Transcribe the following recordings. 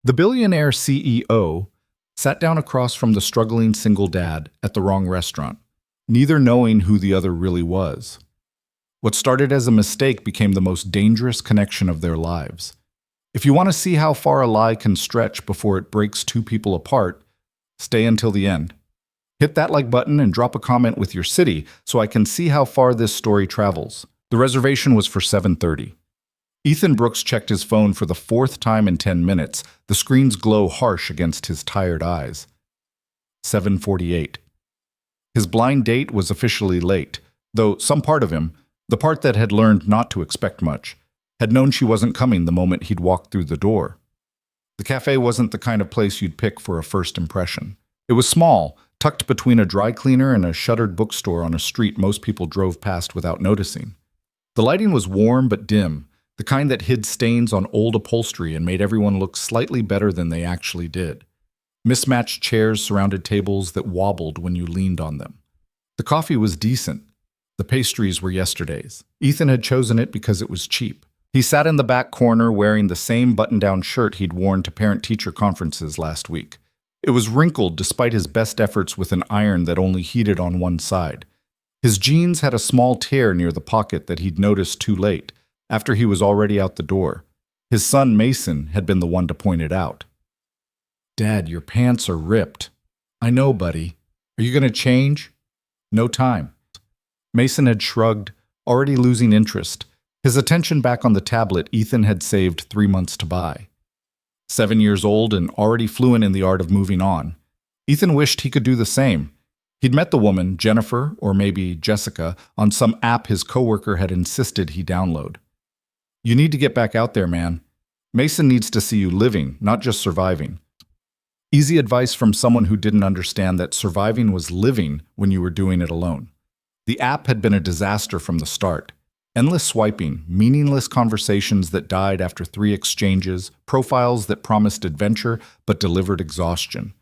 The billionaire CEO sat down across from the struggling single dad at the wrong restaurant, neither knowing who the other really was. What started as a mistake became the most dangerous connection of their lives. If you want to see how far a lie can stretch before it breaks two people apart, stay until the end. Hit that like button and drop a comment with your city so I can see how far this story travels. The reservation was for 7:30. Ethan Brooks checked his phone for the fourth time in 10 minutes, the screen's glow harsh against his tired eyes. 7:48. His blind date was officially late, though some part of him, the part that had learned not to expect much, had known she wasn't coming the moment he'd walked through the door. The cafe wasn't the kind of place you'd pick for a first impression. It was small, tucked between a dry cleaner and a shuttered bookstore on a street most people drove past without noticing. The lighting was warm but dim, the kind that hid stains on old upholstery and made everyone look slightly better than they actually did. Mismatched chairs surrounded tables that wobbled when you leaned on them. The coffee was decent. The pastries were yesterday's. Ethan had chosen it because it was cheap. He sat in the back corner wearing the same button-down shirt he'd worn to parent-teacher conferences last week. It was wrinkled despite his best efforts with an iron that only heated on one side. His jeans had a small tear near the pocket that he'd noticed too late, after he was already out the door. His son Mason had been the one to point it out. "Dad, your pants are ripped." "I know, buddy. Are you going to change?" "No time." Mason had shrugged, already losing interest, his attention back on the tablet Ethan had saved 3 months to buy. 7 years old and already fluent in the art of moving on, Ethan wished he could do the same. He'd met the woman, Jennifer, or maybe Jessica, on some app his coworker had insisted he download. "You need to get back out there, man. Mason needs to see you living, not just surviving." Easy advice from someone who didn't understand that surviving was living when you were doing it alone. The app had been a disaster from the start. Endless swiping, meaningless conversations that died after 3 exchanges, profiles that promised adventure but delivered exhaustion.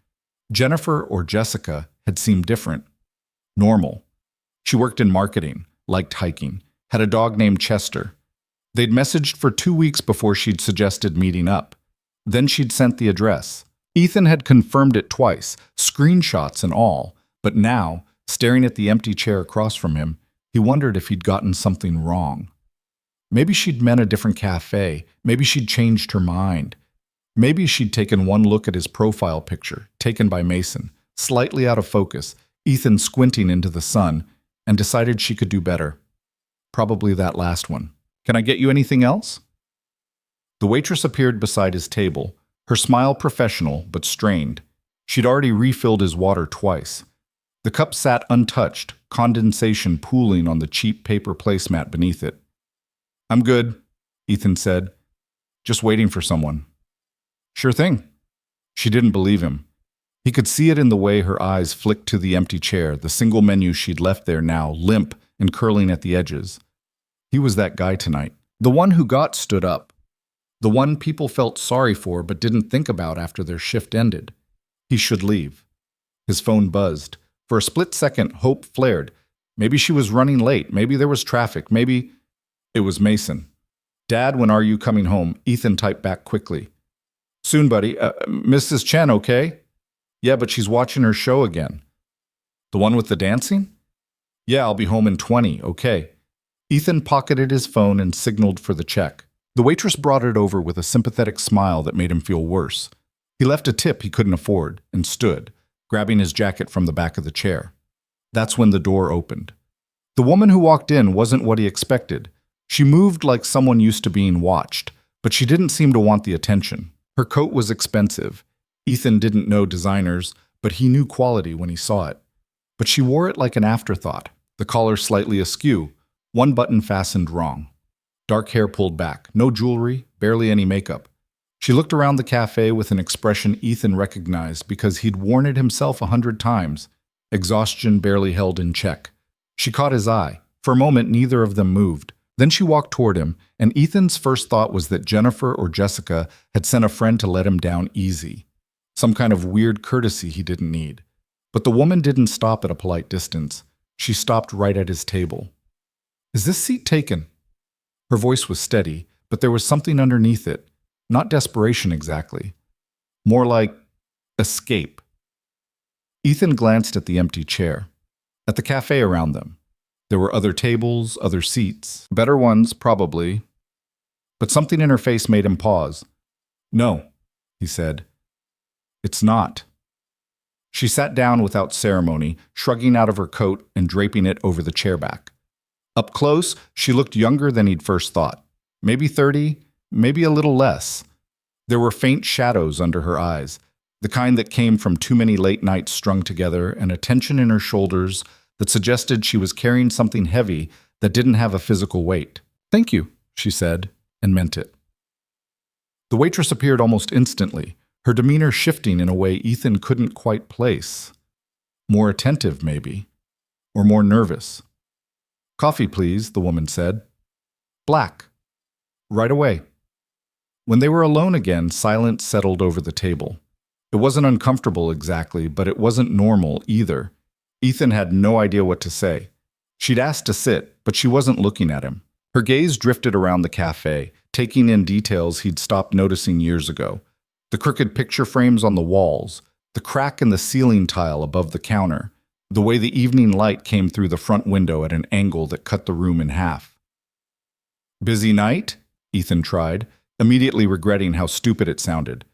Jennifer, or Jessica, had seemed different. Normal. She worked in marketing, liked hiking, had a dog named Chester. They'd messaged for 2 weeks before she'd suggested meeting up. Then she'd sent the address. Ethan had confirmed it twice, screenshots and all, but now, staring at the empty chair across from him, he wondered if he'd gotten something wrong. Maybe she'd meant a different cafe. Maybe she'd changed her mind. Maybe she'd taken one look at his profile picture, taken by Mason, slightly out of focus, Ethan squinting into the sun, and decided she could do better. Probably that last one. "Can I get you anything else?" The waitress appeared beside his table, her smile professional but strained. She'd already refilled his water twice. The cup sat untouched, condensation pooling on the cheap paper placemat beneath it. "I'm good," Ethan said. "Just waiting for someone." "Sure thing." She didn't believe him. He could see it in the way her eyes flicked to the empty chair, the single menu she'd left there now, limp and curling at the edges. He was that guy tonight. The one who got stood up. The one people felt sorry for but didn't think about after their shift ended. He should leave. His phone buzzed. For a split second, hope flared. Maybe she was running late. Maybe there was traffic. Maybe it was Mason. "Dad, when are you coming home?" Ethan typed back quickly. "Soon, buddy. Mrs. Chen, okay?" "Yeah, but she's watching her show again." "The one with the dancing?" "Yeah, I'll be home in 20, okay." Ethan pocketed his phone and signaled for the check. The waitress brought it over with a sympathetic smile that made him feel worse. He left a tip he couldn't afford and stood, grabbing his jacket from the back of the chair. That's when the door opened. The woman who walked in wasn't what he expected. She moved like someone used to being watched, but she didn't seem to want the attention. Her coat was expensive. Ethan didn't know designers, but he knew quality when he saw it. But she wore it like an afterthought, the collar slightly askew, one button fastened wrong. Dark hair pulled back, no jewelry, barely any makeup. She looked around the cafe with an expression Ethan recognized because he'd worn it himself 100 times. Exhaustion barely held in check. She caught his eye. For a moment, neither of them moved. Then she walked toward him, and Ethan's first thought was that Jennifer or Jessica had sent a friend to let him down easy. Some kind of weird courtesy he didn't need. But the woman didn't stop at a polite distance. She stopped right at his table. "Is this seat taken?" Her voice was steady, but there was something underneath it. Not desperation exactly. More like escape. Ethan glanced at the empty chair, at the cafe around them. There were other tables, other seats, better ones, probably. But something in her face made him pause. "No," he said. "It's not." She sat down without ceremony, shrugging out of her coat and draping it over the chair back. Up close, she looked younger than he'd first thought. Maybe 30, maybe a little less. There were faint shadows under her eyes, the kind that came from too many late nights strung together, and a tension in her shoulders that suggested she was carrying something heavy that didn't have a physical weight. "Thank you," she said, and meant it. The waitress appeared almost instantly, her demeanor shifting in a way Ethan couldn't quite place. More attentive, maybe, or more nervous. "Coffee, please," the woman said. "Black." "Right away." When they were alone again, silence settled over the table. It wasn't uncomfortable exactly, but it wasn't normal either. Ethan had no idea what to say. She'd asked to sit, but she wasn't looking at him. Her gaze drifted around the cafe, taking in details he'd stopped noticing years ago. The crooked picture frames on the walls, the crack in the ceiling tile above the counter, the way the evening light came through the front window at an angle that cut the room in half. "Busy night?" Ethan tried, immediately regretting how stupid it sounded.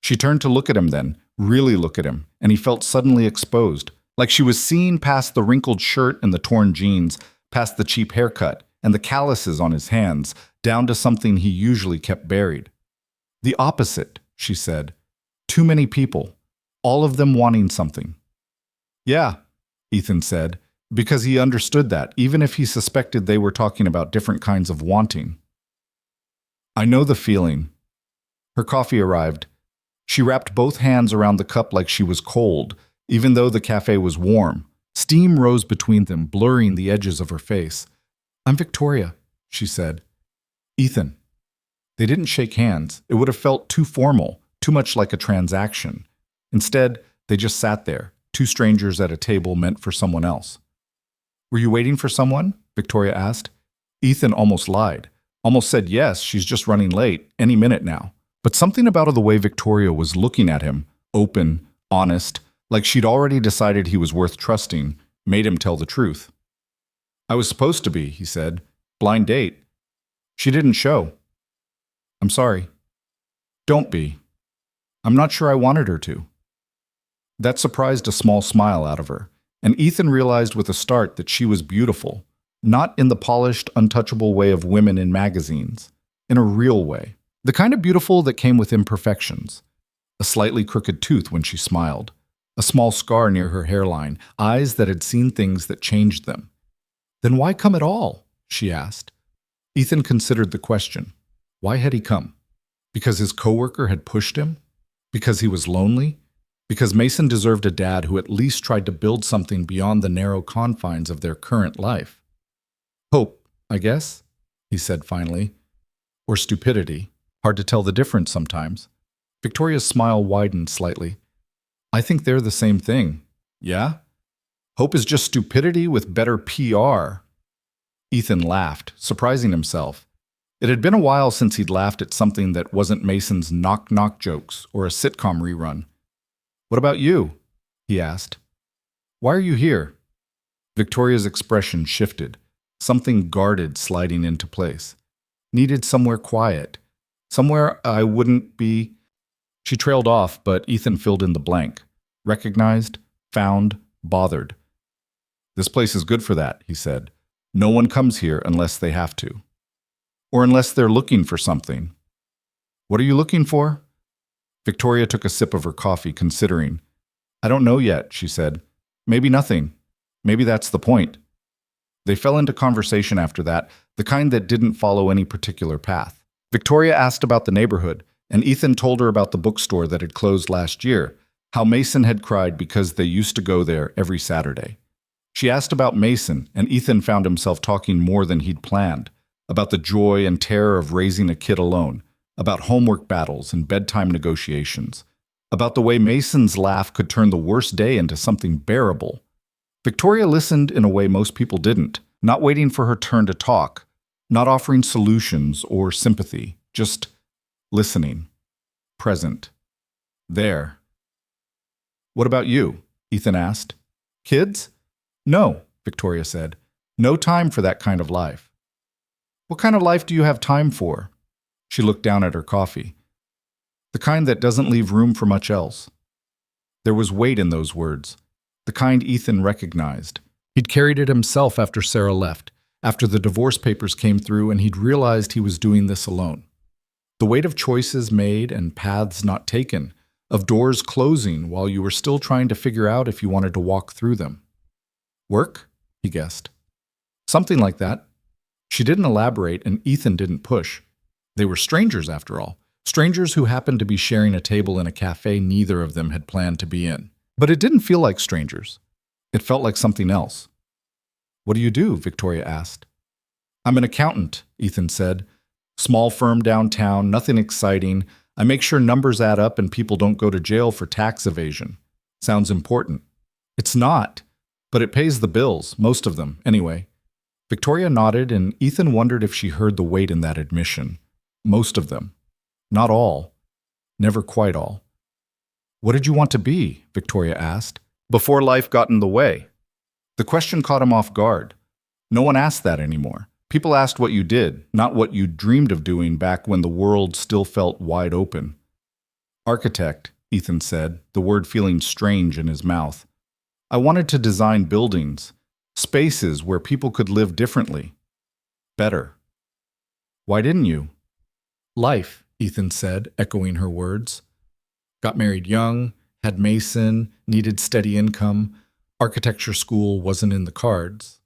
She turned to look at him then, really look at him, and he felt suddenly exposed, like she was seeing past the wrinkled shirt and the torn jeans, past the cheap haircut and the calluses on his hands, down to something he usually kept buried. "The opposite," she said. "Too many people, all of them wanting something." "Yeah," Ethan said, because he understood that, even if he suspected they were talking about different kinds of wanting. "I know the feeling." Her coffee arrived. She wrapped both hands around the cup like she was cold, even though the cafe was warm. Steam rose between them, blurring the edges of her face. "I'm Victoria," she said. "Ethan." They didn't shake hands. It would have felt too formal, too much like a transaction. Instead, they just sat there, two strangers at a table meant for someone else. "Were you waiting for someone?" Victoria asked. Ethan almost lied, almost said yes, she's just running late, any minute now. But something about the way Victoria was looking at him, open, honest, like she'd already decided he was worth trusting, made him tell the truth. "I was supposed to be," he said. "Blind date. She didn't show." "I'm sorry." "Don't be. I'm not sure I wanted her to." That surprised a small smile out of her, and Ethan realized with a start that she was beautiful, not in the polished, untouchable way of women in magazines, in a real way. The kind of beautiful that came with imperfections. A slightly crooked tooth when she smiled, a small scar near her hairline, eyes that had seen things that changed them. "Then why come at all?" she asked. Ethan considered the question. Why had he come? Because his coworker had pushed him? Because he was lonely? Because Mason deserved a dad who at least tried to build something beyond the narrow confines of their current life? "Hope, I guess," he said finally. Or stupidity. Hard to tell the difference sometimes. Victoria's smile widened slightly. "I think they're the same thing." "Yeah? Hope is just stupidity with better PR." Ethan laughed, surprising himself. It had been a while since he'd laughed at something that wasn't Mason's knock-knock jokes or a sitcom rerun. "What about you?" he asked. "Why are you here?" Victoria's expression shifted, something guarded sliding into place. "Needed somewhere quiet. Somewhere I wouldn't be..." She trailed off, but Ethan filled in the blank. Recognized, found, bothered. "This place is good for that," he said. "No one comes here unless they have to. Or unless they're looking for something." "What are you looking for?" Victoria took a sip of her coffee, considering. "I don't know yet," she said. "Maybe nothing. Maybe that's the point." They fell into conversation after that, the kind that didn't follow any particular path. Victoria asked about the neighborhood, and Ethan told her about the bookstore that had closed last year, how Mason had cried because they used to go there every Saturday. She asked about Mason, and Ethan found himself talking more than he'd planned, about the joy and terror of raising a kid alone, about homework battles and bedtime negotiations, about the way Mason's laugh could turn the worst day into something bearable. Victoria listened in a way most people didn't, not waiting for her turn to talk, not offering solutions or sympathy, just listening, present. There. What about you? Ethan asked. Kids? No, Victoria said. No time for that kind of life. What kind of life do you have time for? She looked down at her coffee. The kind that doesn't leave room for much else. There was weight in those words, the kind Ethan recognized. He'd carried it himself after Sarah left, after the divorce papers came through and he'd realized he was doing this alone. The weight of choices made and paths not taken, of doors closing while you were still trying to figure out if you wanted to walk through them. Work? He guessed. Something like that. She didn't elaborate and Ethan didn't push. They were strangers after all. Strangers who happened to be sharing a table in a cafe neither of them had planned to be in. But it didn't feel like strangers. It felt like something else. What do you do? Victoria asked. I'm an accountant, Ethan said. Small firm downtown, nothing exciting. I make sure numbers add up and people don't go to jail for tax evasion. Sounds important. It's not, but it pays the bills, most of them, anyway. Victoria nodded and Ethan wondered if she heard the weight in that admission. Most of them. Not all. Never quite all. What did you want to be? Victoria asked. Before life got in the way. The question caught him off guard. No one asked that anymore. People asked what you did, not what you dreamed of doing back when the world still felt wide open. Architect, Ethan said, the word feeling strange in his mouth. I wanted to design buildings, spaces where people could live differently. Better. Why didn't you? Life, Ethan said, echoing her words. Got married young, had Mason, needed steady income. Architecture school wasn't in the cards.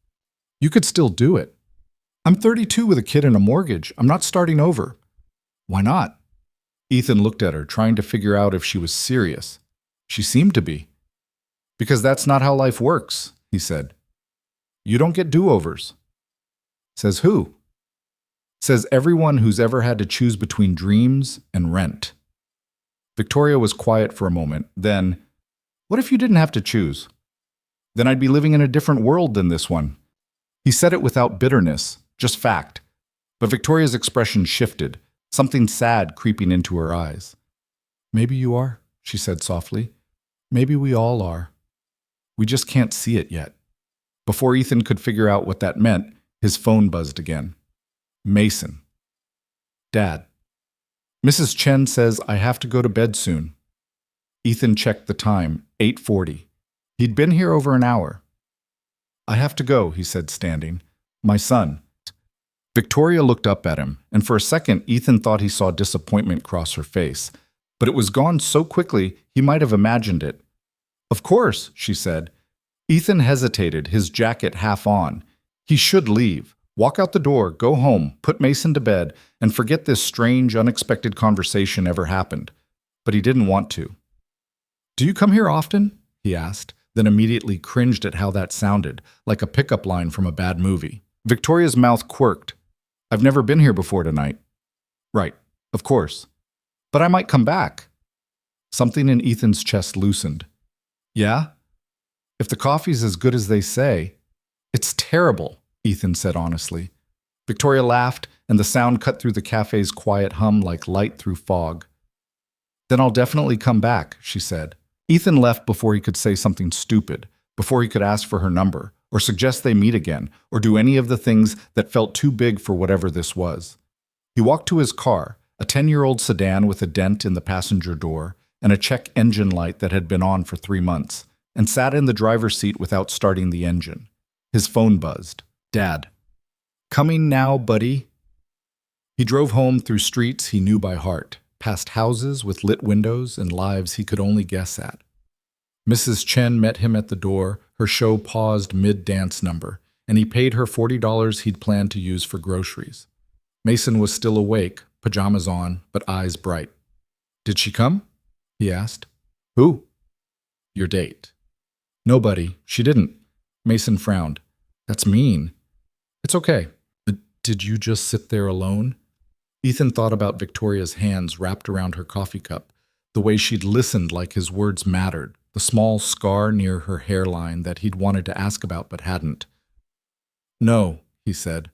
You could still do it. I'm 32 with a kid and a mortgage. I'm not starting over. Why not? Ethan looked at her, trying to figure out if she was serious. She seemed to be. Because that's not how life works, he said. You don't get do-overs. Says who? Says everyone who's ever had to choose between dreams and rent. Victoria was quiet for a moment. Then, what if you didn't have to choose? Then I'd be living in a different world than this one. He said it without bitterness, just fact. But Victoria's expression shifted, something sad creeping into her eyes. Maybe you are, she said softly. Maybe we all are. We just can't see it yet. Before Ethan could figure out what that meant, his phone buzzed again. Mason. Dad. Mrs. Chen says I have to go to bed soon. Ethan checked the time, 8:40. He'd been here over an hour. I have to go, he said, standing. My son. Victoria looked up at him, and for a second Ethan thought he saw disappointment cross her face. But it was gone so quickly he might have imagined it. Of course, she said. Ethan hesitated, his jacket half on. He should leave. Walk out the door, go home, put Mason to bed, and forget this strange, unexpected conversation ever happened. But he didn't want to. Do you come here often? He asked, then immediately cringed at how that sounded, like a pickup line from a bad movie. Victoria's mouth quirked. I've never been here before tonight. Right, of course. But I might come back. Something in Ethan's chest loosened. Yeah? If the coffee's as good as they say. It's terrible, Ethan said honestly. Victoria laughed, and the sound cut through the cafe's quiet hum like light through fog. Then I'll definitely come back, she said. Ethan left before he could say something stupid, before he could ask for her number, or suggest they meet again, or do any of the things that felt too big for whatever this was. He walked to his car, a 10-year-old sedan with a dent in the passenger door and a check engine light that had been on for 3 months, and sat in the driver's seat without starting the engine. His phone buzzed. Dad. Coming now, buddy. He drove home through streets he knew by heart, past houses with lit windows and lives he could only guess at. Mrs. Chen met him at the door, her show paused mid-dance number, and he paid her $40 he'd planned to use for groceries. Mason was still awake, pajamas on, but eyes bright. Did she come? He asked. Who? Your date. Nobody. She didn't. Mason frowned. That's mean. It's okay. Did you just sit there alone? Ethan thought about Victoria's hands wrapped around her coffee cup, the way she'd listened like his words mattered, the small scar near her hairline that he'd wanted to ask about but hadn't. No, he said.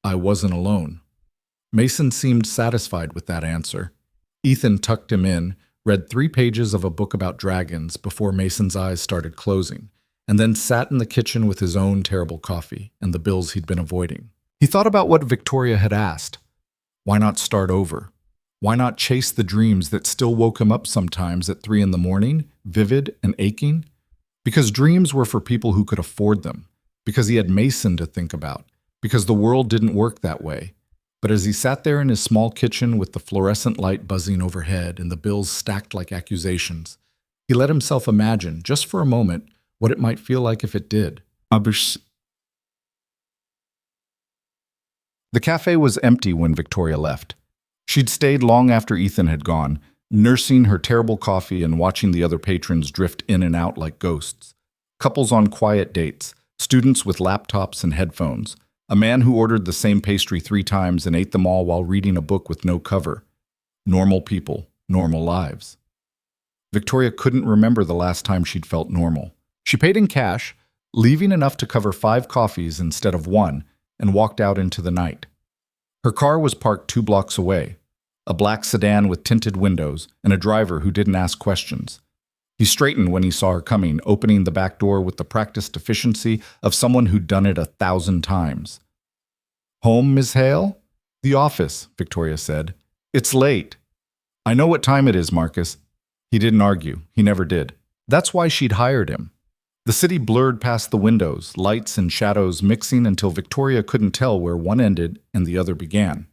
I wasn't alone. Mason seemed satisfied with that answer. Ethan tucked him in, read 3 pages of a book about dragons before Mason's eyes started closing, and then sat in the kitchen with his own terrible coffee and the bills he'd been avoiding. He thought about what Victoria had asked. Why not start over? Why not chase the dreams that still woke him up sometimes at 3 in the morning, vivid and aching? Because dreams were for people who could afford them, because he had Mason to think about, because the world didn't work that way. But as he sat there in his small kitchen with the fluorescent light buzzing overhead and the bills stacked like accusations, he let himself imagine, just for a moment, what it might feel like if it did. The cafe was empty when Victoria left. She'd stayed long after Ethan had gone, nursing her terrible coffee and watching the other patrons drift in and out like ghosts. Couples on quiet dates, students with laptops and headphones, a man who ordered the same pastry 3 times and ate them all while reading a book with no cover. Normal people, normal lives. Victoria couldn't remember the last time she'd felt normal. She paid in cash, leaving enough to cover 5 coffees instead of 1, and walked out into the night. Her car was parked 2 blocks away, a black sedan with tinted windows and a driver who didn't ask questions. He straightened when he saw her coming, opening the back door with the practiced efficiency of someone who'd done it 1,000 times. "Home, Miss Hale?" "The office," Victoria said. "It's late." "I know what time it is, Marcus." He didn't argue. He never did. That's why she'd hired him. The city blurred past the windows, lights and shadows mixing until Victoria couldn't tell where one ended and the other began.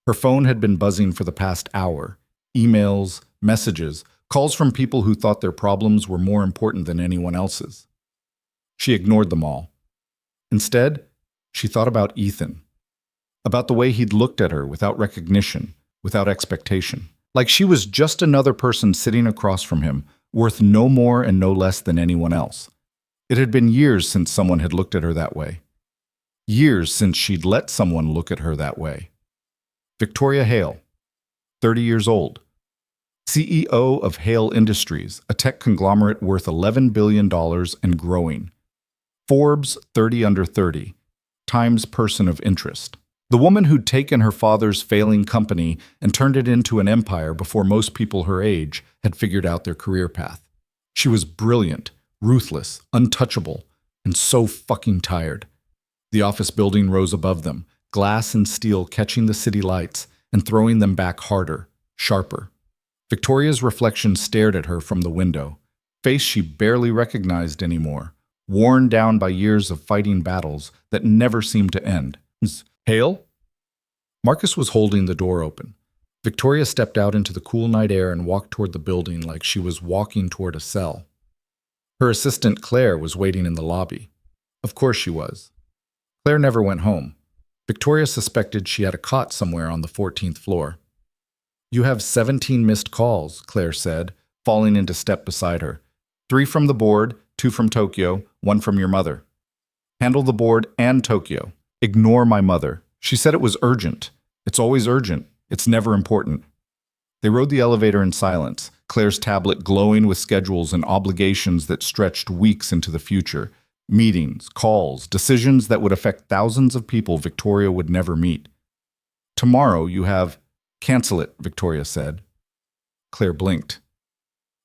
Her phone had been buzzing for the past hour. Emails, messages, calls from people who thought their problems were more important than anyone else's. She ignored them all. Instead, she thought about Ethan. About the way he'd looked at her without recognition, without expectation. Like she was just another person sitting across from him, worth no more and no less than anyone else. It had been years since someone had looked at her that way. Years since she'd let someone look at her that way. Victoria Hale, 30 years old. CEO of Hale Industries, a tech conglomerate worth $11 billion and growing. Forbes 30 under 30, Times person of interest. The woman who'd taken her father's failing company and turned it into an empire before most people her age had figured out their career path. She was brilliant, ruthless, untouchable, and so fucking tired. The office building rose above them, glass and steel catching the city lights and throwing them back harder, sharper. Victoria's reflection stared at her from the window, face she barely recognized anymore, worn down by years of fighting battles that never seemed to end. "Hale?" Marcus was holding the door open. Victoria stepped out into the cool night air and walked toward the building like she was walking toward a cell. Her assistant Claire was waiting in the lobby. Of course she was. Claire never went home. Victoria suspected she had a cot somewhere on the 14th floor. "You have 17 missed calls," Claire said, falling into step beside her. 3 from the board, 2 from Tokyo, 1 from your mother. Handle the board and Tokyo. Ignore my mother. She said it was urgent. It's always urgent. It's never important. They rode the elevator in silence, Claire's tablet glowing with schedules and obligations that stretched weeks into the future. Meetings, calls, decisions that would affect thousands of people Victoria would never meet. "Tomorrow you have—" "Cancel it," Victoria said. Claire blinked.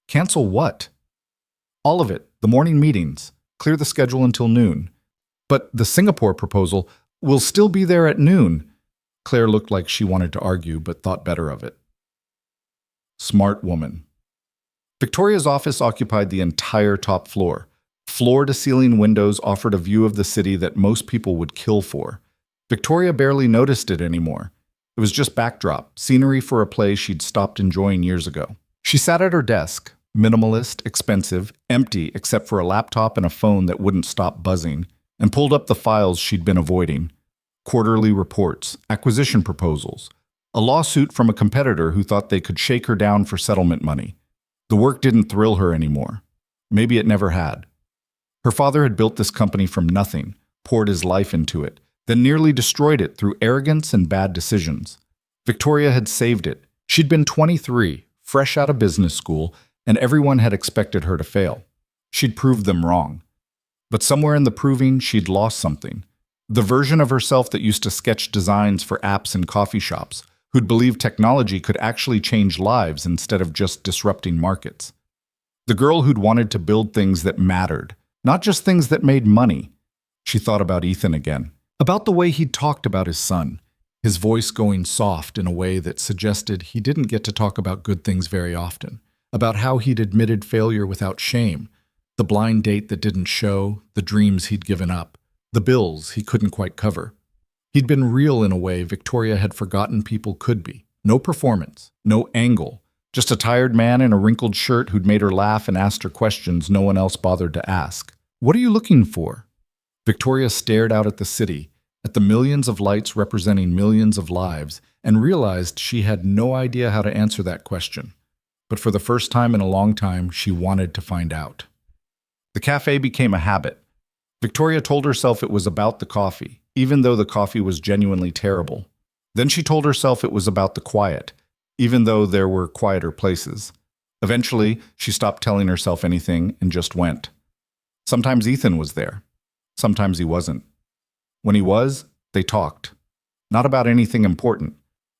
"Cancel what?" "All of it. The morning meetings. Clear the schedule until noon." "But the Singapore proposal will still be there at noon." Claire looked like she wanted to argue, but thought better of it. Smart woman. Victoria's office occupied the entire top floor. Floor-to-ceiling windows offered a view of the city that most people would kill for. Victoria barely noticed it anymore. It was just backdrop, scenery for a play she'd stopped enjoying years ago. She sat at her desk, minimalist, expensive, empty except for a laptop and a phone that wouldn't stop buzzing, and pulled up the files she'd been avoiding. Quarterly reports, acquisition proposals, a lawsuit from a competitor who thought they could shake her down for settlement money. The work didn't thrill her anymore. Maybe it never had. Her father had built this company from nothing, poured his life into it, then nearly destroyed it through arrogance and bad decisions. Victoria had saved it. She'd been 23, fresh out of business school, and everyone had expected her to fail. She'd proved them wrong. But somewhere in the proving, she'd lost something. The version of herself that used to sketch designs for apps and coffee shops, who'd believed technology could actually change lives instead of just disrupting markets. The girl who'd wanted to build things that mattered, not just things that made money. She thought about Ethan again, about the way he'd talked about his son, his voice going soft in a way that suggested he didn't get to talk about good things very often, about how he'd admitted failure without shame, the blind date that didn't show, the dreams he'd given up, the bills he couldn't quite cover. He'd been real in a way Victoria had forgotten people could be. No performance, no angle, just a tired man in a wrinkled shirt who'd made her laugh and asked her questions no one else bothered to ask. "What are you looking for?" Victoria stared out at the city, at the millions of lights representing millions of lives, and realized she had no idea how to answer that question. But for the first time in a long time, she wanted to find out. The cafe became a habit. Victoria told herself it was about the coffee, even though the coffee was genuinely terrible. Then she told herself it was about the quiet, even though there were quieter places. Eventually, she stopped telling herself anything and just went. Sometimes Ethan was there. Sometimes he wasn't. When he was, they talked. Not about anything important.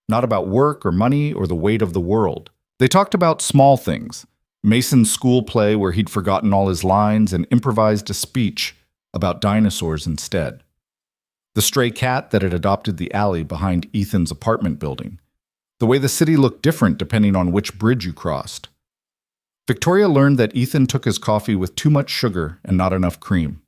Not about work or money or the weight of the world. They talked about small things. Mason's school play where he'd forgotten all his lines and improvised a speech about dinosaurs instead. The stray cat that had adopted the alley behind Ethan's apartment building. The way the city looked different depending on which bridge you crossed. Victoria learned that Ethan took his coffee with too much sugar and not enough cream.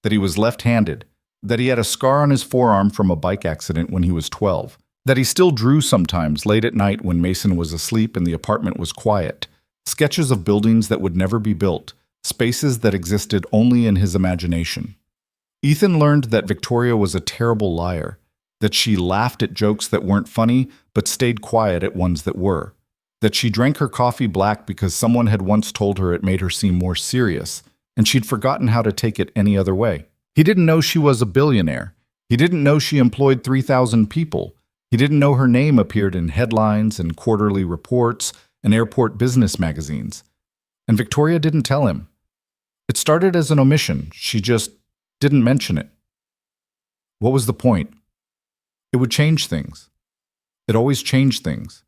That he was left-handed. That he had a scar on his forearm from a bike accident when he was 12. That he still drew sometimes late at night when Mason was asleep and the apartment was quiet. Sketches of buildings that would never be built. Spaces that existed only in his imagination. Ethan learned that Victoria was a terrible liar. That she laughed at jokes that weren't funny, but stayed quiet at ones that were. That she drank her coffee black because someone had once told her it made her seem more serious, and she'd forgotten how to take it any other way. He didn't know she was a billionaire. He didn't know she employed 3,000 people. He didn't know her name appeared in headlines and quarterly reports and airport business magazines. And Victoria didn't tell him. It started as an omission. She just didn't mention it. What was the point? It would change things. It always changed things.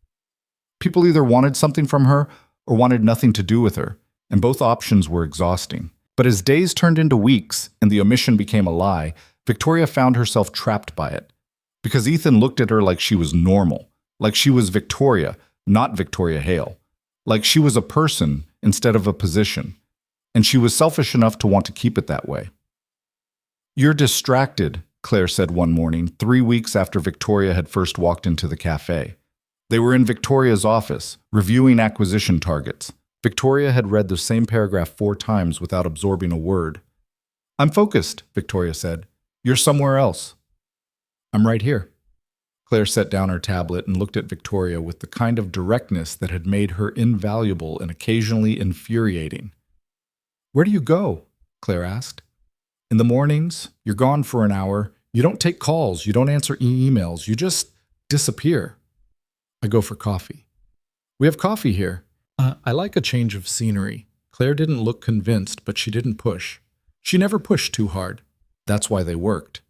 People either wanted something from her or wanted nothing to do with her, and both options were exhausting. But as days turned into weeks and the omission became a lie, Victoria found herself trapped by it. Because Ethan looked at her like she was normal, like she was Victoria, not Victoria Hale, like she was a person instead of a position, and she was selfish enough to want to keep it that way. "You're distracted," Claire said one morning, 3 weeks after Victoria had first walked into the cafe. They were in Victoria's office, reviewing acquisition targets. Victoria had read the same paragraph 4 times without absorbing a word. "I'm focused," Victoria said. "You're somewhere else." "I'm right here." Claire set down her tablet and looked at Victoria with the kind of directness that had made her invaluable and occasionally infuriating. "Where do you go?" Claire asked. "In the mornings, you're gone for an hour. You don't take calls. You don't answer emails. You just disappear." "I go for coffee." "We have coffee here." I like a change of scenery." Claire didn't look convinced, but she didn't push. She never pushed too hard. That's why they worked.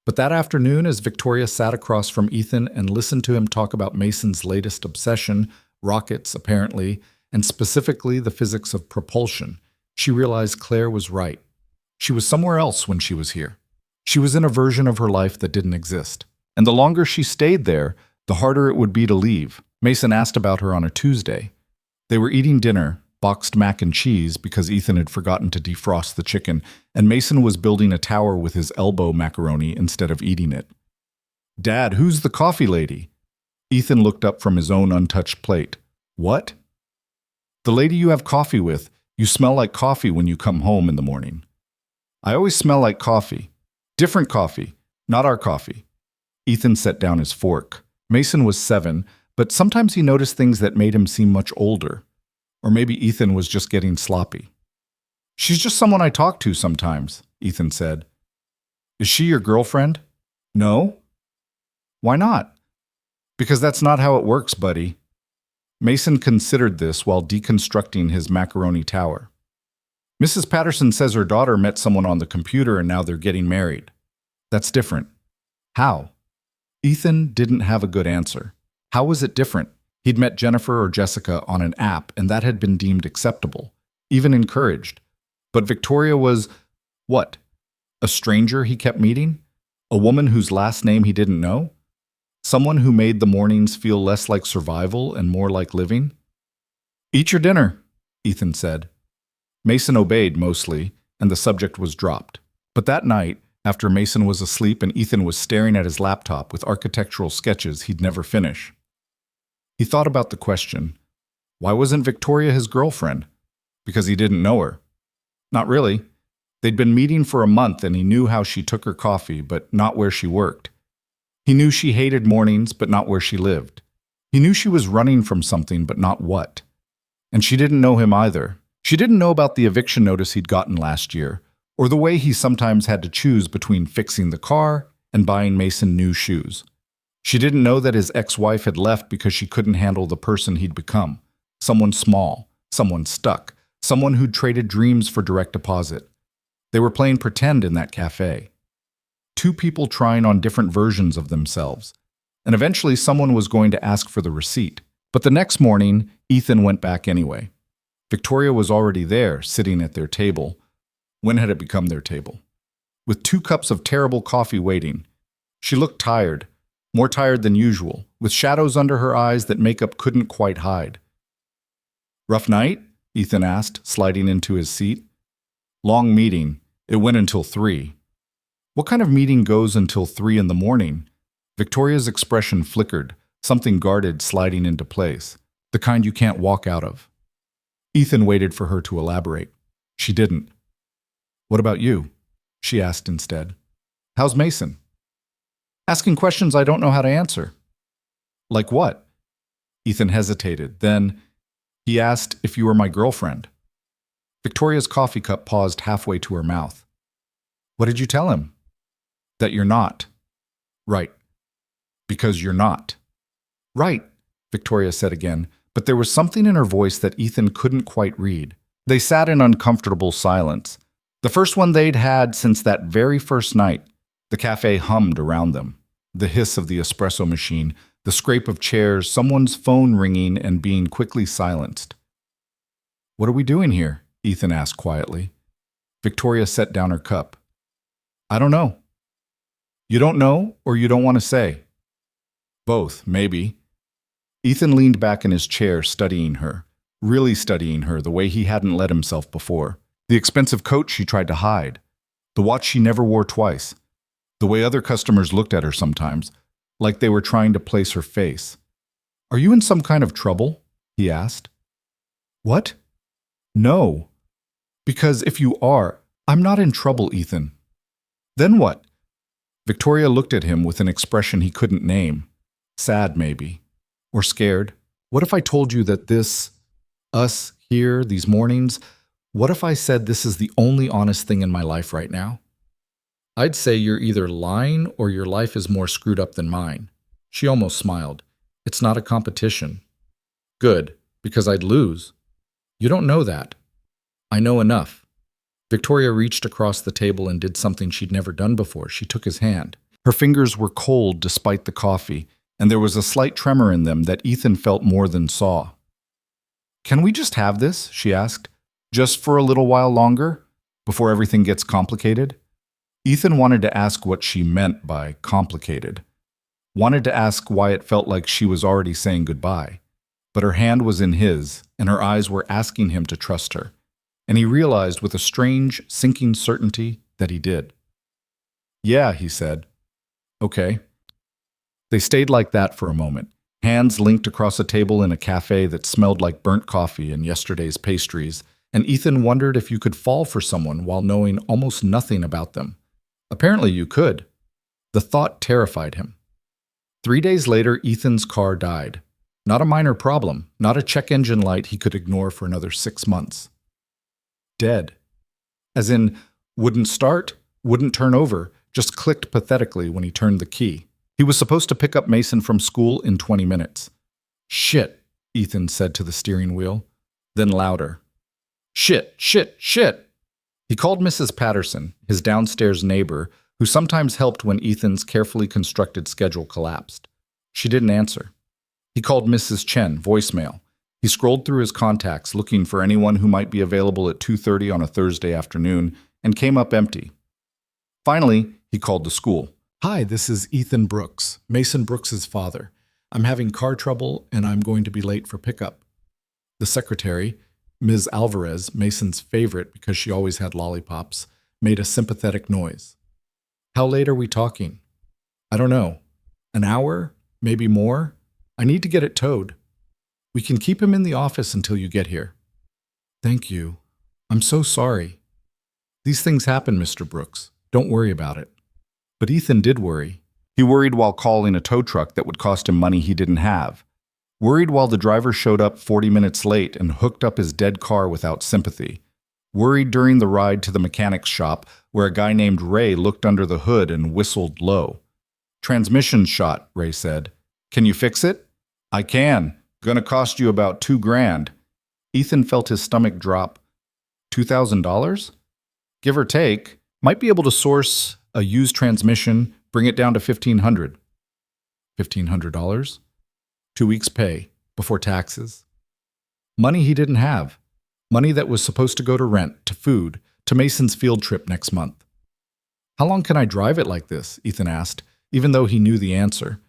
But that afternoon, as Victoria sat across from Ethan and listened to him talk about Mason's latest obsession, rockets apparently, and specifically the physics of propulsion, she realized Claire was right. She was somewhere else when she was here. She was in a version of her life that didn't exist. And the longer she stayed there, the harder it would be to leave. Mason asked about her on a Tuesday. They were eating dinner, boxed mac and cheese because Ethan had forgotten to defrost the chicken, and Mason was building a tower with his elbow macaroni instead of eating it. "Dad, who's the coffee lady?" Ethan looked up from his own untouched plate. "What?" "The lady you have coffee with. You smell like coffee when you come home in the morning." "I always smell like coffee. Different coffee, not our coffee." Ethan set down his fork. Mason was 7, but sometimes he noticed things that made him seem much older. Or maybe Ethan was just getting sloppy. "She's just someone I talk to sometimes," Ethan said. "Is she your girlfriend?" "No." "Why not?" "Because that's not how it works, buddy." Mason considered this while deconstructing his macaroni tower. "Mrs. Patterson says her daughter met someone on the computer and now they're getting married. That's different." "How?" Ethan didn't have a good answer. How was it different? He'd met Jennifer or Jessica on an app, and that had been deemed acceptable, even encouraged. But Victoria was, what? A stranger he kept meeting? A woman whose last name he didn't know? Someone who made the mornings feel less like survival and more like living? Eat your dinner, Ethan said. Mason obeyed mostly, and the subject was dropped. But that night, after Mason was asleep and Ethan was staring at his laptop with architectural sketches he'd never finish, he thought about the question, why wasn't Victoria his girlfriend? Because he didn't know her. Not really. They'd been meeting for a month and he knew how she took her coffee, but not where she worked. He knew she hated mornings, but not where she lived. He knew she was running from something, but not what. And she didn't know him either. She didn't know about the eviction notice he'd gotten last year, or the way he sometimes had to choose between fixing the car and buying Mason new shoes. She didn't know that his ex-wife had left because she couldn't handle the person he'd become. Someone small, someone stuck, someone who'd traded dreams for direct deposit. They were playing pretend in that cafe. Two people trying on different versions of themselves. And eventually someone was going to ask for the receipt. But the next morning, Ethan went back anyway. Victoria was already there, sitting at their table. When had it become their table? With 2 cups of terrible coffee waiting. She looked tired, more tired than usual, with shadows under her eyes that makeup couldn't quite hide. Rough night? Ethan asked, sliding into his seat. Long meeting. It went until 3. What kind of meeting goes until 3 in the morning? Victoria's expression flickered, something guarded sliding into place, the kind you can't walk out of. Ethan waited for her to elaborate. She didn't. What about you? She asked instead. How's Mason? Asking questions I don't know how to answer. Like what? Ethan hesitated. Then he asked if you were my girlfriend. Victoria's coffee cup paused halfway to her mouth. What did you tell him? That you're not. Right. Because you're not. Right, Victoria said again, but there was something in her voice that Ethan couldn't quite read. They sat in uncomfortable silence. The first one they'd had since that very first night. The cafe hummed around them. The hiss of the espresso machine, the scrape of chairs, someone's phone ringing and being quickly silenced. What are we doing here? Ethan asked quietly. Victoria set down her cup. I don't know. You don't know, or you don't want to say? Both, maybe. Ethan leaned back in his chair, studying her, really studying her the way he hadn't let himself before. The expensive coat she tried to hide, the watch she never wore twice, the way other customers looked at her sometimes, like they were trying to place her face. Are you in some kind of trouble? He asked. What? No. Because if you are, I'm not in trouble, Ethan. Then what? Victoria looked at him with an expression he couldn't name. Sad, maybe. Or scared. What if I told you that us here, these mornings, what if I said this is the only honest thing in my life right now? I'd say you're either lying or your life is more screwed up than mine. She almost smiled. It's not a competition. Good, because I'd lose. You don't know that. I know enough. Victoria reached across the table and did something she'd never done before. She took his hand. Her fingers were cold despite the coffee, and there was a slight tremor in them that Ethan felt more than saw. Can we just have this? She asked. Just for a little while longer? Before everything gets complicated? Ethan wanted to ask what she meant by complicated. Wanted to ask why it felt like she was already saying goodbye. But her hand was in his, and her eyes were asking him to trust her. And he realized with a strange, sinking certainty that he did. Yeah, he said. Okay. They stayed like that for a moment, hands linked across a table in a cafe that smelled like burnt coffee and yesterday's pastries, and Ethan wondered if you could fall for someone while knowing almost nothing about them. Apparently you could. The thought terrified him. 3 days later, Ethan's car died. Not a minor problem, not a check engine light he could ignore for another 6 months. Dead. As in, wouldn't start, wouldn't turn over, just clicked pathetically when he turned the key. He was supposed to pick up Mason from school in 20 minutes. Shit, Ethan said to the steering wheel, then louder. Shit, shit, shit. He called Mrs. Patterson, his downstairs neighbor, who sometimes helped when Ethan's carefully constructed schedule collapsed. She didn't answer. He called Mrs. Chen, voicemail. He scrolled through his contacts looking for anyone who might be available at 2:30 on a Thursday afternoon and came up empty. Finally, he called the school. Hi, this is Ethan Brooks, Mason Brooks's father. I'm having car trouble and I'm going to be late for pickup. The secretary, Ms. Alvarez, Mason's favorite because she always had lollipops, made a sympathetic noise. How late are we talking? I don't know. An hour? Maybe more? I need to get it towed. We can keep him in the office until you get here. Thank you. I'm so sorry. These things happen, Mr. Brooks. Don't worry about it. But Ethan did worry. He worried while calling a tow truck that would cost him money he didn't have. Worried while the driver showed up 40 minutes late and hooked up his dead car without sympathy. Worried during the ride to the mechanic's shop where a guy named Ray looked under the hood and whistled low. Transmission shot, Ray said. Can you fix it? I can. Gonna cost you about $2,000. Ethan felt his stomach drop. $2,000? Give or take. Might be able to source a used transmission, bring it down to $1,500. $1,500? 2 weeks' pay, before taxes. Money he didn't have. Money that was supposed to go to rent, to food, to Mason's field trip next month. How long can I drive it like this? Ethan asked, even though he knew the answer.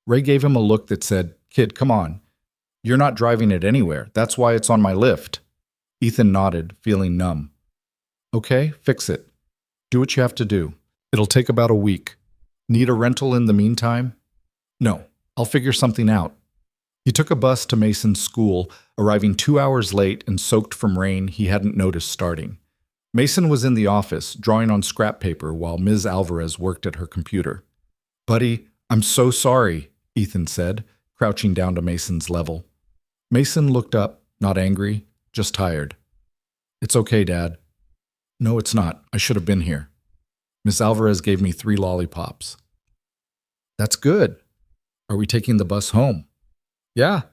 Ray gave him a look that said, Kid, come on. You're not driving it anywhere. That's why it's on my lift. Ethan nodded, feeling numb. Okay, fix it. Do what you have to do. It'll take about a week. Need a rental in the meantime? No, I'll figure something out. He took a bus to Mason's school, arriving 2 hours late and soaked from rain he hadn't noticed starting. Mason was in the office, drawing on scrap paper while Ms. Alvarez worked at her computer. Buddy, I'm so sorry, Ethan said, crouching down to Mason's level. Mason looked up, not angry, just tired. It's okay, Dad. No, it's not. I should have been here. Miss Alvarez gave me 3 lollipops. That's good. Are we taking the bus home? Yeah.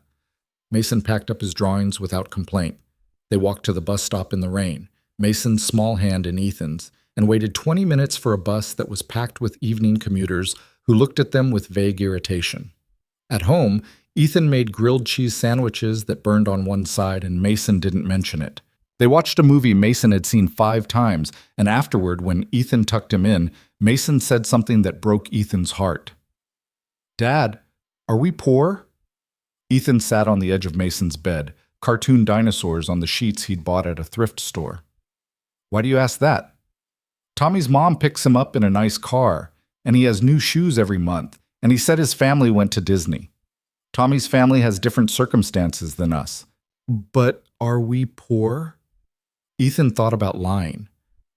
Mason packed up his drawings without complaint. They walked to the bus stop in the rain, Mason's small hand in Ethan's, and waited 20 minutes for a bus that was packed with evening commuters who looked at them with vague irritation. At home, Ethan made grilled cheese sandwiches that burned on one side and Mason didn't mention it. They watched a movie Mason had seen 5 times, and afterward, when Ethan tucked him in, Mason said something that broke Ethan's heart. Dad, are we poor? Ethan sat on the edge of Mason's bed, cartoon dinosaurs on the sheets he'd bought at a thrift store. Why do you ask that? Tommy's mom picks him up in a nice car, and he has new shoes every month, and he said his family went to Disney. Tommy's family has different circumstances than us. But are we poor? Ethan thought about lying.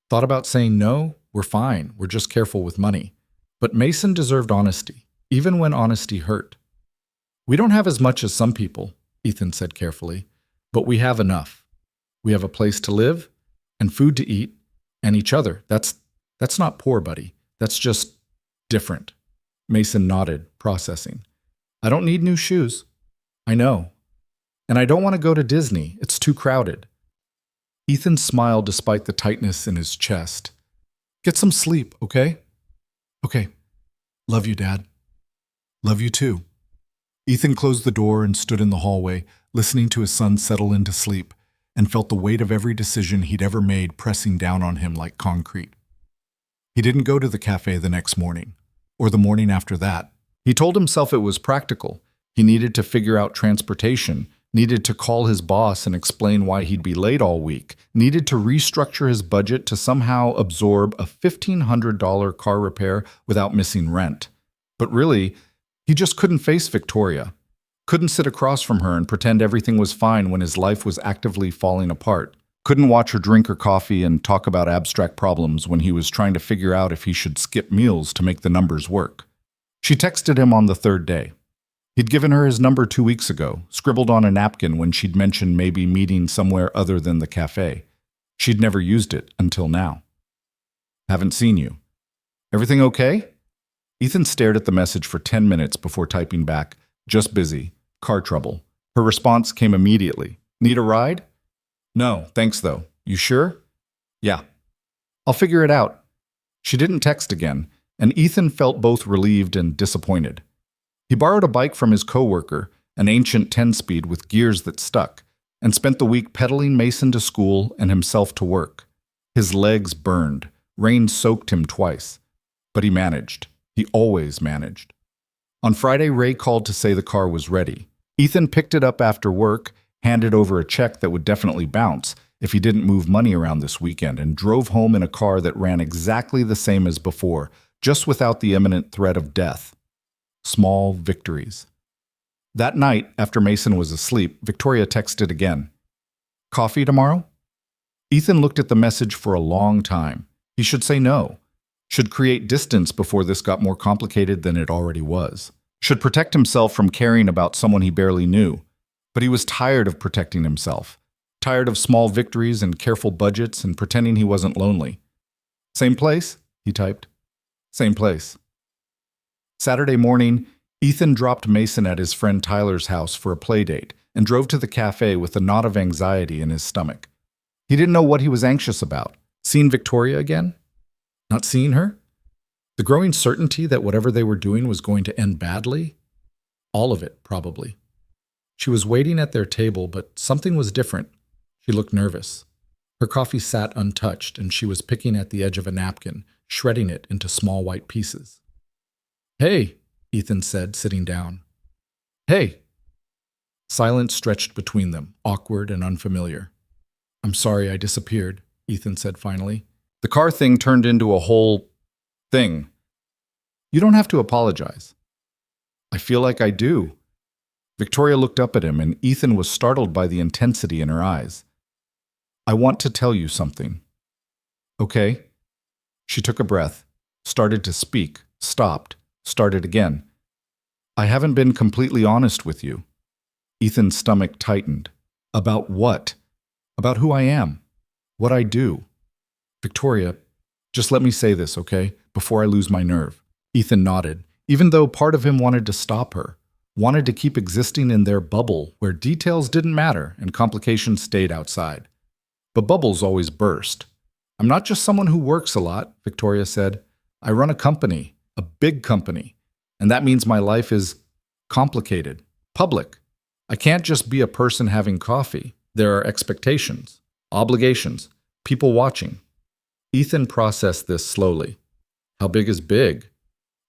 Thought about saying, no, we're fine, we're just careful with money. But Mason deserved honesty, even when honesty hurt. We don't have as much as some people, Ethan said carefully, but we have enough. We have a place to live, and food to eat, and each other. That's not poor, buddy. That's just different. Mason nodded, processing. I don't need new shoes. I know. And I don't want to go to Disney. It's too crowded. Ethan smiled despite the tightness in his chest. Get some sleep, okay? Okay. Love you, Dad. Love you too. Ethan closed the door and stood in the hallway, listening to his son settle into sleep, and felt the weight of every decision he'd ever made pressing down on him like concrete. He didn't go to the cafe the next morning, or the morning after that. He told himself it was practical. He needed to figure out transportation, needed to call his boss and explain why he'd be late all week, needed to restructure his budget to somehow absorb a $1,500 car repair without missing rent. But really, he just couldn't face Victoria. Couldn't sit across from her and pretend everything was fine when his life was actively falling apart. Couldn't watch her drink her coffee and talk about abstract problems when he was trying to figure out if he should skip meals to make the numbers work. She texted him on the 3rd day. He'd given her his number 2 weeks ago, scribbled on a napkin when she'd mentioned maybe meeting somewhere other than the cafe. She'd never used it until now. Haven't seen you. Everything okay? Ethan stared at the message for 10 minutes before typing back, just busy, car trouble. Her response came immediately. Need a ride? No, thanks though. You sure? Yeah. I'll figure it out. She didn't text again, and Ethan felt both relieved and disappointed. He borrowed a bike from his coworker, an ancient 10-speed with gears that stuck, and spent the week pedaling Mason to school and himself to work. His legs burned. Rain soaked him twice. But he managed. He always managed. On Friday, Ray called to say the car was ready. Ethan picked it up after work, handed over a check that would definitely bounce if he didn't move money around this weekend, and drove home in a car that ran exactly the same as before, just without the imminent threat of death. Small victories. That night, after Mason was asleep, Victoria texted again. "Coffee tomorrow?" Ethan looked at the message for a long time. He should say no. Should create distance before this got more complicated than it already was. Should protect himself from caring about someone he barely knew. But he was tired of protecting himself. Tired of small victories and careful budgets and pretending he wasn't lonely. "Same place?" he typed. "Same place." Saturday morning, Ethan dropped Mason at his friend Tyler's house for a play date and drove to the cafe with a knot of anxiety in his stomach. He didn't know what he was anxious about. Seeing Victoria again? Not seeing her? The growing certainty that whatever they were doing was going to end badly? All of it, probably. She was waiting at their table, but something was different. She looked nervous. Her coffee sat untouched, and she was picking at the edge of a napkin, shredding it into small white pieces. "Hey," Ethan said, sitting down. "Hey." Silence stretched between them, awkward and unfamiliar. "I'm sorry I disappeared," Ethan said finally. "The car thing turned into a whole thing. You don't have to apologize." "I feel like I do." Victoria looked up at him, and Ethan was startled by the intensity in her eyes. "I want to tell you something." "Okay." She took a breath, started to speak, stopped, started again. "I haven't been completely honest with you." Ethan's stomach tightened. "About what?" "About who I am. What I do." "Victoria, just let me say this, okay, before I lose my nerve." Ethan nodded, even though part of him wanted to stop her, wanted to keep existing in their bubble where details didn't matter and complications stayed outside. But bubbles always burst. "I'm not just someone who works a lot," Victoria said. "I run a company, a big company, and that means my life is complicated, public. I can't just be a person having coffee. There are expectations, obligations, people watching." Ethan processed this slowly. "How big is big?"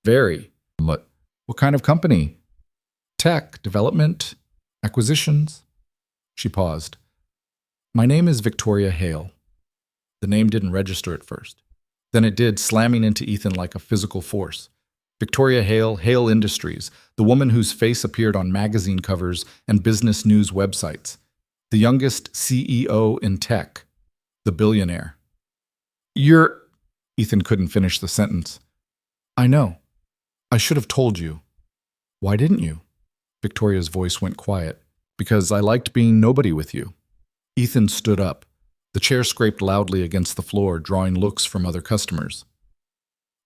"Very." What kind of company?" "Tech, development, acquisitions." She paused. "My name is Victoria Hale." The name didn't register at first. Then it did, slamming into Ethan like a physical force. Victoria Hale, Hale Industries, the woman whose face appeared on magazine covers and business news websites. The youngest CEO in tech. The billionaire. "You're—" Ethan couldn't finish the sentence. "I know. I should have told you." "Why didn't you?" Victoria's voice went quiet. "Because I liked being nobody with you." Ethan stood up. The chair scraped loudly against the floor, drawing looks from other customers.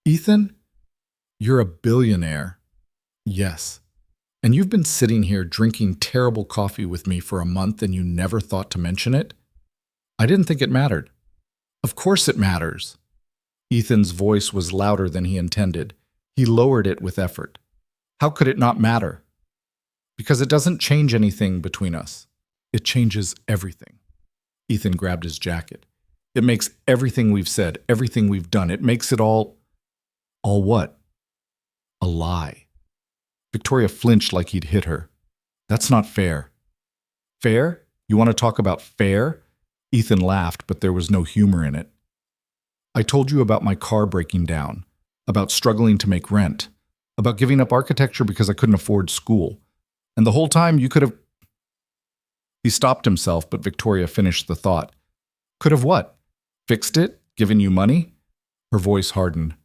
"Ethan, you're a billionaire." "Yes. And you've been sitting here drinking terrible coffee with me for a month and you never thought to mention it?" "I didn't think it mattered." "Of course it matters." Ethan's voice was louder than he intended. He lowered it with effort. "How could it not matter?" "Because it doesn't change anything between us. It changes everything." Ethan grabbed his jacket. "It makes everything we've said, everything we've done, it makes it all—" "All what?" "A lie." Victoria flinched like he'd hit her. "That's not fair." "Fair? You want to talk about fair?" Ethan laughed, but there was no humor in it. "I told you about my car breaking down, about struggling to make rent, about giving up architecture because I couldn't afford school. And the whole time you could have—" He stopped himself, but Victoria finished the thought. "Could have what? Fixed it? Given you money?" Her voice hardened.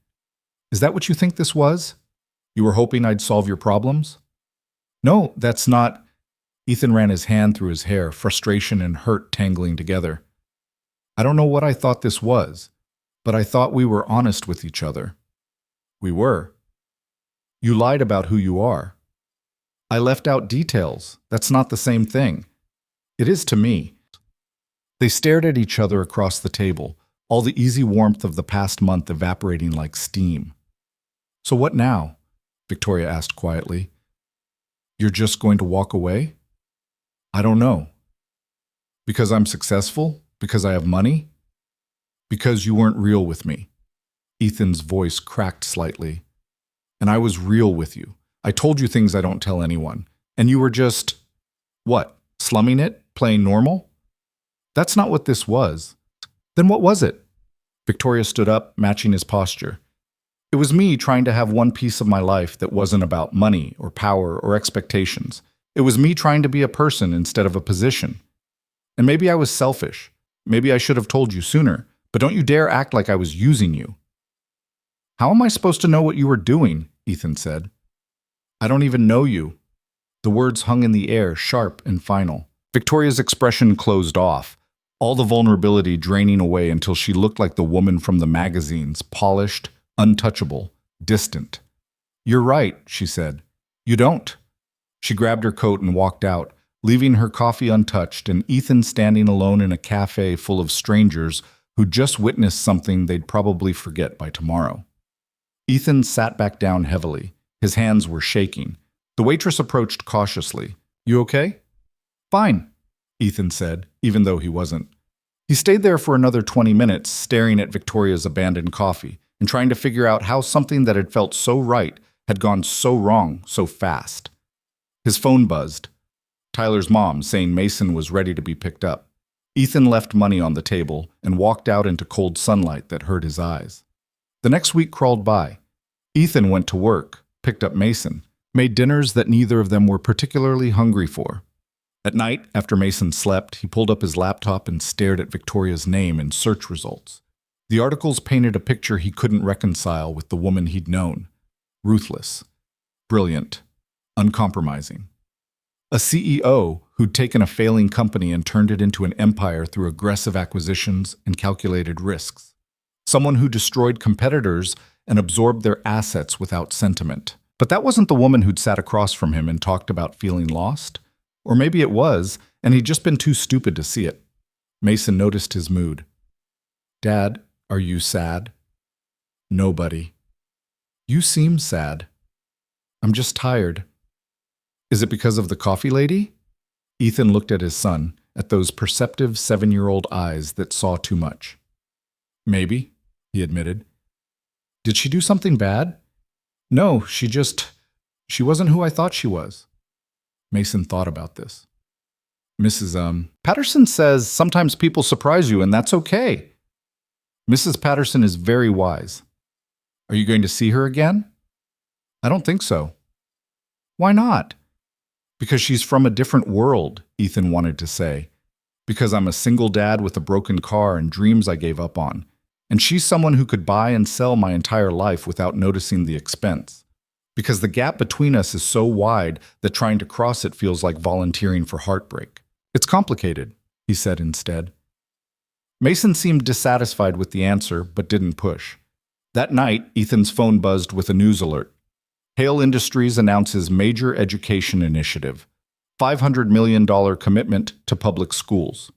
"Is that what you think this was? You were hoping I'd solve your problems?" "No, that's not—" Ethan ran his hand through his hair, frustration and hurt tangling together. "I don't know what I thought this was, but I thought we were honest with each other." "We were." "You lied about who you are." "I left out details. That's not the same thing." "It is to me." They stared at each other across the table, all the easy warmth of the past month evaporating like steam. "So what now?" Victoria asked quietly. You're just going to walk away? I don't know. Because I'm successful? Because I have money? Because you weren't real with me. Ethan's voice cracked slightly. And I was real with you. I told you things I don't tell anyone. And you were just, what, slumming it? Playing normal? That's not what this was. Then what was it? Victoria stood up, matching his posture. It was me trying to have one piece of my life that wasn't about money or power or expectations. It was me trying to be a person instead of a position. And maybe I was selfish. Maybe I should have told you sooner, but don't you dare act like I was using you. How am I supposed to know what you were doing? Ethan said. I don't even know you. The words hung in the air, sharp and final. Victoria's expression closed off, all the vulnerability draining away until she looked like the woman from the magazines, polished, untouchable, distant. You're right, she said. You don't. She grabbed her coat and walked out, leaving her coffee untouched and Ethan standing alone in a cafe full of strangers who'd just witnessed something they'd probably forget by tomorrow. Ethan sat back down heavily. His hands were shaking. The waitress approached cautiously. You okay? Fine, Ethan said, even though he wasn't. He stayed there for another 20 minutes, staring at Victoria's abandoned coffee and trying to figure out how something that had felt so right had gone so wrong so fast. His phone buzzed. Tyler's mom saying Mason was ready to be picked up. Ethan left money on the table and walked out into cold sunlight that hurt his eyes. The next week crawled by. Ethan went to work, picked up Mason, made dinners that neither of them were particularly hungry for. At night, after Mason slept, he pulled up his laptop and stared at Victoria's name in search results. The articles painted a picture he couldn't reconcile with the woman he'd known. Ruthless, brilliant, uncompromising. A CEO who'd taken a failing company and turned it into an empire through aggressive acquisitions and calculated risks. Someone who destroyed competitors and absorbed their assets without sentiment. But that wasn't the woman who'd sat across from him and talked about feeling lost. Or maybe it was, and he'd just been too stupid to see it. Mason noticed his mood. Dad, are you sad? No, buddy. You seem sad. I'm just tired. Is it because of the coffee lady? Ethan looked at his son, at those perceptive 7-year-old eyes that saw too much. Maybe, he admitted. Did she do something bad? No, she wasn't who I thought she was. Mason thought about this. Mrs. Patterson says sometimes people surprise you and that's okay. Mrs. Patterson is very wise. Are you going to see her again? I don't think so. Why not? Because she's from a different world, Ethan wanted to say. Because I'm a single dad with a broken car and dreams I gave up on. And she's someone who could buy and sell my entire life without noticing the expense. Because the gap between us is so wide that trying to cross it feels like volunteering for heartbreak. It's complicated, he said instead. Mason seemed dissatisfied with the answer, but didn't push. That night, Ethan's phone buzzed with a news alert. Hale Industries announces major education initiative, $500 million commitment to public schools.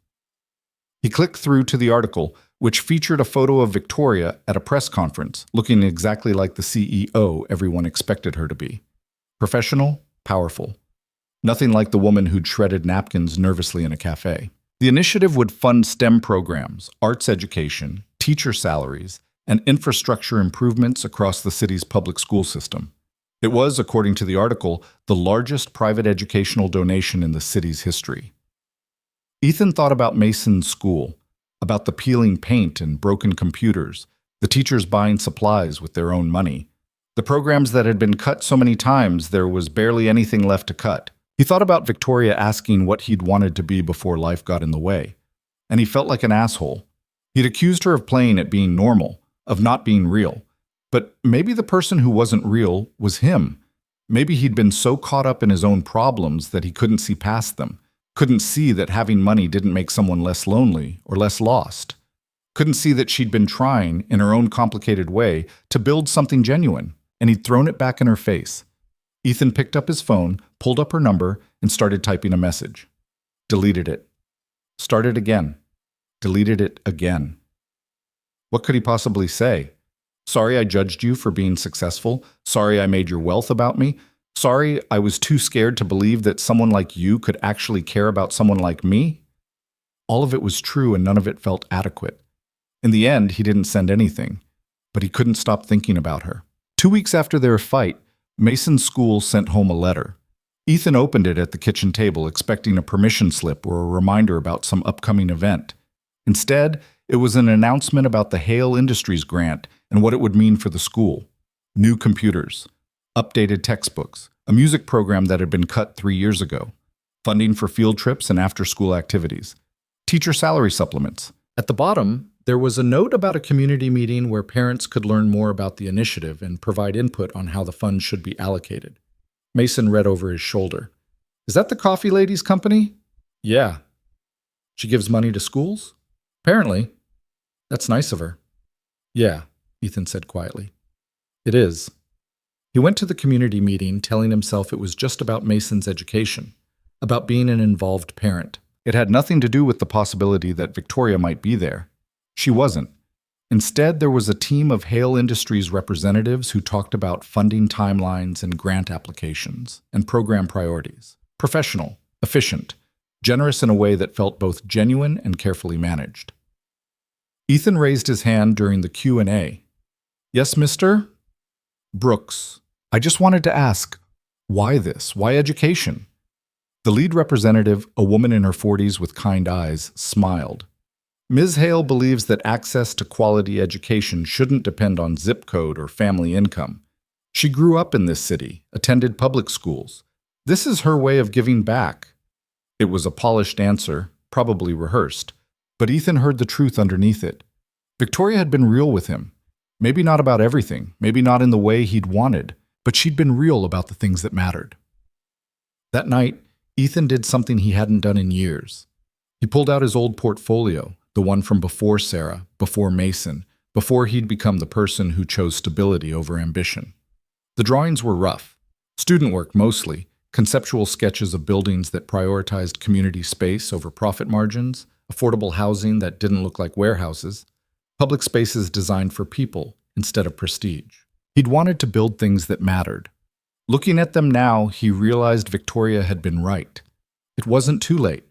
He clicked through to the article, which featured a photo of Victoria at a press conference, looking exactly like the CEO everyone expected her to be. Professional, powerful. Nothing like the woman who'd shredded napkins nervously in a cafe. The initiative would fund STEM programs, arts education, teacher salaries, and infrastructure improvements across the city's public school system. It was, according to the article, the largest private educational donation in the city's history. Ethan thought about Mason's school, about the peeling paint and broken computers, the teachers buying supplies with their own money, the programs that had been cut so many times there was barely anything left to cut. He thought about Victoria asking what he'd wanted to be before life got in the way, and he felt like an asshole. He'd accused her of playing at being normal, of not being real. But maybe the person who wasn't real was him. Maybe he'd been so caught up in his own problems that he couldn't see past them, couldn't see that having money didn't make someone less lonely or less lost, couldn't see that she'd been trying, in her own complicated way, to build something genuine, and he'd thrown it back in her face. Ethan picked up his phone, pulled up her number, and started typing a message. Deleted it. Started again. Deleted it again. What could he possibly say? Sorry I judged you for being successful. Sorry I made your wealth about me. Sorry, I was too scared to believe that someone like you could actually care about someone like me. All of it was true and none of it felt adequate. In the end, he didn't send anything, but he couldn't stop thinking about her. 2 weeks after their fight, Mason's school sent home a letter. Ethan opened it at the kitchen table, expecting a permission slip or a reminder about some upcoming event. Instead, it was an announcement about the Hale Industries grant and what it would mean for the school. New computers, updated textbooks, a music program that had been cut 3 years ago, funding for field trips and after-school activities, teacher salary supplements. At the bottom, there was a note about a community meeting where parents could learn more about the initiative and provide input on how the funds should be allocated. Mason read over his shoulder. Is that the coffee lady's company? Yeah. She gives money to schools? Apparently. That's nice of her. Yeah, Ethan said quietly. It is. He went to the community meeting telling himself it was just about Mason's education, about being an involved parent. It had nothing to do with the possibility that Victoria might be there. She wasn't. Instead, there was a team of Hale Industries representatives who talked about funding timelines and grant applications and program priorities. Professional, efficient, generous in a way that felt both genuine and carefully managed. Ethan raised his hand during the Q&A. Yes, Mr. Brooks. I just wanted to ask, why this? Why education? The lead representative, a woman in her 40s with kind eyes, smiled. Ms. Hale believes that access to quality education shouldn't depend on zip code or family income. She grew up in this city, attended public schools. This is her way of giving back. It was a polished answer, probably rehearsed, but Ethan heard the truth underneath it. Victoria had been real with him. Maybe not about everything, maybe not in the way he'd wanted, but she'd been real about the things that mattered. That night, Ethan did something he hadn't done in years. He pulled out his old portfolio, the one from before Sarah, before Mason, before he'd become the person who chose stability over ambition. The drawings were rough. Student work mostly, conceptual sketches of buildings that prioritized community space over profit margins, affordable housing that didn't look like warehouses, public spaces designed for people instead of prestige. He'd wanted to build things that mattered. Looking at them now, he realized Victoria had been right. It wasn't too late.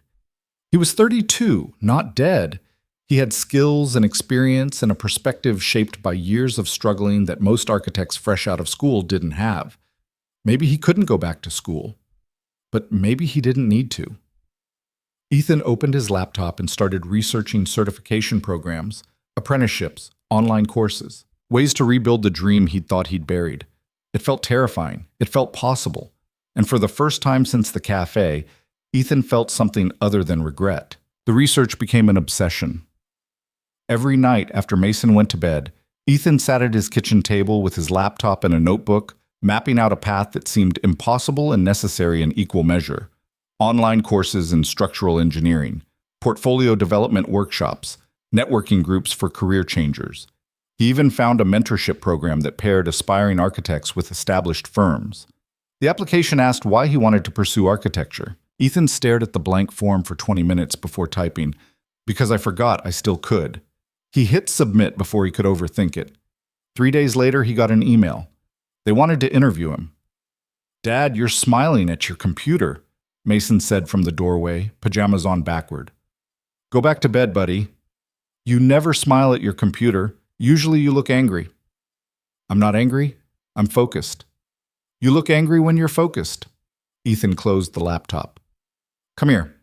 He was 32, not dead. He had skills and experience and a perspective shaped by years of struggling that most architects fresh out of school didn't have. Maybe he couldn't go back to school, but maybe he didn't need to. Ethan opened his laptop and started researching certification programs, apprenticeships, online courses, ways to rebuild the dream he'd thought he'd buried. It felt terrifying. It felt possible. And for the first time since the cafe, Ethan felt something other than regret. The research became an obsession. Every night after Mason went to bed, Ethan sat at his kitchen table with his laptop and a notebook, mapping out a path that seemed impossible and necessary in equal measure. Online courses in structural engineering, portfolio development workshops, networking groups for career changers. He even found a mentorship program that paired aspiring architects with established firms. The application asked why he wanted to pursue architecture. Ethan stared at the blank form for 20 minutes before typing, "Because I forgot I still could." He hit submit before he could overthink it. 3 days later, he got an email. They wanted to interview him. "Dad, you're smiling at your computer," Mason said from the doorway, pajamas on backward. "Go back to bed, buddy. You never smile at your computer. Usually you look angry." "I'm not angry. I'm focused." "You look angry when you're focused." Ethan closed the laptop. "Come here."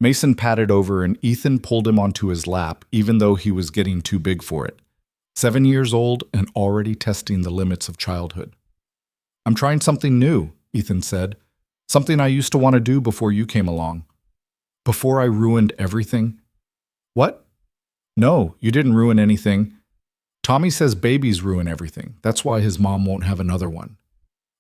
Mason patted over and Ethan pulled him onto his lap, even though he was getting too big for it. 7 years old and already testing the limits of childhood. "I'm trying something new," Ethan said. "Something I used to want to do before you came along." "Before I ruined everything?" "What?" "No, you didn't ruin anything. Tommy says babies ruin everything. That's why his mom won't have another one."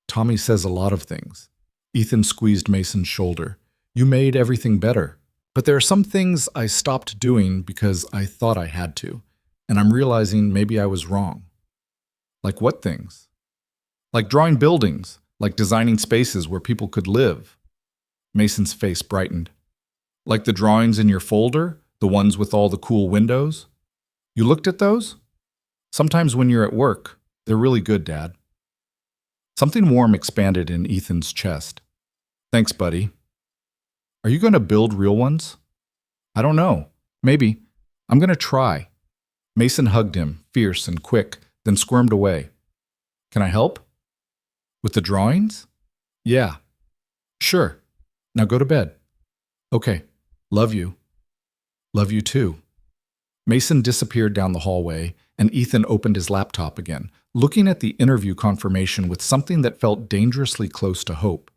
"Tommy says a lot of things." Ethan squeezed Mason's shoulder. "You made everything better. But there are some things I stopped doing because I thought I had to, and I'm realizing maybe I was wrong." "Like what things?" "Like drawing buildings, like designing spaces where people could live." Mason's face brightened. "Like the drawings in your folder, the ones with all the cool windows? You looked at those? Sometimes when you're at work, they're really good, Dad." Something warm expanded in Ethan's chest. Thanks, buddy. Are you going to build real ones? I don't know. Maybe. I'm going to try. Mason hugged him, fierce and quick, then squirmed away. Can I help? With the drawings? Yeah. Sure. Now go to bed. Okay. Love you. Love you too. Mason disappeared down the hallway, and Ethan opened his laptop again, looking at the interview confirmation with something that felt dangerously close to hope.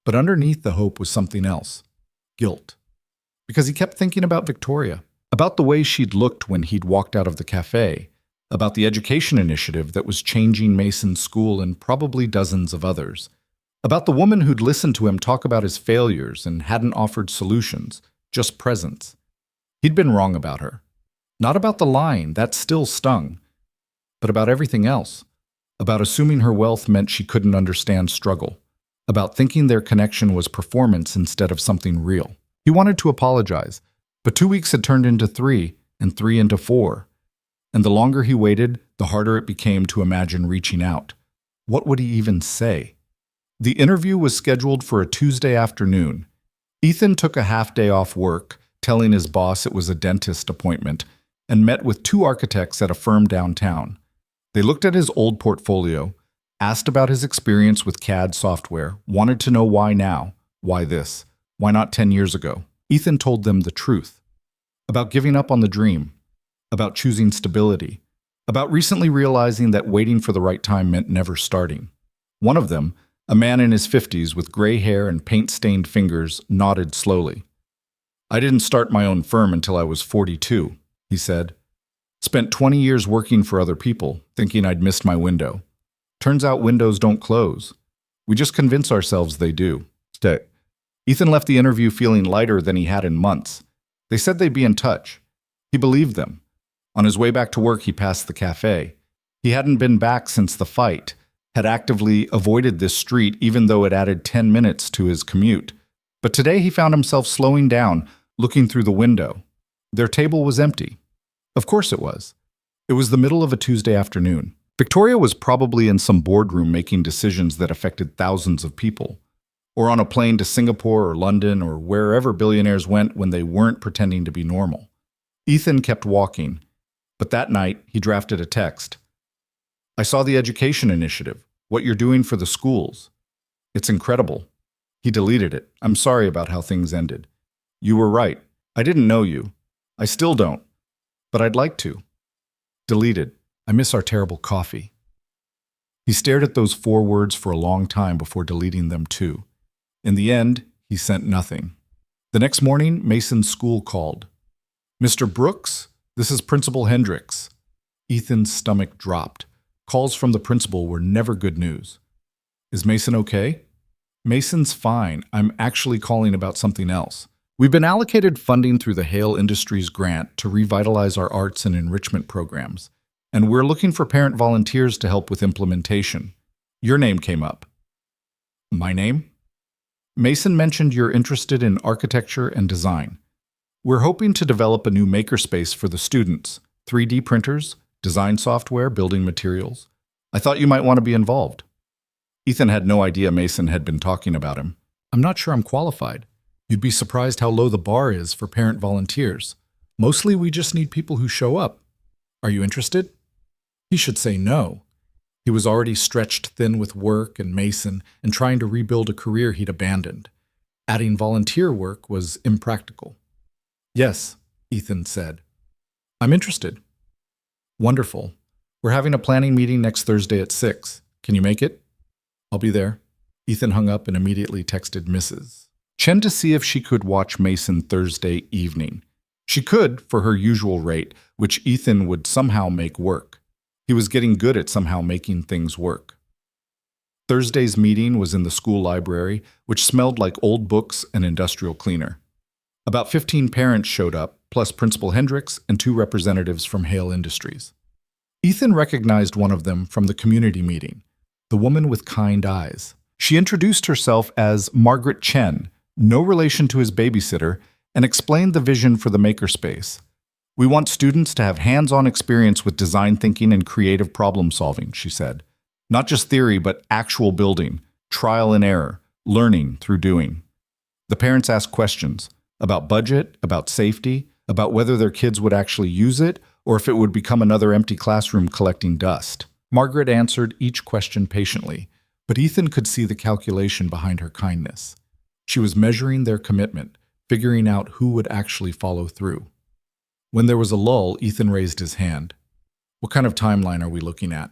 But underneath the hope was something else. Guilt. Because he kept thinking about Victoria, about the way she'd looked when he'd walked out of the cafe, about the education initiative that was changing Mason's school and probably dozens of others, about the woman who'd listened to him talk about his failures and hadn't offered solutions, just presence. He'd been wrong about her. Not about the lying, that still stung, but about everything else. About assuming her wealth meant she couldn't understand struggle. About thinking their connection was performance instead of something real. He wanted to apologize, but 2 weeks had turned into 3, and 3 into 4. And the longer he waited, the harder it became to imagine reaching out. What would he even say? The interview was scheduled for a Tuesday afternoon. Ethan took a half-day off work, telling his boss it was a dentist appointment, and met with 2 architects at a firm downtown. They looked at his old portfolio, asked about his experience with CAD software, wanted to know why now, why this, why not 10 years ago. Ethan told them the truth. About giving up on the dream, about choosing stability, about recently realizing that waiting for the right time meant never starting. One of them, a man in his 50s with gray hair and paint-stained fingers, nodded slowly. I didn't start my own firm until I was 42, he said. Spent 20 years working for other people, thinking I'd missed my window. Turns out windows don't close. We just convince ourselves they do. Ethan left the interview feeling lighter than he had in months. They said they'd be in touch. He believed them. On his way back to work, he passed the cafe. He hadn't been back since the fight, had actively avoided this street even though it added 10 minutes to his commute. But today he found himself slowing down, looking through the window. Their table was empty. Of course it was. It was the middle of a Tuesday afternoon. Victoria was probably in some boardroom making decisions that affected thousands of people, or on a plane to Singapore or London or wherever billionaires went when they weren't pretending to be normal. Ethan kept walking, but that night he drafted a text. I saw the education initiative, what you're doing for the schools. It's incredible. He deleted it. I'm sorry about how things ended. You were right. I didn't know you. I still don't, but I'd like to. Deleted. I miss our terrible coffee. He stared at those 4 words for a long time before deleting them too. In the end, he sent nothing. The next morning, Mason's school called. Mr. Brooks, this is Principal Hendricks. Ethan's stomach dropped. Calls from the principal were never good news. Is Mason okay? Mason's fine. I'm actually calling about something else. We've been allocated funding through the Hale Industries grant to revitalize our arts and enrichment programs, and we're looking for parent volunteers to help with implementation. Your name came up. My name? Mason mentioned you're interested in architecture and design. We're hoping to develop a new makerspace for the students, 3D printers, design software, building materials. I thought you might want to be involved. Ethan had no idea Mason had been talking about him. I'm not sure I'm qualified. You'd be surprised how low the bar is for parent volunteers. Mostly we just need people who show up. Are you interested? He should say no. He was already stretched thin with work and Mason and trying to rebuild a career he'd abandoned. Adding volunteer work was impractical. Yes, Ethan said. I'm interested. Wonderful. We're having a planning meeting next Thursday at 6. Can you make it? I'll be there. Ethan hung up and immediately texted Mrs. Chen to see if she could watch Mason Thursday evening. She could, for her usual rate, which Ethan would somehow make work. He was getting good at somehow making things work. Thursday's meeting was in the school library, which smelled like old books and industrial cleaner. About 15 parents showed up, plus Principal Hendricks and 2 representatives from Hale Industries. Ethan recognized one of them from the community meeting, the woman with kind eyes. She introduced herself as Margaret Chen, no relation to his babysitter, and explained the vision for the makerspace. We want students to have hands-on experience with design thinking and creative problem solving, she said. Not just theory, but actual building, trial and error, learning through doing. The parents asked questions about budget, about safety, about whether their kids would actually use it, or if it would become another empty classroom collecting dust. Margaret answered each question patiently, but Ethan could see the calculation behind her kindness. She was measuring their commitment, figuring out who would actually follow through. When there was a lull, Ethan raised his hand. What kind of timeline are we looking at?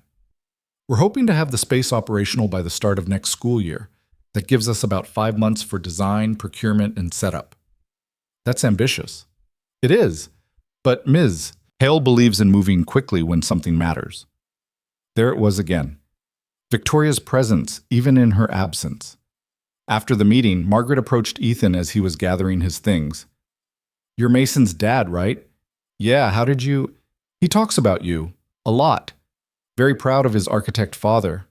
We're hoping to have the space operational by the start of next school year. That gives us about 5 months for design, procurement, and setup. That's ambitious. It is. But Ms. Hale believes in moving quickly when something matters. There it was again. Victoria's presence, even in her absence. After the meeting, Margaret approached Ethan as he was gathering his things. You're Mason's dad, right? Yeah, how did you... He talks about you. A lot. Very proud of his architect father.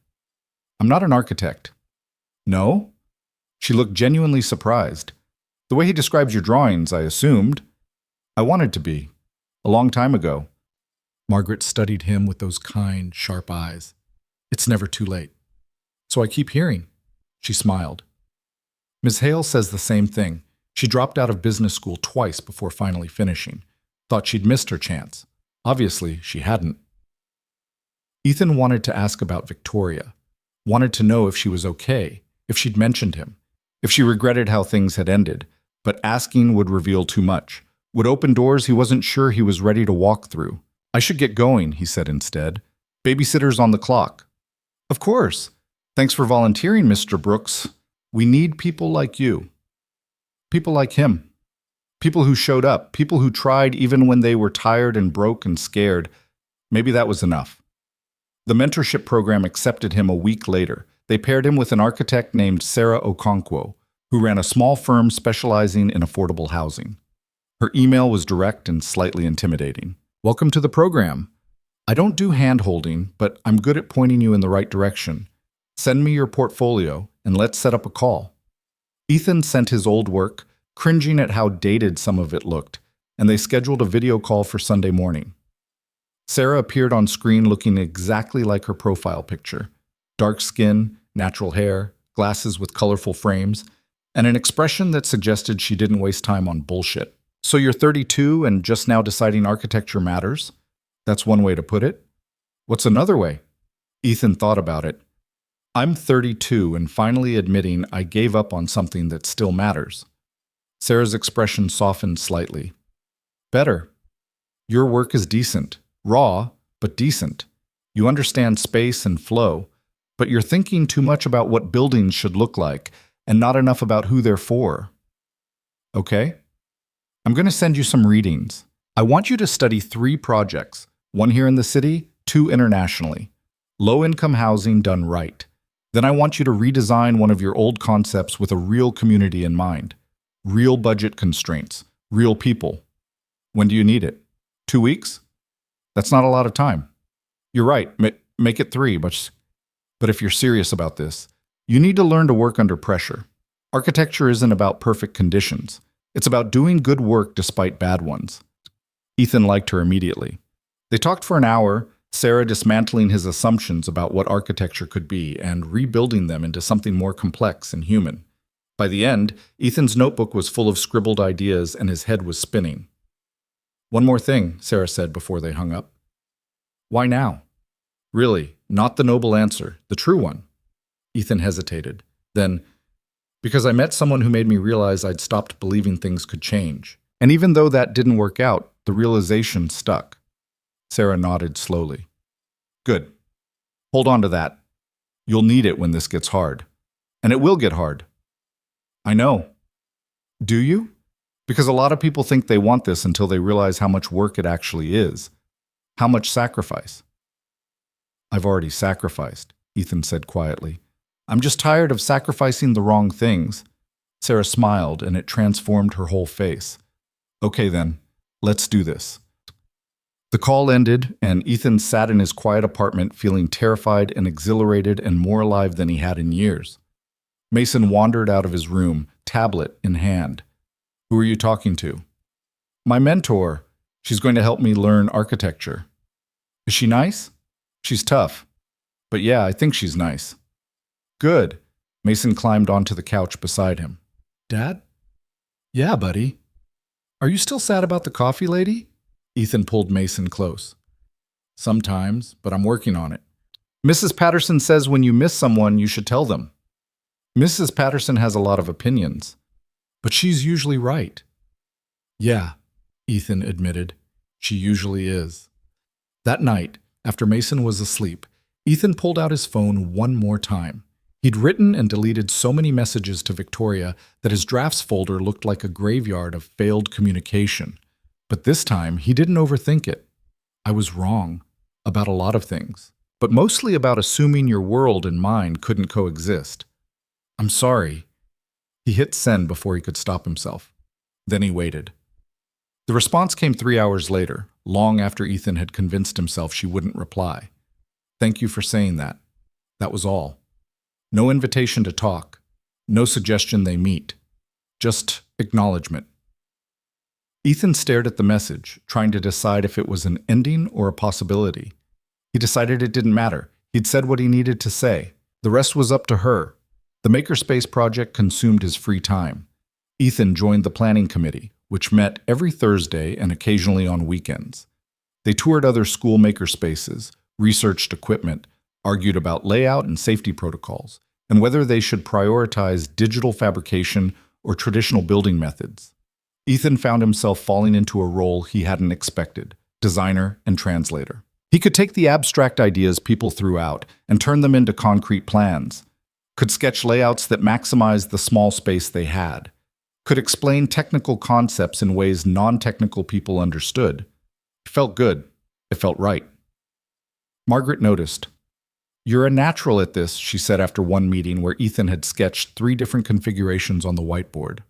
I'm not an architect. No? She looked genuinely surprised. The way he describes your drawings, I assumed. I wanted to be. A long time ago. Margaret studied him with those kind, sharp eyes. It's never too late. So I keep hearing. She smiled. Ms. Hale says the same thing. She dropped out of business school twice before finally finishing. Thought she'd missed her chance. Obviously, she hadn't. Ethan wanted to ask about Victoria. Wanted to know if she was okay, if she'd mentioned him, if she regretted how things had ended, but asking would reveal too much, would open doors he wasn't sure he was ready to walk through. I should get going, he said instead. Babysitter's on the clock. Of course. Thanks for volunteering, Mr. Brooks. We need people like you. People like him. People who showed up, people who tried even when they were tired and broke and scared. Maybe that was enough. The mentorship program accepted him a week later. They paired him with an architect named Sarah Okonkwo, who ran a small firm specializing in affordable housing. Her email was direct and slightly intimidating. Welcome to the program. I don't do hand-holding, but I'm good at pointing you in the right direction. Send me your portfolio, and let's set up a call. Ethan sent his old work, cringing at how dated some of it looked, and they scheduled a video call for Sunday morning. Sarah appeared on screen looking exactly like her profile picture. Dark skin, natural hair, glasses with colorful frames, and an expression that suggested she didn't waste time on bullshit. So you're 32 and just now deciding architecture matters? That's one way to put it. What's another way? Ethan thought about it. I'm 32 and finally admitting I gave up on something that still matters. Sarah's expression softened slightly. Better. Your work is decent. Raw, but decent. You understand space and flow, but you're thinking too much about what buildings should look like and not enough about who they're for. Okay? I'm going to send you some readings. I want you to study 3 projects, 1 here in the city, 2 internationally. Low-income housing done right. Then I want you to redesign one of your old concepts with a real community in mind. Real budget constraints. Real people. When do you need it? 2 weeks? That's not a lot of time. You're right, make it 3, but if you're serious about this, you need to learn to work under pressure. Architecture isn't about perfect conditions. It's about doing good work despite bad ones. Ethan liked her immediately. They talked for an hour, Sarah dismantling his assumptions about what architecture could be and rebuilding them into something more complex and human. By the end, Ethan's notebook was full of scribbled ideas and his head was spinning. One more thing, Sarah said before they hung up. Why now? Really, not the noble answer, the true one. Ethan hesitated. Then, because I met someone who made me realize I'd stopped believing things could change. And even though that didn't work out, the realization stuck. Sarah nodded slowly. Good. Hold on to that. You'll need it when this gets hard. And it will get hard. I know. Do you? Because a lot of people think they want this until they realize how much work it actually is. How much sacrifice. I've already sacrificed, Ethan said quietly. I'm just tired of sacrificing the wrong things. Sarah smiled, and it transformed her whole face. Okay then, let's do this. The call ended, and Ethan sat in his quiet apartment feeling terrified and exhilarated and more alive than he had in years. Mason wandered out of his room, tablet in hand. Who are you talking to? My mentor. She's going to help me learn architecture. Is she nice? She's tough. But yeah, I think she's nice. Good. Mason climbed onto the couch beside him. Dad? Yeah, buddy. Are you still sad about the coffee lady? Ethan pulled Mason close. Sometimes, but I'm working on it. Mrs. Patterson says when you miss someone, you should tell them. Mrs. Patterson has a lot of opinions. But she's usually right. Yeah, Ethan admitted. She usually is. That night, after Mason was asleep, Ethan pulled out his phone one more time. He'd written and deleted so many messages to Victoria that his drafts folder looked like a graveyard of failed communication. But this time, he didn't overthink it. I was wrong about a lot of things, but mostly about assuming your world and mine couldn't coexist. I'm sorry. He hit send before he could stop himself. Then he waited. The response came 3 hours later, long after Ethan had convinced himself she wouldn't reply. Thank you for saying that. That was all. No invitation to talk. No suggestion they meet. Just acknowledgement. Ethan stared at the message, trying to decide if it was an ending or a possibility. He decided it didn't matter. He'd said what he needed to say. The rest was up to her. The Makerspace project consumed his free time. Ethan joined the planning committee, which met every Thursday and occasionally on weekends. They toured other school makerspaces, researched equipment, argued about layout and safety protocols, and whether they should prioritize digital fabrication or traditional building methods. Ethan found himself falling into a role he hadn't expected, designer and translator. He could take the abstract ideas people threw out and turn them into concrete plans, could sketch layouts that maximized the small space they had, could explain technical concepts in ways non-technical people understood. It felt good. It felt right. Margaret noticed. You're a natural at this, she said after one meeting where Ethan had sketched 3 different configurations on the whiteboard.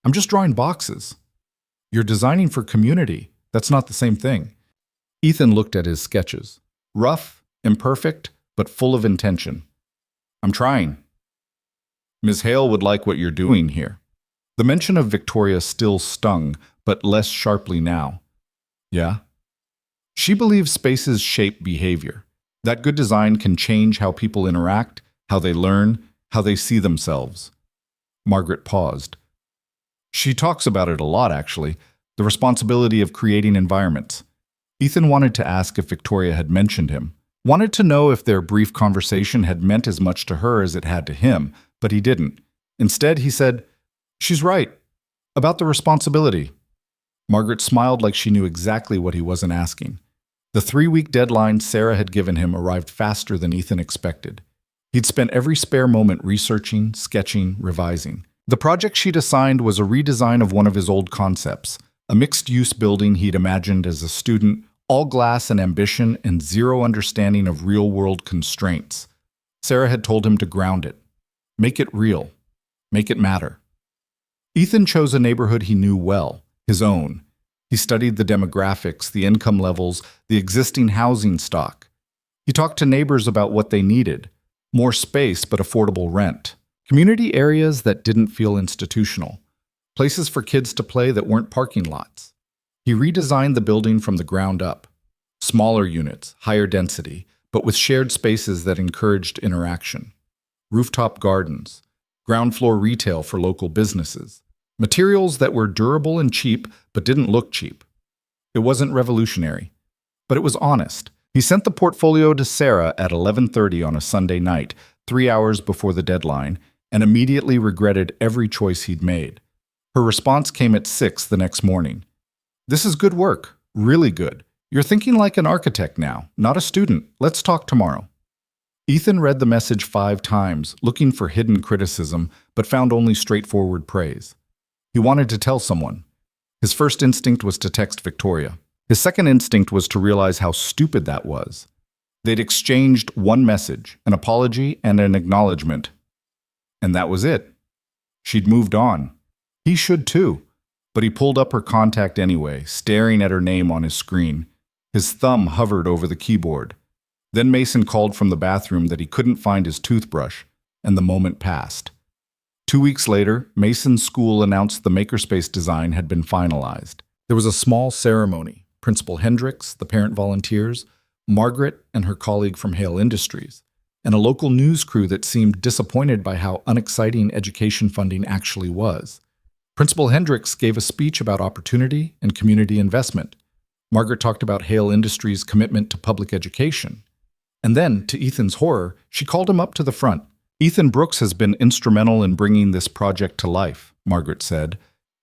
I'm just drawing boxes. You're designing for community. That's not the same thing. Ethan looked at his sketches. Rough, imperfect, but full of intention. I'm trying. Ms. Hale would like what you're doing here. The mention of Victoria still stung, but less sharply now. Yeah? She believes spaces shape behavior. That good design can change how people interact, how they learn, how they see themselves. Margaret paused. She talks about it a lot, actually, the responsibility of creating environments. Ethan wanted to ask if Victoria had mentioned him, wanted to know if their brief conversation had meant as much to her as it had to him, but he didn't. Instead, he said, She's right. About the responsibility. Margaret smiled like she knew exactly what he wasn't asking. The 3-week deadline Sarah had given him arrived faster than Ethan expected. He'd spent every spare moment researching, sketching, revising. The project she'd assigned was a redesign of one of his old concepts, a mixed-use building he'd imagined as a student, all glass and ambition and zero understanding of real-world constraints. Sarah had told him to ground it. Make it real. Make it matter. Ethan chose a neighborhood he knew well, his own. He studied the demographics, the income levels, the existing housing stock. He talked to neighbors about what they needed. More space but affordable rent. Community areas that didn't feel institutional. Places for kids to play that weren't parking lots. He redesigned the building from the ground up. Smaller units, higher density, but with shared spaces that encouraged interaction. Rooftop gardens. Ground floor retail for local businesses. Materials that were durable and cheap, but didn't look cheap. It wasn't revolutionary, but it was honest. He sent the portfolio to Sarah at 11:30 on a Sunday night, 3 hours before the deadline, and immediately regretted every choice he'd made. Her response came at 6 the next morning. This is good work, really good. You're thinking like an architect now, not a student. Let's talk tomorrow. Ethan read the message 5 times, looking for hidden criticism, but found only straightforward praise. He wanted to tell someone. His first instinct was to text Victoria. His second instinct was to realize how stupid that was. They'd exchanged one message, an apology and an acknowledgement. And that was it. She'd moved on. He should too. But he pulled up her contact anyway, staring at her name on his screen. His thumb hovered over the keyboard. Then Mason called from the bathroom that he couldn't find his toothbrush, and the moment passed. 2 weeks later, Mason's school announced the Makerspace design had been finalized. There was a small ceremony. Principal Hendricks, the parent volunteers, Margaret and her colleague from Hale Industries. and a local news crew that seemed disappointed by how unexciting education funding actually was. Principal Hendricks gave a speech about opportunity and community investment. Margaret talked about Hale Industries' commitment to public education. And then, to Ethan's horror, she called him up to the front. "Ethan Brooks has been instrumental in bringing this project to life," Margaret said.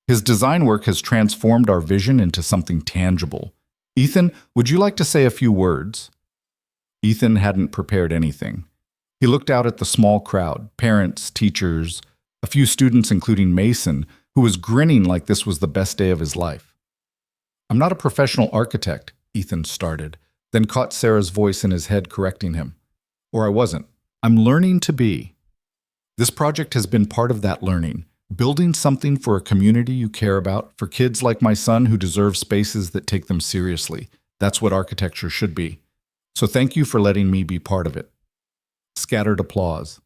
"His design work has transformed our vision into something tangible. Ethan, would you like to say a few words?" Ethan hadn't prepared anything. He looked out at the small crowd, parents, teachers, a few students including Mason, who was grinning like this was the best day of his life. "I'm not a professional architect," Ethan started, then caught Sarah's voice in his head correcting him. "Or I wasn't. I'm learning to be." This project has been part of that learning, building something for a community you care about, for kids like my son who deserve spaces that take them seriously. That's what architecture should be. So thank you for letting me be part of it. Scattered applause.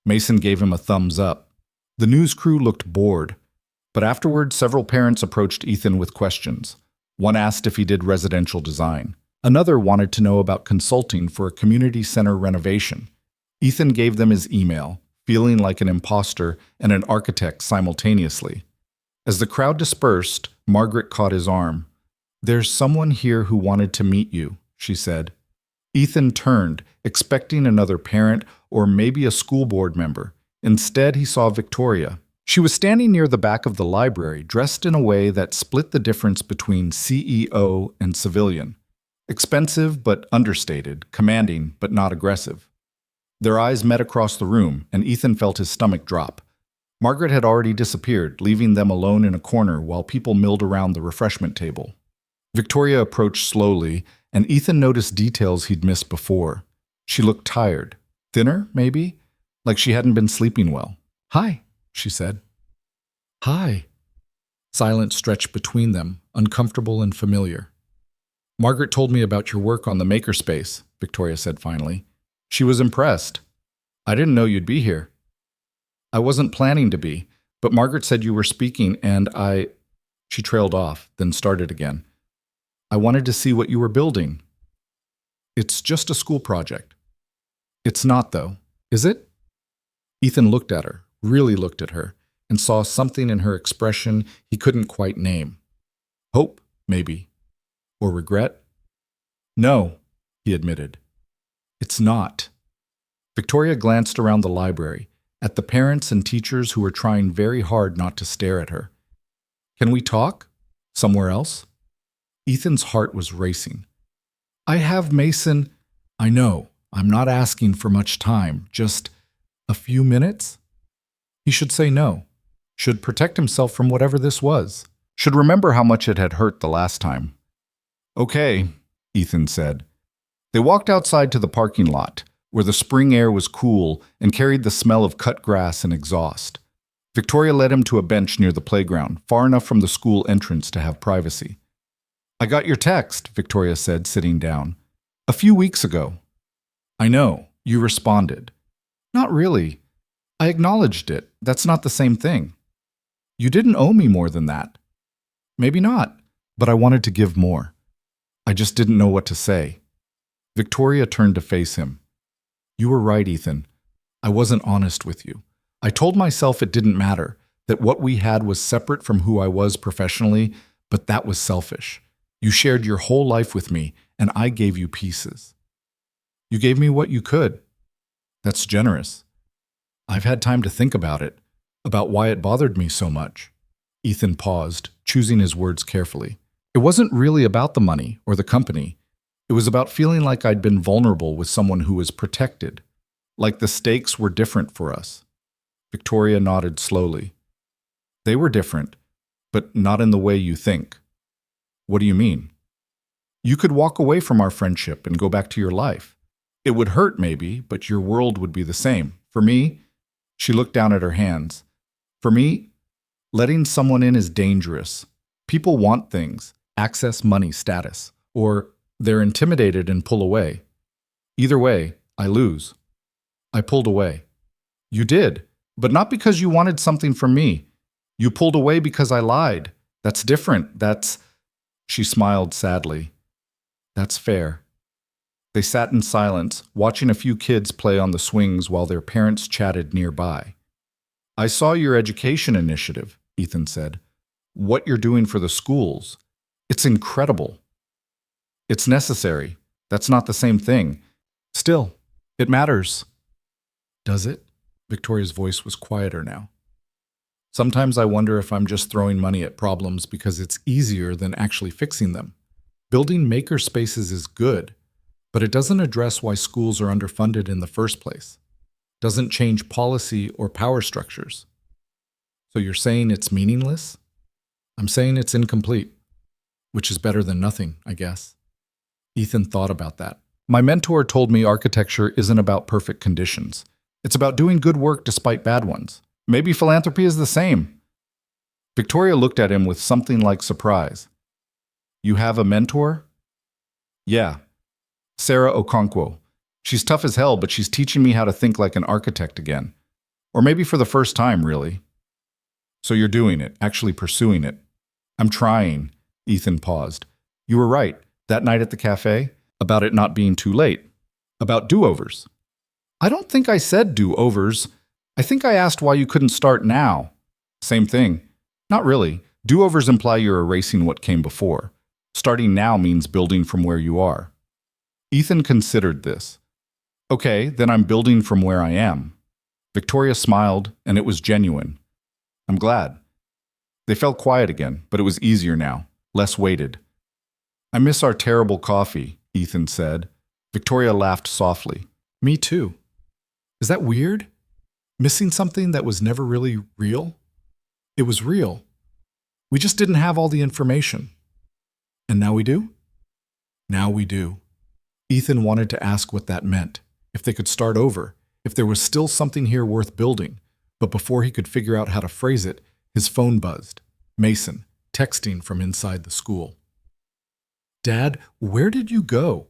Mason gave him a thumbs up. The news crew looked bored, but afterward several parents approached Ethan with questions. One asked if he did residential design. Another wanted to know about consulting for a community center renovation. Ethan gave them his email, feeling like an imposter and an architect simultaneously. As the crowd dispersed, Margaret caught his arm. "There's someone here who wanted to meet you," she said. Ethan turned, expecting another parent or maybe a school board member. Instead, he saw Victoria. She was standing near the back of the library, dressed in a way that split the difference between CEO and civilian. Expensive but understated, commanding but not aggressive. Their eyes met across the room, and Ethan felt his stomach drop. Margaret had already disappeared, leaving them alone in a corner while people milled around the refreshment table. Victoria approached slowly, and Ethan noticed details he'd missed before. She looked tired. Thinner, maybe? Like she hadn't been sleeping well. "Hi," she said. "Hi." Silence stretched between them, uncomfortable and familiar. "Margaret told me about your work on the makerspace," Victoria said finally. "She was impressed. I didn't know you'd be here." "I wasn't planning to be, but Margaret said you were speaking and I—" She trailed off, then started again. "I wanted to see what you were building." "It's just a school project." "It's not, though, is it?" Ethan looked at her, really looked at her, and saw something in her expression he couldn't quite name. Hope, maybe. Or regret? "No," he admitted. "It's not." Victoria glanced around the library, at the parents and teachers who were trying very hard not to stare at her. "Can we talk? Somewhere else?" Ethan's heart was racing. "I have Mason—" "I know. I'm not asking for much time. Just a few minutes?" He should say no. Should protect himself from whatever this was. Should remember how much it had hurt the last time. "Okay," Ethan said. They walked outside to the parking lot, where the spring air was cool and carried the smell of cut grass and exhaust. Victoria led him to a bench near the playground, far enough from the school entrance to have privacy. "I got your text," Victoria said, sitting down. "A few weeks ago." "I know. You responded." "Not really. I acknowledged it. That's not the same thing." "You didn't owe me more than that." "Maybe not, but I wanted to give more. I just didn't know what to say." Victoria turned to face him. "You were right, Ethan. I wasn't honest with you. I told myself it didn't matter, that what we had was separate from who I was professionally, but that was selfish. You shared your whole life with me, and I gave you pieces. You gave me what you could. That's generous. I've had time to think about it, about why it bothered me so much." Ethan paused, choosing his words carefully. "It wasn't really about the money or the company. It was about feeling like I'd been vulnerable with someone who was protected, like the stakes were different for us." Victoria nodded slowly. "They were different, but not in the way you think." "What do you mean?" "You could walk away from our friendship and go back to your life. It would hurt, maybe, but your world would be the same. For me," she looked down at her hands, "for me, letting someone in is dangerous. People want things, access, money, status, or they're intimidated and pull away. Either way, I lose." "I pulled away." "You did, but not because you wanted something from me. You pulled away because I lied. That's different. That's—" She smiled sadly. "That's fair." They sat in silence, watching a few kids play on the swings while their parents chatted nearby. I saw your education initiative, Ethan said. What you're doing for the schools. It's incredible. It's necessary. That's not the same thing. Still, it matters. Does it? Victoria's voice was quieter now. Sometimes I wonder if I'm just throwing money at problems because it's easier than actually fixing them. Building maker spaces is good, but it doesn't address why schools are underfunded in the first place. Doesn't change policy or power structures. So you're saying it's meaningless? I'm saying it's incomplete, which is better than nothing, I guess. Ethan thought about that. My mentor told me architecture isn't about perfect conditions. It's about doing good work despite bad ones. Maybe philanthropy is the same. Victoria looked at him with something like surprise. You have a mentor? Yeah. Sarah Okonkwo. She's tough as hell, but she's teaching me how to think like an architect again. Or maybe for the first time, really. So you're doing it, actually pursuing it. I'm trying. Ethan paused. You were right, that night at the cafe, about it not being too late. About do-overs. I don't think I said do-overs. I think I asked why you couldn't start now. Same thing. Not really. Do-overs imply you're erasing what came before. Starting now means building from where you are. Ethan considered this. Okay, then I'm building from where I am. Victoria smiled, and it was genuine. I'm glad. They felt quiet again, but it was easier now, less weighted. I miss our terrible coffee, Ethan said. Victoria laughed softly. Me too. Is that weird? Missing something that was never really real? It was real. We just didn't have all the information. And now we do? Now we do. Ethan wanted to ask what that meant, if they could start over, if there was still something here worth building. But before he could figure out how to phrase it, his phone buzzed. Mason, texting from inside the school. Dad, where did you go?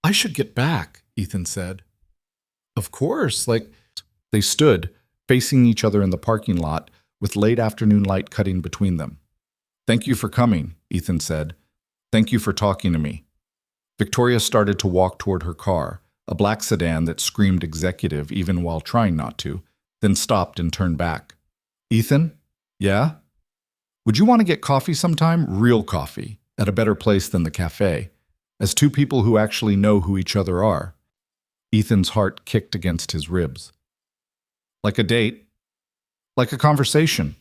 I should get back, Ethan said. Of course, They stood, facing each other in the parking lot, with late afternoon light cutting between them. Thank you for coming, Ethan said. Thank you for talking to me. Victoria started to walk toward her car, a black sedan that screamed executive even while trying not to, then stopped and turned back. Ethan? Yeah? Would you want to get coffee sometime? Real coffee, at a better place than the cafe, as two people who actually know who each other are. Ethan's heart kicked against his ribs. Like a date? Like a conversation,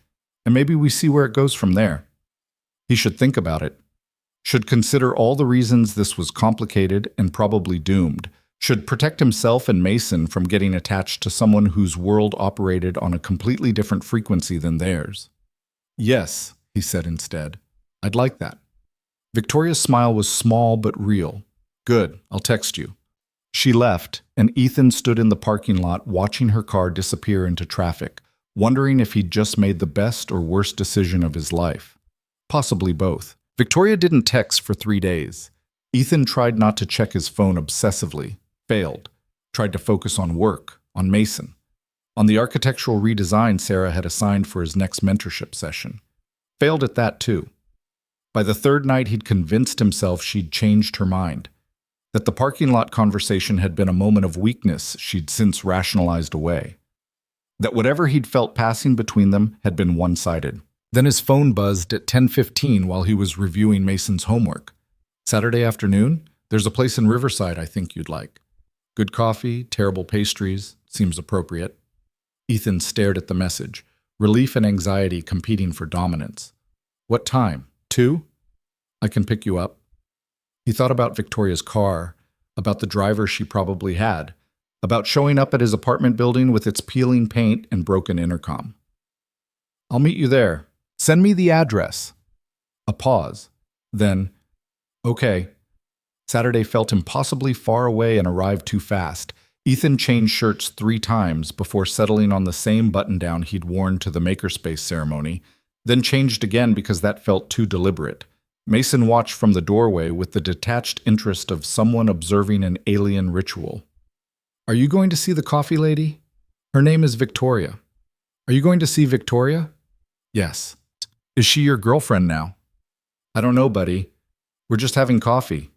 and maybe we see where it goes from there. He should think about it. Should consider all the reasons this was complicated and probably doomed. Should protect himself and Mason from getting attached to someone whose world operated on a completely different frequency than theirs. Yes, he said instead. I'd like that. Victoria's smile was small but real. Good, I'll text you. She left, and Ethan stood in the parking lot watching her car disappear into traffic, wondering if he'd just made the best or worst decision of his life. Possibly both. Victoria didn't text for 3 days. Ethan tried not to check his phone obsessively. Failed. Tried to focus on work, on Mason, on the architectural redesign Sarah had assigned for his next mentorship session. Failed at that too. By the third night, he'd convinced himself she'd changed her mind, that the parking lot conversation had been a moment of weakness she'd since rationalized away, that whatever he'd felt passing between them had been one-sided. Then his phone buzzed at 10:15 while he was reviewing Mason's homework. Saturday afternoon? There's a place in Riverside I think you'd like. Good coffee, terrible pastries, seems appropriate. Ethan stared at the message, relief and anxiety competing for dominance. What time? 2? I can pick you up. He thought about Victoria's car, about the driver she probably had, about showing up at his apartment building with its peeling paint and broken intercom. I'll meet you there. Send me the address. A pause. Then, okay. Saturday felt impossibly far away and arrived too fast. Ethan changed shirts 3 times before settling on the same button-down he'd worn to the makerspace ceremony, then changed again because that felt too deliberate. Mason watched from the doorway with the detached interest of someone observing an alien ritual. Are you going to see the coffee lady? Her name is Victoria. Are you going to see Victoria? Yes. Is she your girlfriend now? I don't know, buddy. We're just having coffee.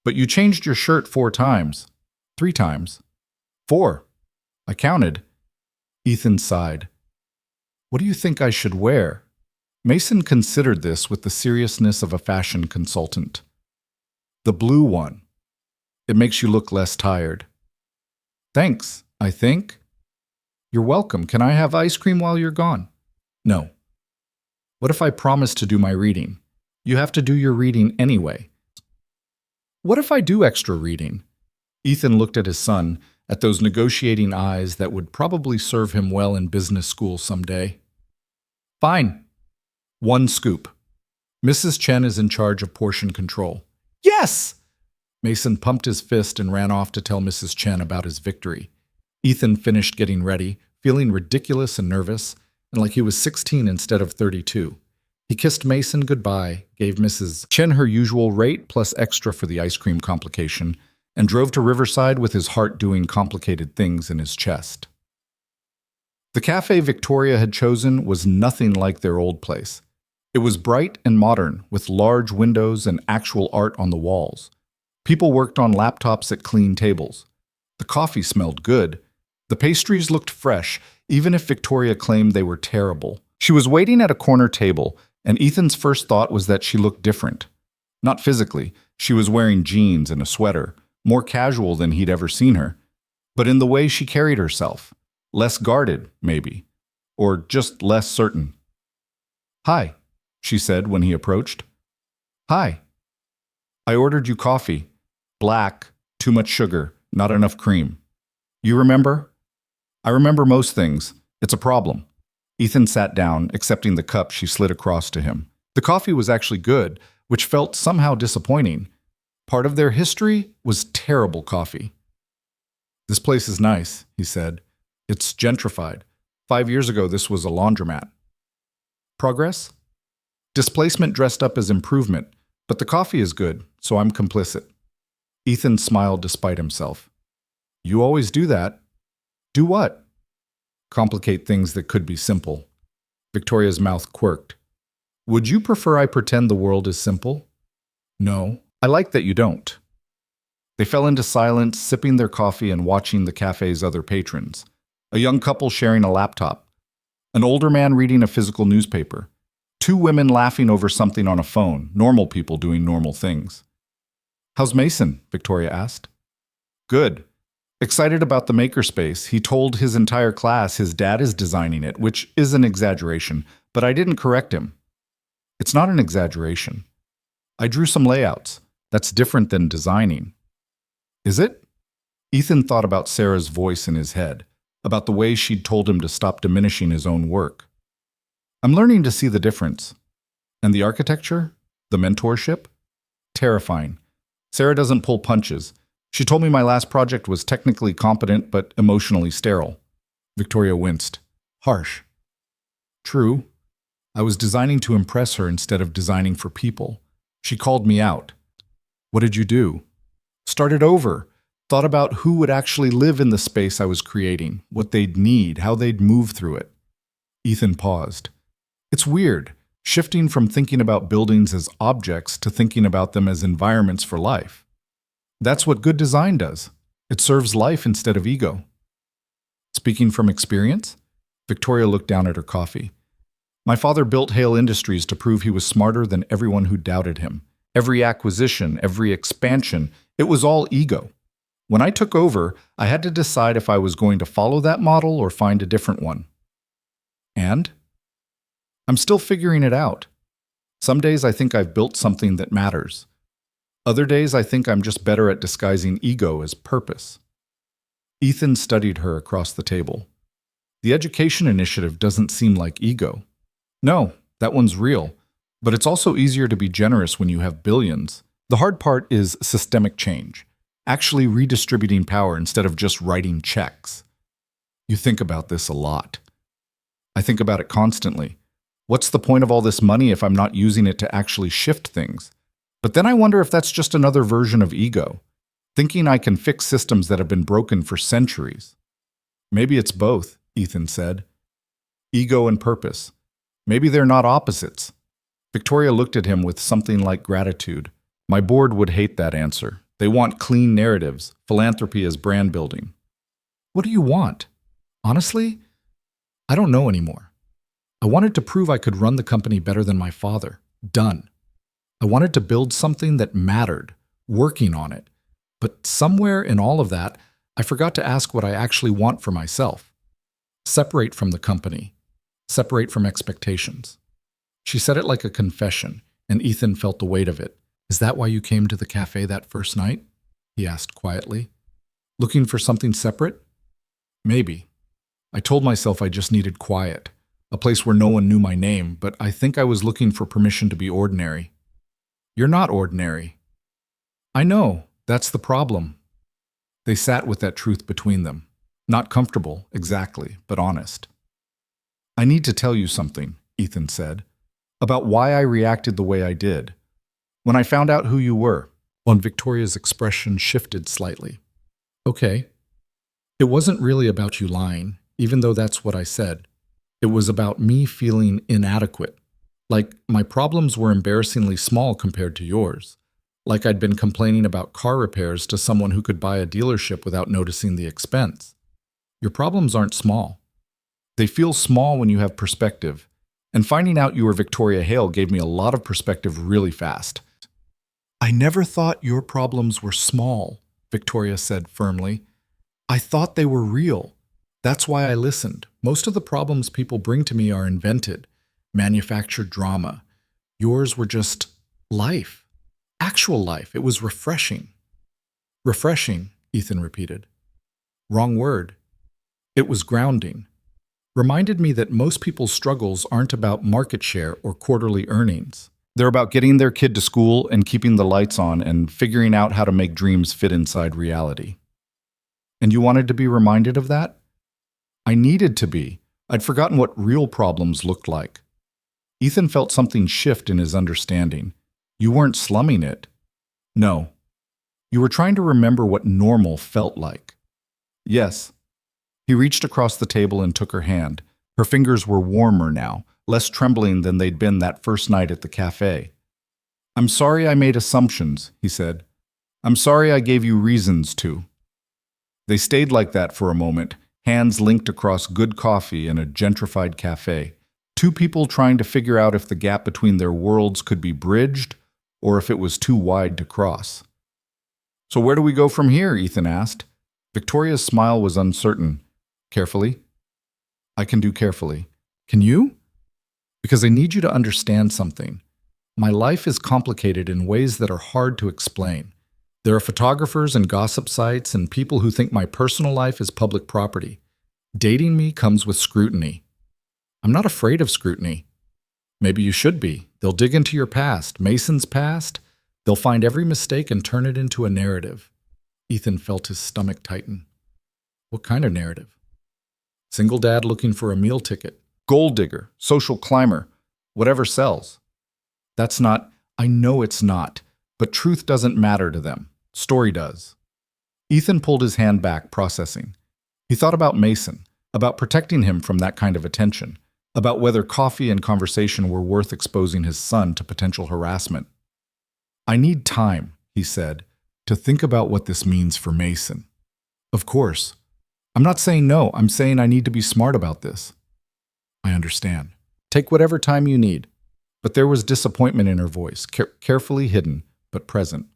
But you changed your shirt 4 times. 3 times. 4. I counted. Ethan sighed. What do you think I should wear? Mason considered this with the seriousness of a fashion consultant. The blue one. It makes you look less tired. Thanks, I think. You're welcome. Can I have ice cream while you're gone? No. What if I promise to do my reading? You have to do your reading anyway. What if I do extra reading? Ethan looked at his son, at those negotiating eyes that would probably serve him well in business school someday. Fine. 1 scoop. Mrs. Chen is in charge of portion control. Yes! Mason pumped his fist and ran off to tell Mrs. Chen about his victory. Ethan finished getting ready, feeling ridiculous and nervous, and like he was 16 instead of 32. He kissed Mason goodbye, gave Mrs. Chen her usual rate plus extra for the ice cream complication, and drove to Riverside with his heart doing complicated things in his chest. The cafe Victoria had chosen was nothing like their old place. It was bright and modern, with large windows and actual art on the walls. People worked on laptops at clean tables. The coffee smelled good. The pastries looked fresh, even if Victoria claimed they were terrible. She was waiting at a corner table, and Ethan's first thought was that she looked different. Not physically. She was wearing jeans and a sweater, more casual than he'd ever seen her, but in the way she carried herself. Less guarded, maybe, or just less certain. Hi, she said when he approached. Hi. I ordered you coffee. Black, too much sugar, not enough cream. You remember? I remember most things. It's a problem. Ethan sat down, accepting the cup she slid across to him. The coffee was actually good, which felt somehow disappointing. Part of their history was terrible coffee. This place is nice, he said. It's gentrified. 5 years ago, this was a laundromat. Progress? Displacement dressed up as improvement, but the coffee is good, so I'm complicit. Ethan smiled despite himself. You always do that. Do what? Complicate things that could be simple. Victoria's mouth quirked. Would you prefer I pretend the world is simple? No, I like that you don't. They fell into silence, sipping their coffee and watching the cafe's other patrons. A young couple sharing a laptop. An older man reading a physical newspaper. 2 women laughing over something on a phone, normal people doing normal things. How's Mason? Victoria asked. Good. Excited about the makerspace, he told his entire class his dad is designing it, which is an exaggeration, but I didn't correct him. It's not an exaggeration. I drew some layouts. That's different than designing. Is it? Ethan thought about Sarah's voice in his head, about the way she'd told him to stop diminishing his own work. I'm learning to see the difference. And the architecture? The mentorship? Terrifying. Sarah doesn't pull punches. She told me my last project was technically competent but emotionally sterile. Victoria winced. Harsh. True. I was designing to impress her instead of designing for people. She called me out. What did you do? Started over. Thought about who would actually live in the space I was creating, what they'd need, how they'd move through it. Ethan paused. It's weird, shifting from thinking about buildings as objects to thinking about them as environments for life. That's what good design does. It serves life instead of ego. Speaking from experience, Victoria looked down at her coffee. My father built Hale Industries to prove he was smarter than everyone who doubted him. Every acquisition, every expansion, it was all ego. When I took over, I had to decide if I was going to follow that model or find a different one. And? I'm still figuring it out. Some days I think I've built something that matters. Other days I think I'm just better at disguising ego as purpose. Ethan studied her across the table. The education initiative doesn't seem like ego. No, that one's real. But it's also easier to be generous when you have billions. The hard part is systemic change. Actually redistributing power instead of just writing checks. You think about this a lot. I think about it constantly. What's the point of all this money if I'm not using it to actually shift things? But then I wonder if that's just another version of ego, thinking I can fix systems that have been broken for centuries. Maybe it's both, Ethan said. Ego and purpose. Maybe they're not opposites. Victoria looked at him with something like gratitude. My board would hate that answer. They want clean narratives, philanthropy as brand building. What do you want? Honestly, I don't know anymore. I wanted to prove I could run the company better than my father. Done. I wanted to build something that mattered, working on it. But somewhere in all of that, I forgot to ask what I actually want for myself. Separate from the company. Separate from expectations. She said it like a confession, and Ethan felt the weight of it. Is that why you came to the cafe that first night? He asked quietly. Looking for something separate? Maybe. I told myself I just needed quiet, a place where no one knew my name, but I think I was looking for permission to be ordinary. You're not ordinary. I know, that's the problem. They sat with that truth between them. Not comfortable, exactly, but honest. I need to tell you something, Ethan said, about why I reacted the way I did. When I found out who you were, Victoria's expression shifted slightly. Okay. It wasn't really about you lying, even though that's what I said. It was about me feeling inadequate. Like my problems were embarrassingly small compared to yours. Like I'd been complaining about car repairs to someone who could buy a dealership without noticing the expense. Your problems aren't small. They feel small when you have perspective. And finding out you were Victoria Hale gave me a lot of perspective really fast. I never thought your problems were small, Victoria said firmly. I thought they were real. That's why I listened. Most of the problems people bring to me are invented, manufactured drama. Yours were just life. Actual life. It was refreshing. Refreshing, Ethan repeated. Wrong word. It was grounding. Reminded me that most people's struggles aren't about market share or quarterly earnings. They're about getting their kid to school and keeping the lights on and figuring out how to make dreams fit inside reality. And you wanted to be reminded of that? I needed to be. I'd forgotten what real problems looked like. Ethan felt something shift in his understanding. You weren't slumming it. No. You were trying to remember what normal felt like. Yes. He reached across the table and took her hand. Her fingers were warmer now, less trembling than they'd been that first night at the cafe. I'm sorry I made assumptions, he said. I'm sorry I gave you reasons to. They stayed like that for a moment, hands linked across good coffee in a gentrified cafe. Two people trying to figure out if the gap between their worlds could be bridged or if it was too wide to cross. So where do we go from here? Ethan asked. Victoria's smile was uncertain. Carefully? I can do carefully. Can you? Because I need you to understand something. My life is complicated in ways that are hard to explain. There are photographers and gossip sites and people who think my personal life is public property. Dating me comes with scrutiny. I'm not afraid of scrutiny. Maybe you should be. They'll dig into your past, Mason's past. They'll find every mistake and turn it into a narrative. Ethan felt his stomach tighten. What kind of narrative? Single dad looking for a meal ticket. Gold digger, social climber, whatever sells. That's not, I know it's not, but truth doesn't matter to them. Story does. Ethan pulled his hand back, processing. He thought about Mason, about protecting him from that kind of attention, about whether coffee and conversation were worth exposing his son to potential harassment. I need time, he said, to think about what this means for Mason. Of course. I'm not saying no, I'm saying I need to be smart about this. I understand. Take whatever time you need. But there was disappointment in her voice, carefully hidden, but present.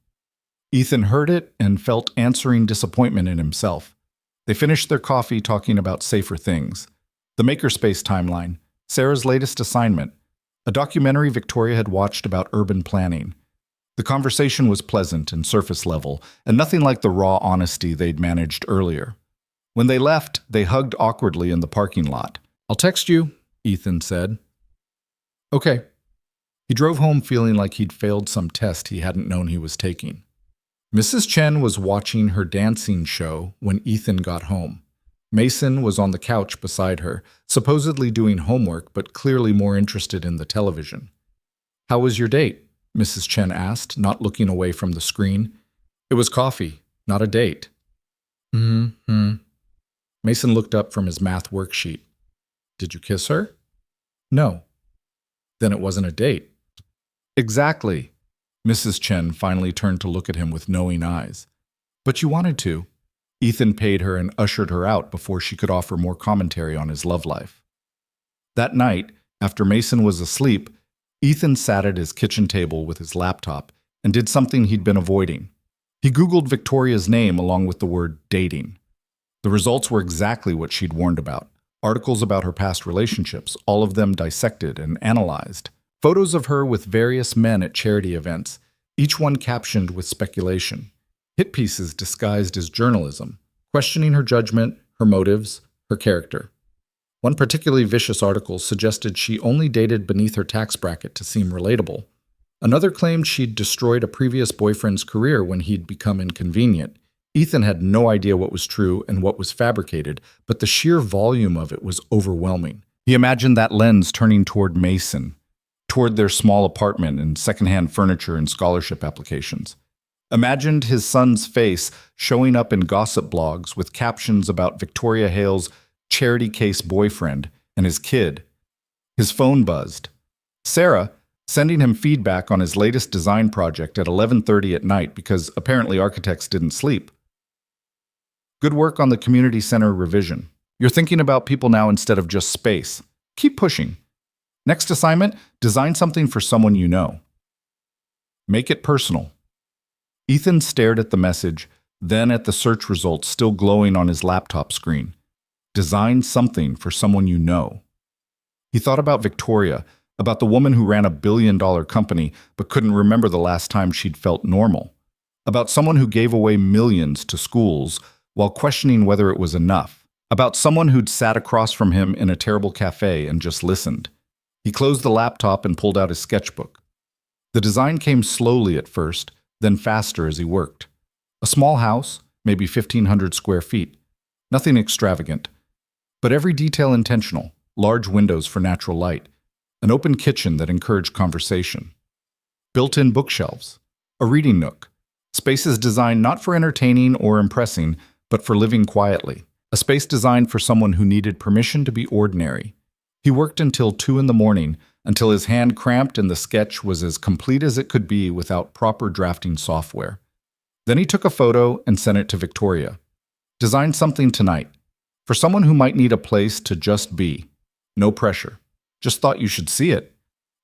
Ethan heard it and felt answering disappointment in himself. They finished their coffee talking about safer things. The Makerspace timeline, Sarah's latest assignment, a documentary Victoria had watched about urban planning. The conversation was pleasant and surface level, and nothing like the raw honesty they'd managed earlier. When they left, they hugged awkwardly in the parking lot. I'll text you, Ethan said. Okay. He drove home feeling like he'd failed some test he hadn't known he was taking. Mrs. Chen was watching her dancing show when Ethan got home. Mason was on the couch beside her, supposedly doing homework but clearly more interested in the television. How was your date? Mrs. Chen asked, not looking away from the screen. It was coffee, not a date. Mason looked up from his math worksheet. Did you kiss her? No. Then it wasn't a date. Exactly. Mrs. Chen finally turned to look at him with knowing eyes. But you wanted to. Ethan paid her and ushered her out before she could offer more commentary on his love life. That night, after Mason was asleep, Ethan sat at his kitchen table with his laptop and did something he'd been avoiding. He Googled Victoria's name along with the word dating. The results were exactly what she'd warned about. Articles about her past relationships, all of them dissected and analyzed. Photos of her with various men at charity events, each one captioned with speculation. Hit pieces disguised as journalism, questioning her judgment, her motives, her character. One particularly vicious article suggested she only dated beneath her tax bracket to seem relatable. Another claimed she'd destroyed a previous boyfriend's career when he'd become inconvenient. Ethan had no idea what was true and what was fabricated, but the sheer volume of it was overwhelming. He imagined that lens turning toward Mason, toward their small apartment and secondhand furniture and scholarship applications. Imagined his son's face showing up in gossip blogs with captions about Victoria Hale's charity case boyfriend and his kid. His phone buzzed. Sarah, sending him feedback on his latest design project at 11:30 at night because apparently architects didn't sleep. Good work on the community center revision. You're thinking about people now instead of just space. Keep pushing. Next assignment, design something for someone you know. Make it personal. Ethan stared at the message, then at the search results still glowing on his laptop screen. Design something for someone you know. He thought about Victoria, about the woman who ran a billion-dollar company but couldn't remember the last time she'd felt normal. About someone who gave away millions to schools while questioning whether it was enough. About someone who'd sat across from him in a terrible cafe and just listened. He closed the laptop and pulled out his sketchbook. The design came slowly at first, then faster as he worked. A small house, maybe 1,500 square feet. Nothing extravagant, but every detail intentional. Large windows for natural light. An open kitchen that encouraged conversation. Built-in bookshelves. A reading nook. Spaces designed not for entertaining or impressing, but for living quietly. A space designed for someone who needed permission to be ordinary. He worked until 2 in the morning, until his hand cramped and the sketch was as complete as it could be without proper drafting software. Then he took a photo and sent it to Victoria. Design something tonight. For someone who might need a place to just be. No pressure. Just thought you should see it.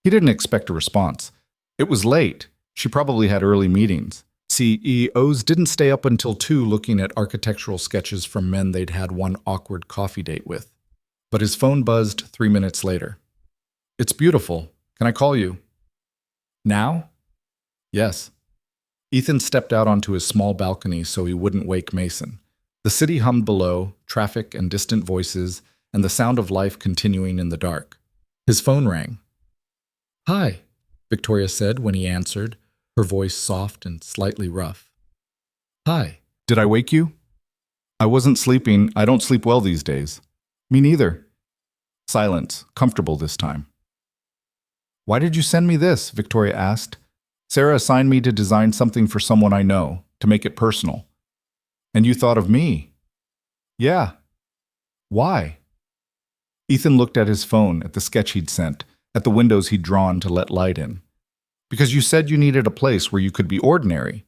He didn't expect a response. It was late. She probably had early meetings. CEOs didn't stay up until 2 looking at architectural sketches from men they'd had one awkward coffee date with. But his phone buzzed 3 minutes later. It's beautiful. Can I call you? Now? Yes. Ethan stepped out onto his small balcony so he wouldn't wake Mason. The city hummed below, traffic and distant voices, and the sound of life continuing in the dark. His phone rang. Hi, Victoria said when he answered, her voice soft and slightly rough. Hi. Did I wake you? I wasn't sleeping. I don't sleep well these days. Me neither. Silence, comfortable this time. Why did you send me this? Victoria asked. Sarah assigned me to design something for someone I know, to make it personal. And you thought of me? Yeah. Why? Ethan looked at his phone, at the sketch he'd sent, at the windows he'd drawn to let light in. Because you said you needed a place where you could be ordinary.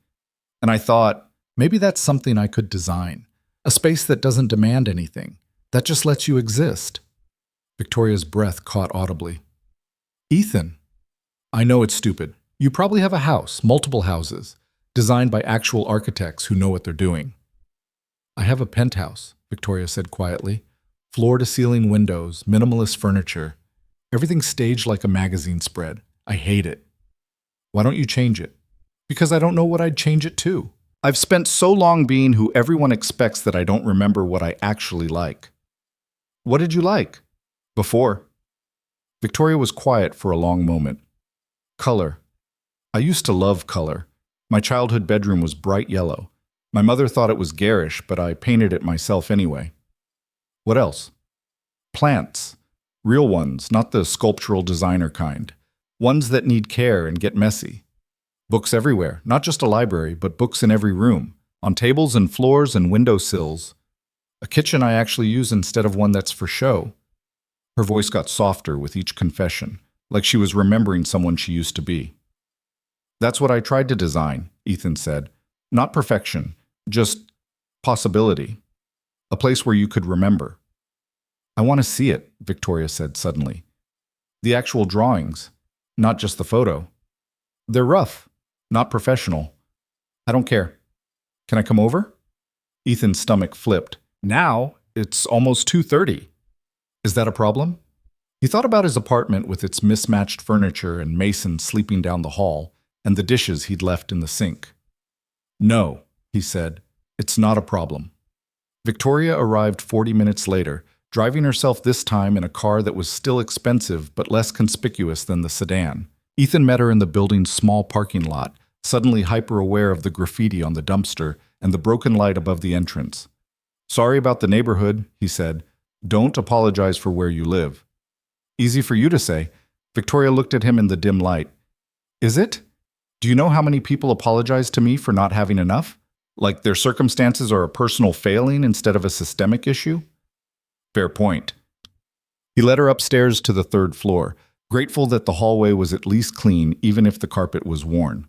And I thought, maybe that's something I could design. A space that doesn't demand anything, that just lets you exist. Victoria's breath caught audibly. Ethan, I know it's stupid. You probably have a house, multiple houses, designed by actual architects who know what they're doing. I have a penthouse, Victoria said quietly. Floor-to-ceiling windows, minimalist furniture. Everything staged like a magazine spread. I hate it. Why don't you change it? Because I don't know what I'd change it to. I've spent so long being who everyone expects that I don't remember what I actually like. What did you like? Before. Victoria was quiet for a long moment. Color. I used to love color. My childhood bedroom was bright yellow. My mother thought it was garish, but I painted it myself anyway. What else? Plants. Real ones, not the sculptural designer kind. Ones that need care and get messy. Books everywhere, not just a library, but books in every room, on tables and floors and windowsills. A kitchen I actually use instead of one that's for show. Her voice got softer with each confession, like she was remembering someone she used to be. That's what I tried to design, Ethan said. Not perfection, just possibility. A place where you could remember. I want to see it, Victoria said suddenly. The actual drawings, not just the photo. They're rough, not professional. I don't care. Can I come over? Ethan's stomach flipped. Now it's almost 2:30. Is that a problem? He thought about his apartment with its mismatched furniture and Mason sleeping down the hall and the dishes he'd left in the sink. No, he said, it's not a problem. Victoria arrived 40 minutes later, driving herself this time in a car that was still expensive but less conspicuous than the sedan. Ethan met her in the building's small parking lot, suddenly hyper-aware of the graffiti on the dumpster and the broken light above the entrance. Sorry about the neighborhood, he said. Don't apologize for where you live. Easy for you to say. Victoria looked at him in the dim light. Is it? Do you know how many people apologize to me for not having enough? Like their circumstances are a personal failing instead of a systemic issue? Fair point. He led her upstairs to the 3rd floor, grateful that the hallway was at least clean even if the carpet was worn.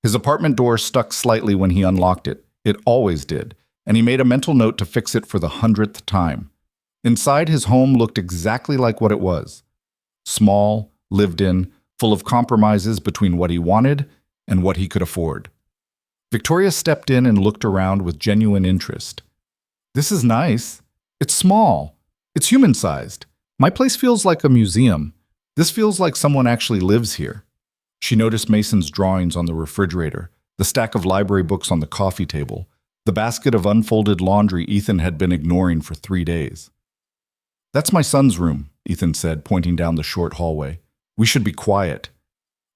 His apartment door stuck slightly when he unlocked it. It always did, and he made a mental note to fix it for the 100th time. Inside, his home looked exactly like what it was. Small, lived in, full of compromises between what he wanted and what he could afford. Victoria stepped in and looked around with genuine interest. This is nice. It's small. It's human-sized. My place feels like a museum. This feels like someone actually lives here. She noticed Mason's drawings on the refrigerator, the stack of library books on the coffee table, the basket of unfolded laundry Ethan had been ignoring for 3 days. That's my son's room, Ethan said, pointing down the short hallway. We should be quiet.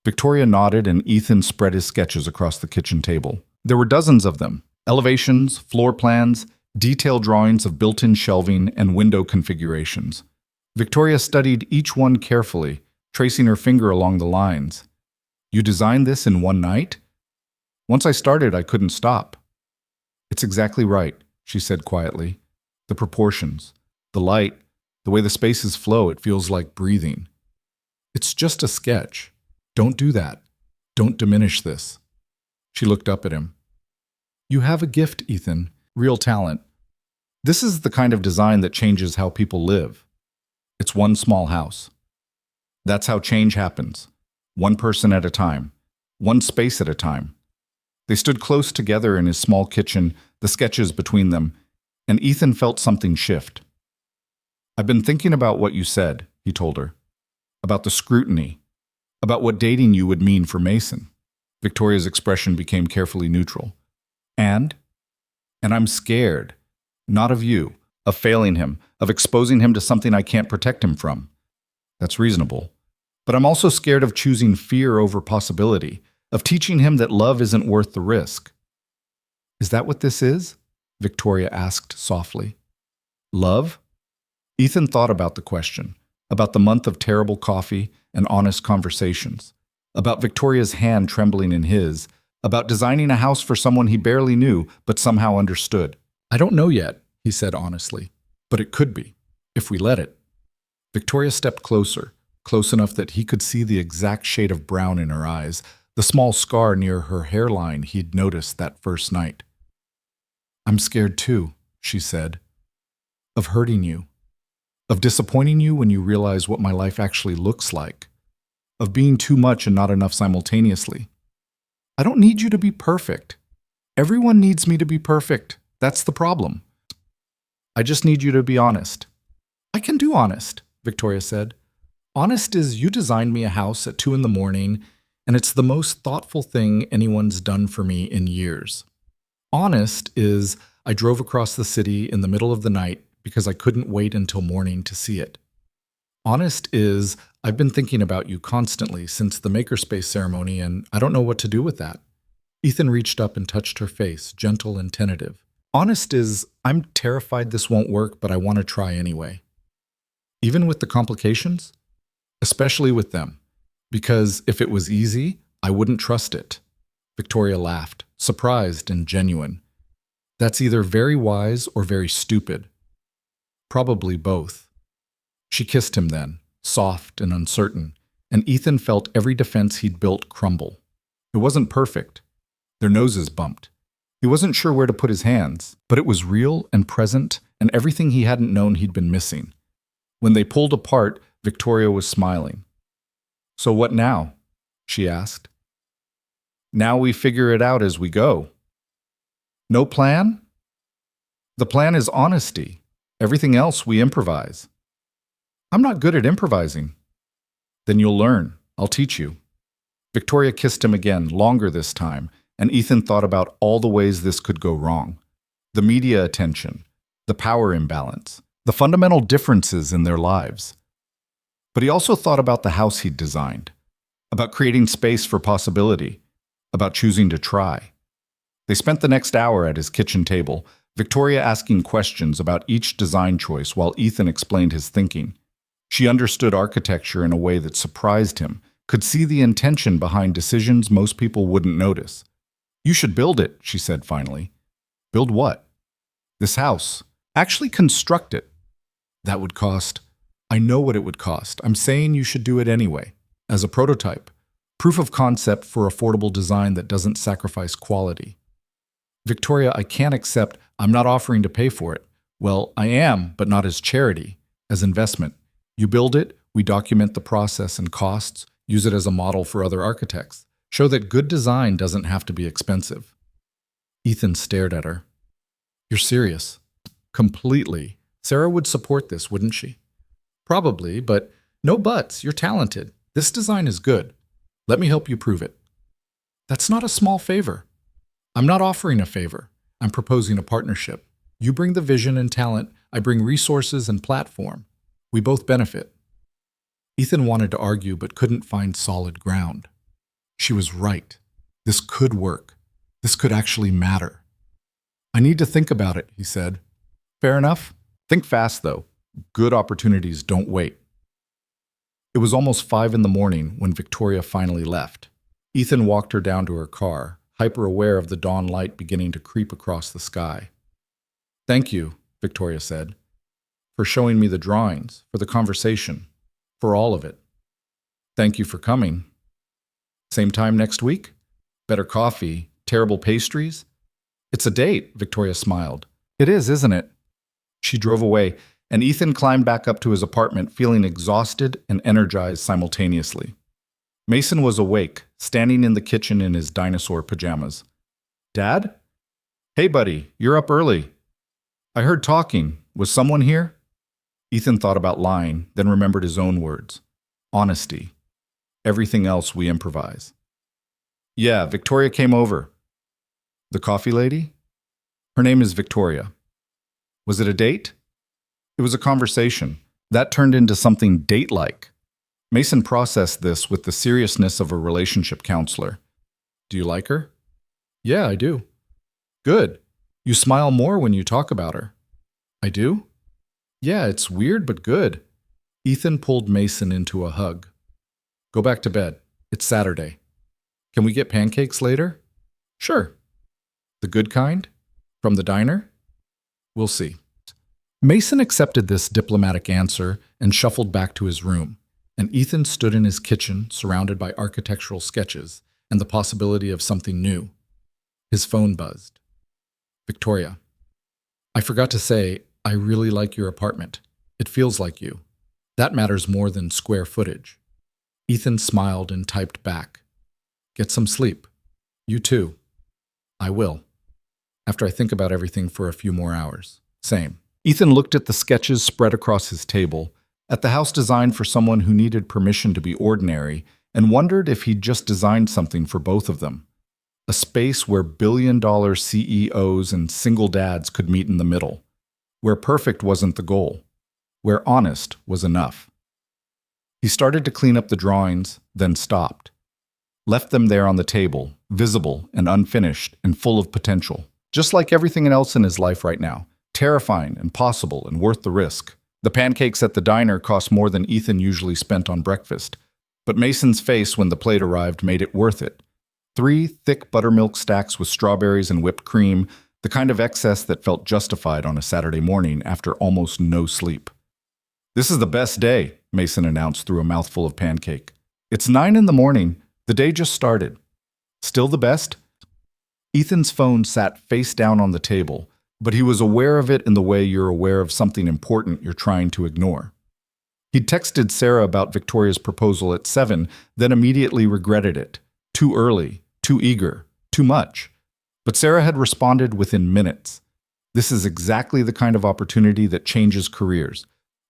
Victoria nodded and Ethan spread his sketches across the kitchen table. There were dozens of them. Elevations, floor plans, detailed drawings of built-in shelving and window configurations. Victoria studied each one carefully, tracing her finger along the lines. You designed this in one night? Once I started, I couldn't stop. It's exactly right, she said quietly. The proportions, the light, the way the spaces flow, it feels like breathing. It's just a sketch. Don't do that. Don't diminish this. She looked up at him. You have a gift, Ethan. Real talent. This is the kind of design that changes how people live. It's one small house. That's how change happens. One person at a time. One space at a time. They stood close together in his small kitchen, the sketches between them, and Ethan felt something shift. I've been thinking about what you said, he told her. About the scrutiny. About what dating you would mean for Mason. Victoria's expression became carefully neutral. And I'm scared. Not of you, of failing him, of exposing him to something I can't protect him from. That's reasonable. But I'm also scared of choosing fear over possibility, of teaching him that love isn't worth the risk. Is that what this is? Victoria asked softly. Love? Ethan thought about the question, about the month of terrible coffee and honest conversations, about Victoria's hand trembling in his, about designing a house for someone he barely knew but somehow understood. I don't know yet, he said honestly, but it could be, if we let it. Victoria stepped closer, close enough that he could see the exact shade of brown in her eyes, the small scar near her hairline he'd noticed that first night. I'm scared too, she said, of hurting you, of disappointing you when you realize what my life actually looks like, of being too much and not enough simultaneously. I don't need you to be perfect. Everyone needs me to be perfect. That's the problem. I just need you to be honest. I can do honest, Victoria said. Honest is you designed me a house at 2 a.m, and it's the most thoughtful thing anyone's done for me in years. Honest is I drove across the city in the middle of the night because I couldn't wait until morning to see it. Honest is I've been thinking about you constantly since the makerspace ceremony, and I don't know what to do with that. Ethan reached up and touched her face, gentle and tentative. Honest is I'm terrified this won't work, but I want to try anyway. Even with the complications? Especially with them. Because if it was easy, I wouldn't trust it. Victoria laughed, surprised and genuine. That's either very wise or very stupid. Probably both. She kissed him then, soft and uncertain, and Ethan felt every defense he'd built crumble. It wasn't perfect. Their noses bumped. He wasn't sure where to put his hands, but it was real and present and everything he hadn't known he'd been missing. When they pulled apart, Victoria was smiling. "So what now?" she asked. "Now we figure it out as we go." "No plan?" "The plan is honesty. Everything else we improvise." "I'm not good at improvising." "Then you'll learn. I'll teach you." Victoria kissed him again, longer this time, and Ethan thought about all the ways this could go wrong. The media attention, the power imbalance, the fundamental differences in their lives. But he also thought about the house he'd designed, about creating space for possibility, about choosing to try. They spent the next hour at his kitchen table, Victoria asking questions about each design choice while Ethan explained his thinking. She understood architecture in a way that surprised him, could see the intention behind decisions most people wouldn't notice. "You should build it," she said finally. "Build what?" "This house. Actually construct it." "That would cost." "I know what it would cost. I'm saying you should do it anyway. As a prototype. Proof of concept for affordable design that doesn't sacrifice quality." "Victoria, I can't accept. I'm not offering to pay for it." "Well, I am, but not as charity. As investment. You build it, we document the process and costs, use it as a model for other architects. Show that good design doesn't have to be expensive." Ethan stared at her. "You're serious?" "Completely. Sarah would support this, wouldn't she?" "Probably, but no buts. You're talented. This design is good. Let me help you prove it." "That's not a small favor." "I'm not offering a favor. I'm proposing a partnership. You bring the vision and talent, I bring resources and platform. We both benefit." Ethan wanted to argue but couldn't find solid ground. She was right. This could work. This could actually matter. "I need to think about it," he said. "Fair enough. Think fast, though. Good opportunities don't wait." It was almost 5 in the morning when Victoria finally left. Ethan walked her down to her car, hyper-aware of the dawn light beginning to creep across the sky. "Thank you," Victoria said, "for showing me the drawings, for the conversation, for all of it." "Thank you for coming." "Same time next week? Better coffee, terrible pastries?" "It's a date," Victoria smiled. "It is, isn't it?" She drove away, and Ethan climbed back up to his apartment feeling exhausted and energized simultaneously. Mason was awake, standing in the kitchen in his dinosaur pajamas. "Dad?" "Hey, buddy, you're up early." "I heard talking. Was someone here?" Ethan thought about lying, then remembered his own words. Honesty. Everything else we improvise. "Yeah, Victoria came over." "The coffee lady?" "Her name is Victoria." "Was it a date?" "It was a conversation. That turned into something date-like." Mason processed this with the seriousness of a relationship counselor. "Do you like her?" "Yeah, I do." "Good. You smile more when you talk about her." "I do?" "Yeah, it's weird but good." Ethan pulled Mason into a hug. "Go back to bed. It's Saturday." "Can we get pancakes later?" "Sure." "The good kind? From the diner?" "We'll see." Mason accepted this diplomatic answer and shuffled back to his room, and Ethan stood in his kitchen surrounded by architectural sketches and the possibility of something new. His phone buzzed. "Victoria, I forgot to say, I really like your apartment. It feels like you. That matters more than square footage." Ethan smiled and typed back. "Get some sleep. You too." "I will. After I think about everything for a few more hours." "Same." Ethan looked at the sketches spread across his table, at the house designed for someone who needed permission to be ordinary, and wondered if he'd just designed something for both of them. A space where billion-dollar CEOs and single dads could meet in the middle. Where perfect wasn't the goal. Where honest was enough. He started to clean up the drawings, then stopped. Left them there on the table, visible and unfinished and full of potential. Just like everything else in his life right now. Terrifying and possible and worth the risk. The pancakes at the diner cost more than Ethan usually spent on breakfast. But Mason's face when the plate arrived made it worth it. 3 thick buttermilk stacks with strawberries and whipped cream, the kind of excess that felt justified on a Saturday morning after almost no sleep. "This is the best day," Mason announced through a mouthful of pancake. "It's 9 in the morning. The day just started." Still the best? Ethan's phone sat face down on the table, but he was aware of it in the way you're aware of something important you're trying to ignore. He'd texted Sarah about Victoria's proposal at 7, then immediately regretted it. Too early, too eager, too much. But Sarah had responded within minutes. This is exactly the kind of opportunity that changes careers.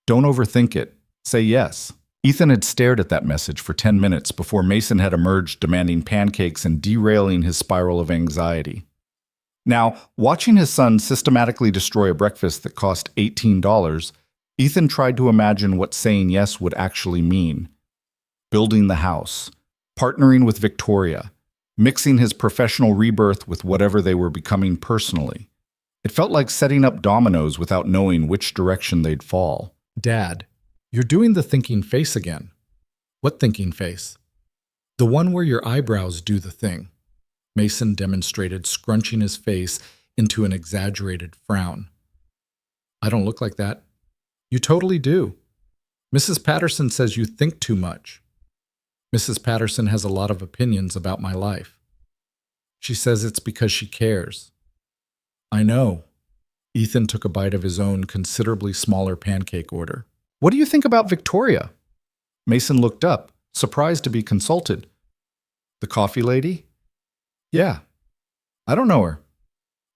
Don't overthink it. Say yes. Ethan had stared at that message for 10 minutes before Mason had emerged demanding pancakes and derailing his spiral of anxiety. Now, watching his son systematically destroy a breakfast that cost $18, Ethan tried to imagine what saying yes would actually mean. Building the house, partnering with Victoria, mixing his professional rebirth with whatever they were becoming personally. It felt like setting up dominoes without knowing which direction they'd fall. Dad, you're doing the thinking face again. What thinking face? The one where your eyebrows do the thing. Mason demonstrated, scrunching his face into an exaggerated frown. I don't look like that. You totally do. Mrs. Patterson says you think too much. Mrs. Patterson has a lot of opinions about my life. She says it's because she cares. I know. Ethan took a bite of his own considerably smaller pancake order. What do you think about Victoria? Mason looked up, surprised to be consulted. The coffee lady? Yeah. I don't know her.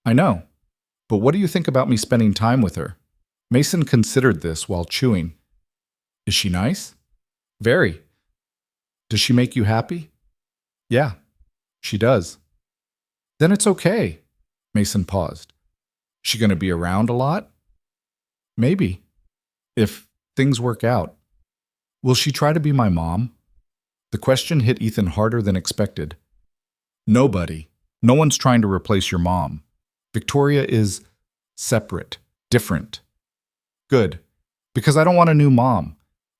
I know. But what do you think about me spending time with her? Mason considered this while chewing. Is she nice? Very. Does she make you happy? Yeah, she does. Then it's okay. Mason paused. She going to be around a lot? Maybe. If things work out. Will she try to be my mom? The question hit Ethan harder than expected. Nobody. No one's trying to replace your mom. Victoria is separate, different. Good. Because I don't want a new mom.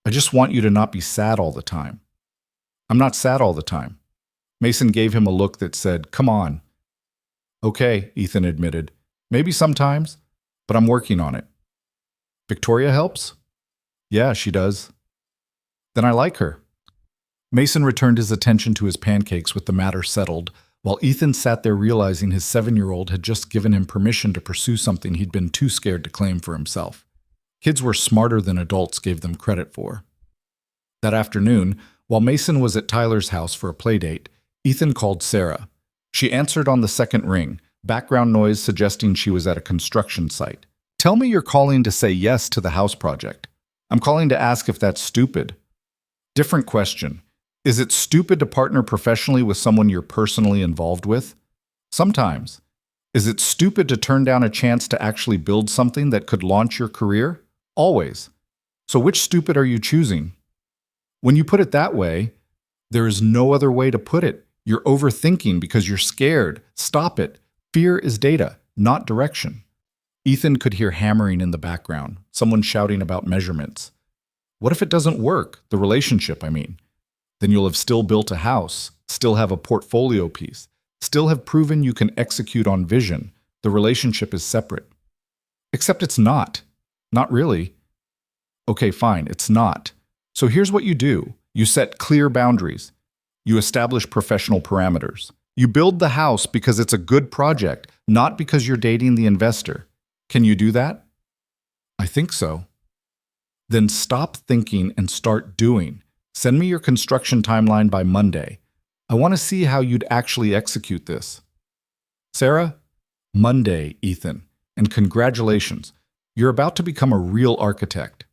I just want you to not be sad all the time. I'm not sad all the time. Mason gave him a look that said, come on. Okay, Ethan admitted. Maybe sometimes, but I'm working on it. Victoria helps? Yeah, she does. Then I like her. Mason returned his attention to his pancakes with the matter settled, while Ethan sat there realizing his 7-year-old had just given him permission to pursue something he'd been too scared to claim for himself. Kids were smarter than adults gave them credit for. That afternoon, while Mason was at Tyler's house for a playdate, Ethan called Sarah. She answered on the second ring, background noise suggesting she was at a construction site. Tell me you're calling to say yes to the house project. I'm calling to ask if that's stupid. Different question. Is it stupid to partner professionally with someone you're personally involved with? Sometimes. Is it stupid to turn down a chance to actually build something that could launch your career? Always. So which stupid are you choosing? When you put it that way, there is no other way to put it. You're overthinking because you're scared. Stop it. Fear is data, not direction. Ethan could hear hammering in the background, someone shouting about measurements. What if it doesn't work? The relationship, I mean. Then you'll have still built a house, still have a portfolio piece, still have proven you can execute on vision. The relationship is separate. Except it's not. Not really. Okay, fine, it's not. So here's what you do. You set clear boundaries. You establish professional parameters. You build the house because it's a good project, not because you're dating the investor. Can you do that? I think so. Then stop thinking and start doing. Send me your construction timeline by Monday. I want to see how you'd actually execute this. Sarah? Monday, Ethan. And congratulations. You're about to become a real architect.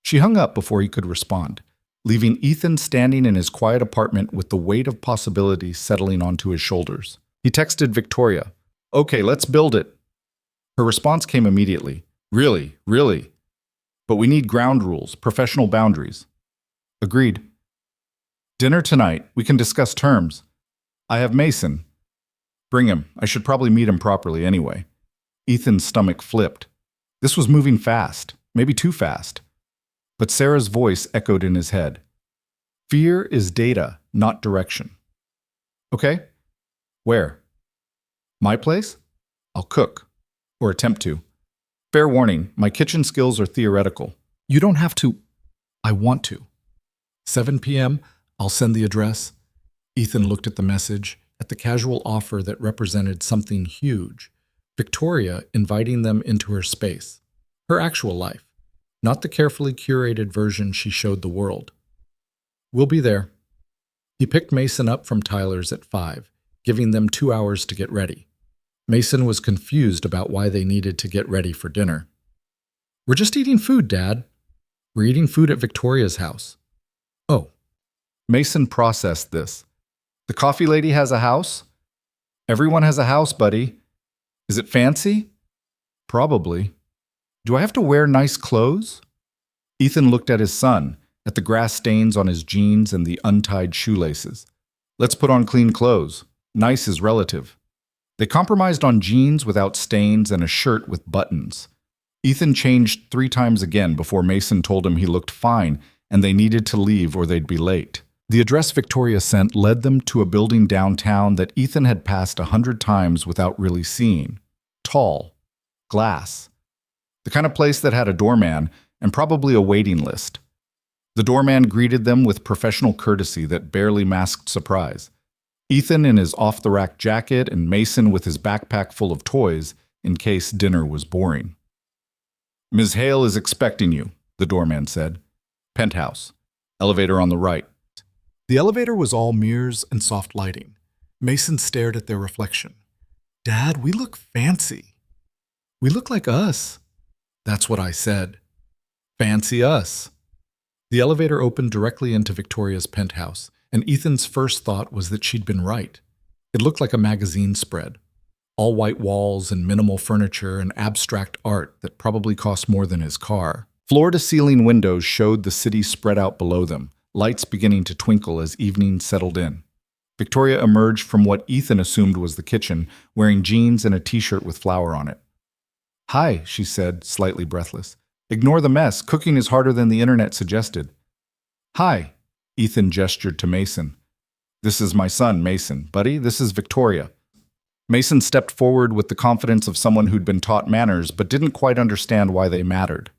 She hung up before he could respond, leaving Ethan standing in his quiet apartment with the weight of possibilities settling onto his shoulders. He texted Victoria, "Okay, let's build it." Her response came immediately. "Really, really. But we need ground rules, professional boundaries." Agreed. "Dinner tonight. We can discuss terms. I have Mason. Bring him. I should probably meet him properly anyway." Ethan's stomach flipped. This was moving fast, maybe too fast. But Sarah's voice echoed in his head. Fear is data, not direction. Okay. Where? My place? I'll cook. Or attempt to. Fair warning, my kitchen skills are theoretical. You don't have to. I want to. 7 p.m., I'll send the address. Ethan looked at the message. at the casual offer that represented something huge. Victoria inviting them into her space, her actual life, not the carefully curated version she showed the world. "We'll be there." He picked Mason up from Tyler's at 5, giving them 2 hours to get ready. Mason was confused about why they needed to get ready for dinner. "We're just eating food, Dad. We're eating food at Victoria's house." "Oh." Mason processed this. "The coffee lady has a house? Everyone has a house, buddy. Is it fancy?" "Probably." "Do I have to wear nice clothes?" Ethan looked at his son, at the grass stains on his jeans and the untied shoelaces. "Let's put on clean clothes. Nice is relative." They compromised on jeans without stains and a shirt with buttons. Ethan changed 3 times again before Mason told him he looked fine and they needed to leave or they'd be late. The address Victoria sent led them to a building downtown that Ethan had passed 100 times without really seeing. Tall. Glass. The kind of place that had a doorman and probably a waiting list. The doorman greeted them with professional courtesy that barely masked surprise. Ethan in his off-the-rack jacket and Mason with his backpack full of toys in case dinner was boring. "Ms. Hale is expecting you," the doorman said. "Penthouse. Elevator on the right." The elevator was all mirrors and soft lighting. Mason stared at their reflection. "Dad, we look fancy. We look like us." "That's what I said. Fancy us." The elevator opened directly into Victoria's penthouse, and Ethan's first thought was that she'd been right. It looked like a magazine spread. All white walls and minimal furniture and abstract art that probably cost more than his car. Floor-to-ceiling windows showed the city spread out below them, lights beginning to twinkle as evening settled in. Victoria emerged from what Ethan assumed was the kitchen, wearing jeans and a t-shirt with flour on it. "Hi," she said, slightly breathless. "Ignore the mess. Cooking is harder than the internet suggested." "Hi," Ethan gestured to Mason. "This is my son, Mason. Buddy, this is Victoria." Mason stepped forward with the confidence of someone who'd been taught manners but didn't quite understand why they mattered.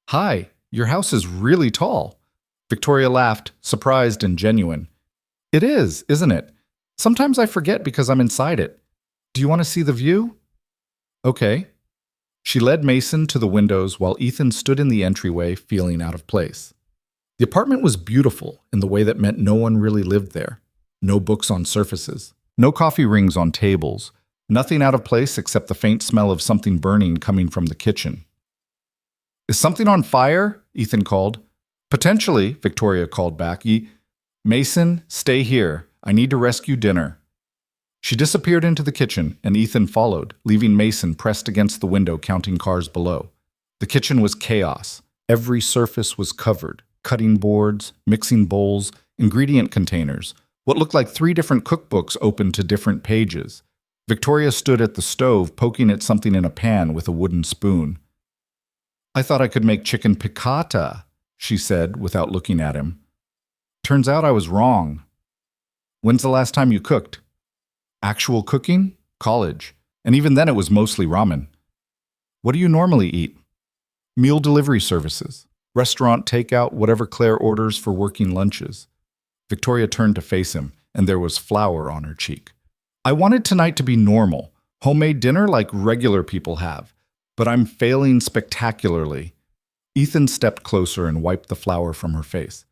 "Hi, your house is really tall." Victoria laughed, surprised and genuine. "It is, isn't it? Sometimes I forget because I'm inside it. Do you want to see the view?" "Okay." She led Mason to the windows while Ethan stood in the entryway, feeling out of place. The apartment was beautiful in the way that meant no one really lived there. No books on surfaces. No coffee rings on tables. Nothing out of place except the faint smell of something burning coming from the kitchen. "Is something on fire?" Ethan called. "Potentially," Victoria called back. "Mason, stay here. I need to rescue dinner." She disappeared into the kitchen, and Ethan followed, leaving Mason pressed against the window counting cars below. The kitchen was chaos. Every surface was covered. Cutting boards, mixing bowls, ingredient containers. What looked like 3 different cookbooks open to different pages. Victoria stood at the stove, poking at something in a pan with a wooden spoon. "I thought I could make chicken piccata," she said without looking at him. "Turns out I was wrong." "When's the last time you cooked?" "Actual cooking? College. And even then it was mostly ramen." "What do you normally eat?" "Meal delivery services. Restaurant takeout, whatever Claire orders for working lunches." Victoria turned to face him, and there was flour on her cheek. "I wanted tonight to be normal. Homemade dinner like regular people have. But I'm failing spectacularly." Ethan stepped closer and wiped the flour from her face.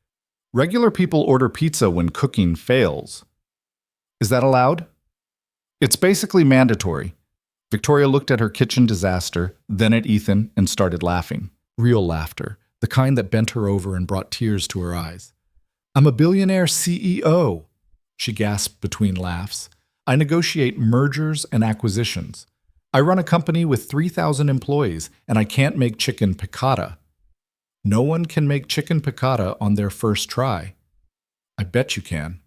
"Regular people order pizza when cooking fails." "Is that allowed?" "It's basically mandatory." Victoria looked at her kitchen disaster, then at Ethan, and started laughing. Real laughter, the kind that bent her over and brought tears to her eyes. "I'm a billionaire CEO," she gasped between laughs. "I negotiate mergers and acquisitions. I run a company with 3,000 employees, and I can't make chicken piccata." "No one can make chicken piccata on their first try." "I bet you can."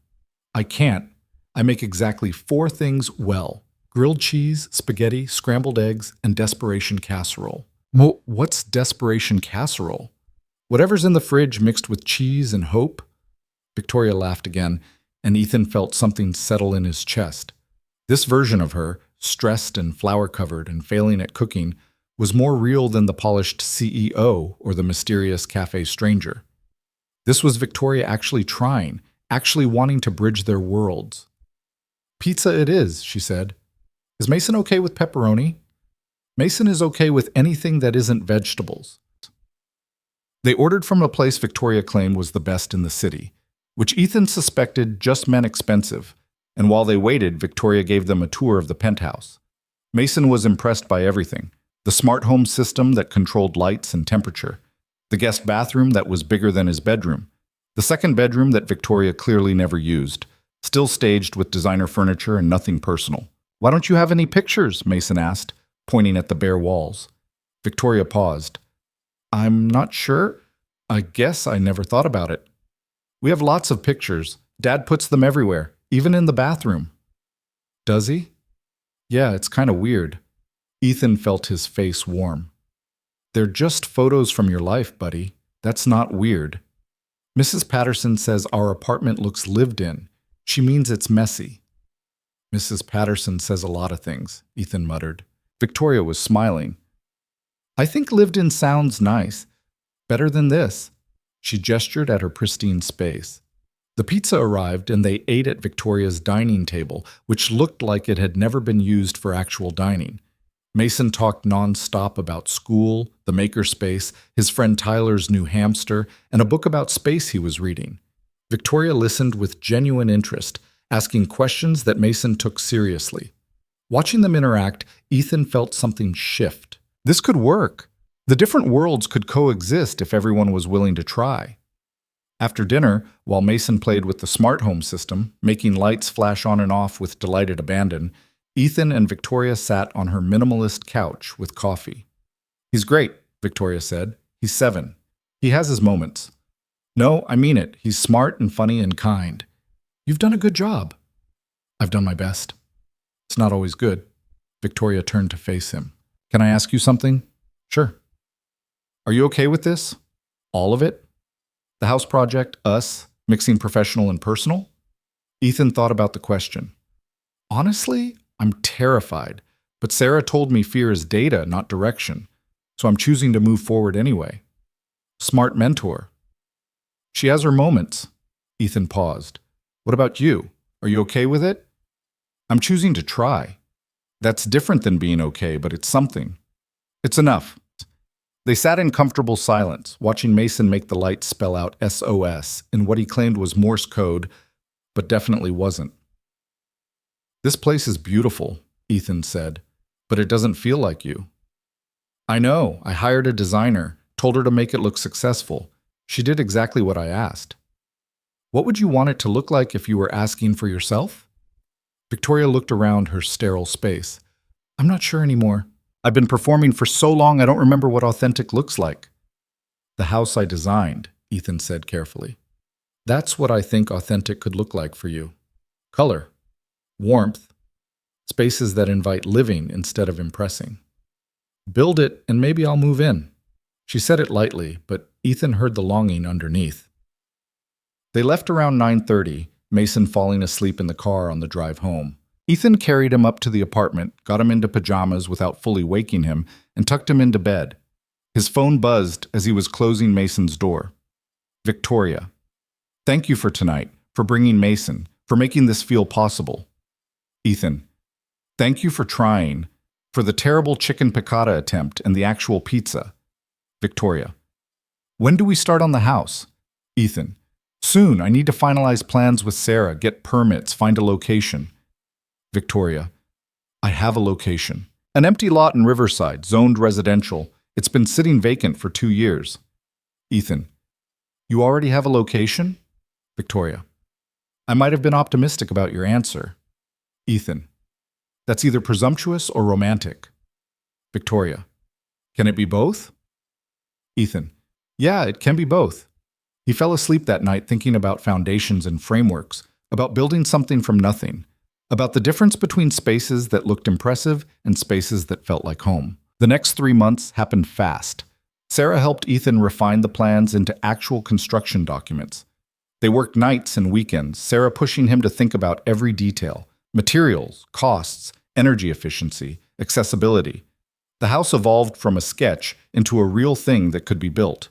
"I can't. I make exactly 4 things well: grilled cheese, spaghetti, scrambled eggs, and desperation casserole." What's desperation casserole?" "Whatever's in the fridge mixed with cheese and hope." Victoria laughed again, and Ethan felt something settle in his chest. This version of her, stressed and flour-covered and failing at cooking, was more real than the polished CEO or the mysterious cafe stranger. This was Victoria actually trying, actually wanting to bridge their worlds. Pizza it is, she said. Is Mason okay with pepperoni? Mason is okay with anything that isn't vegetables. They ordered from a place Victoria claimed was the best in the city, which Ethan suspected just meant expensive, and while they waited, Victoria gave them a tour of the penthouse. Mason was impressed by everything: the smart home system that controlled lights and temperature, the guest bathroom that was bigger than his bedroom, the second bedroom that Victoria clearly never used, still staged with designer furniture and nothing personal. "Why don't you have any pictures?" Mason asked, pointing at the bare walls. Victoria paused. "I'm not sure. I guess I never thought about it. We have lots of pictures. Dad puts them everywhere, even in the bathroom." "Does he?" "Yeah, it's kind of weird." Ethan felt his face warm. "They're just photos from your life, buddy. That's not weird. Mrs. Patterson says our apartment looks lived in. She means it's messy." "Mrs. Patterson says a lot of things," Ethan muttered. Victoria was smiling. "I think lived in sounds nice. Better than this." She gestured at her pristine space. The pizza arrived and they ate at Victoria's dining table, which looked like it had never been used for actual dining. Mason talked non-stop about school, the makerspace, his friend Tyler's new hamster, and a book about space he was reading. Victoria listened with genuine interest, asking questions that Mason took seriously. Watching them interact, Ethan felt something shift. This could work. The different worlds could coexist if everyone was willing to try. After dinner, while Mason played with the smart home system, making lights flash on and off with delighted abandon, Ethan and Victoria sat on her minimalist couch with coffee. "He's great," Victoria said. "He's 7. He has his moments." "No, I mean it. He's smart and funny and kind." "You've done a good job." "I've done my best." "It's not always good." Victoria turned to face him. "Can I ask you something?" "Sure." "Are you okay with this? All of it? The house project, us, mixing professional and personal?" Ethan thought about the question. "Honestly, I'm terrified, but Sarah told me fear is data, not direction, so I'm choosing to move forward anyway." "Smart mentor." "She has her moments." Ethan paused. "What about you? Are you okay with it?" "I'm choosing to try." "That's different than being okay, but it's something." "It's enough." They sat in comfortable silence, watching Mason make the lights spell out SOS in what he claimed was Morse code, but definitely wasn't. "This place is beautiful," Ethan said, "but it doesn't feel like you." "I know. I hired a designer, told her to make it look successful. She did exactly what I asked." "What would you want it to look like if you were asking for yourself?" Victoria looked around her sterile space. "I'm not sure anymore. I've been performing for so long I don't remember what authentic looks like." "The house I designed," Ethan said carefully. "That's what I think authentic could look like for you. Color. Warmth. Spaces that invite living instead of impressing. Build it and maybe I'll move in." She said it lightly, but Ethan heard the longing underneath. They left around 9:30, Mason falling asleep in the car on the drive home. Ethan carried him up to the apartment, got him into pajamas without fully waking him, and tucked him into bed. His phone buzzed as he was closing Mason's door. "Victoria. Thank you for tonight, for bringing Mason, for making this feel possible." Ethan. "Thank you for trying, for the terrible chicken piccata attempt and the actual pizza." Victoria. "When do we start on the house?" Ethan. "Soon. I need to finalize plans with Sarah, get permits, find a location." Victoria. "I have a location. An empty lot in Riverside, zoned residential. It's been sitting vacant for 2 years." Ethan. "You already have a location?" Victoria. "I might have been optimistic about your answer." Ethan. "That's either presumptuous or romantic." Victoria. "Can it be both?" Ethan. "Yeah, it can be both." He fell asleep that night thinking about foundations and frameworks, about building something from nothing, about the difference between spaces that looked impressive and spaces that felt like home. The next 3 months happened fast. Sarah helped Ethan refine the plans into actual construction documents. They worked nights and weekends, Sarah pushing him to think about every detail: materials, costs, energy efficiency, accessibility. The house evolved from a sketch into a real thing that could be built.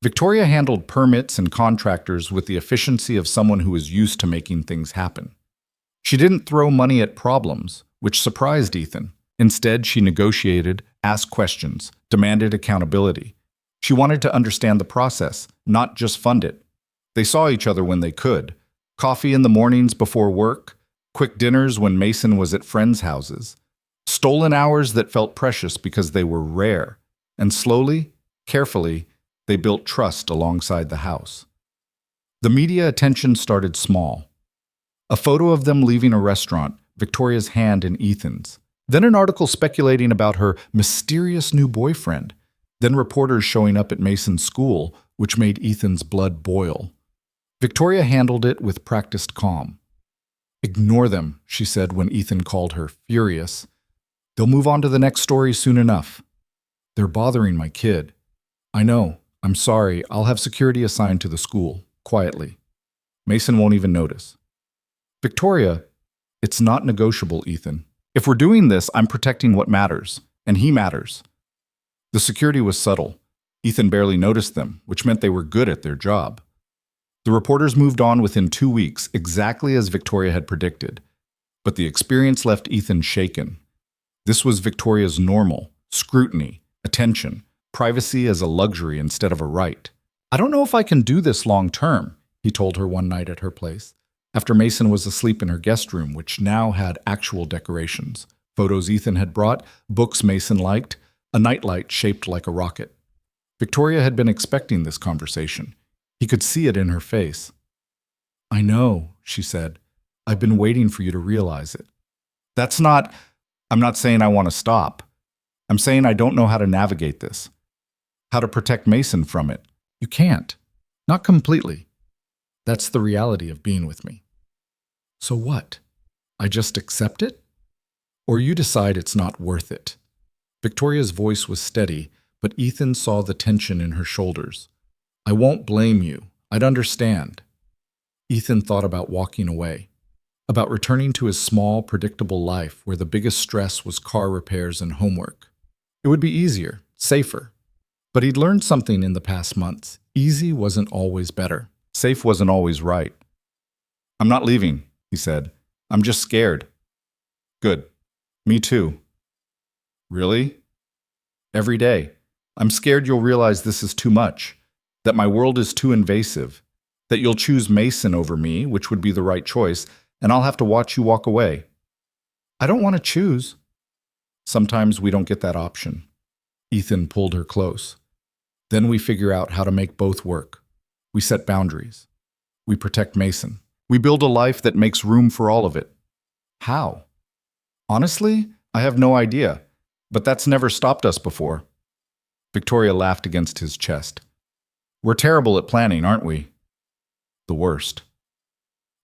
Victoria handled permits and contractors with the efficiency of someone who is used to making things happen. She didn't throw money at problems, which surprised Ethan. Instead, she negotiated, asked questions, demanded accountability. She wanted to understand the process, not just fund it. They saw each other when they could. Coffee in the mornings before work, quick dinners when Mason was at friends' houses, stolen hours that felt precious because they were rare. And slowly, carefully, they built trust alongside the house. The media attention started small. A photo of them leaving a restaurant, Victoria's hand in Ethan's. Then an article speculating about her mysterious new boyfriend. Then reporters showing up at Mason's school, which made Ethan's blood boil. Victoria handled it with practiced calm. "Ignore them," she said when Ethan called her, furious. "They'll move on to the next story soon enough. They're bothering my kid. I know. I'm sorry. I'll have security assigned to the school, quietly. Mason won't even notice." "Victoria, it's not negotiable, Ethan. If we're doing this, I'm protecting what matters, and he matters." The security was subtle. Ethan barely noticed them, which meant they were good at their job. The reporters moved on within 2 weeks, exactly as Victoria had predicted. But the experience left Ethan shaken. This was Victoria's normal: scrutiny, attention, privacy as a luxury instead of a right. "I don't know if I can do this long term," he told her one night at her place, after Mason was asleep in her guest room, which now had actual decorations, photos Ethan had brought, books Mason liked, a nightlight shaped like a rocket. Victoria had been expecting this conversation. He could see it in her face. "I know," she said. "I've been waiting for you to realize it. I'm not saying I want to stop. I'm saying I don't know how to navigate this. How to protect Mason from it. You can't. Not completely. That's the reality of being with me." "So what? I just accept it? Or you decide it's not worth it?" Victoria's voice was steady, but Ethan saw the tension in her shoulders. "I won't blame you. I'd understand." Ethan thought about walking away, about returning to his small, predictable life where the biggest stress was car repairs and homework. It would be easier, safer. But he'd learned something in the past months. Easy wasn't always better. Safe wasn't always right. "I'm not leaving," he said. "I'm just scared." "Good. Me too." "Really?" "Every day. I'm scared you'll realize this is too much, that my world is too invasive, that you'll choose Mason over me, which would be the right choice, and I'll have to watch you walk away." "I don't want to choose." "Sometimes we don't get that option." Ethan pulled her close. "Then we figure out how to make both work. We set boundaries. We protect Mason. We build a life that makes room for all of it." "How?" "Honestly, I have no idea, but that's never stopped us before." Victoria laughed against his chest. "We're terrible at planning, aren't we?" "The worst."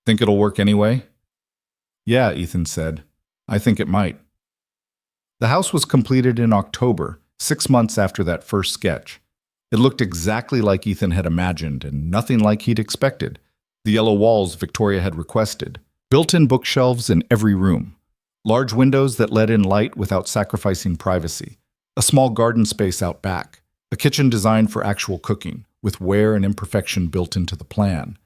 "Think it'll work anyway?" "Yeah," Ethan said. "I think it might." The house was completed in October, 6 months after that first sketch. It looked exactly like Ethan had imagined and nothing like he'd expected. The yellow walls Victoria had requested. Built-in bookshelves in every room. Large windows that let in light without sacrificing privacy. A small garden space out back. A kitchen designed for actual cooking, with wear and imperfection built into the plan.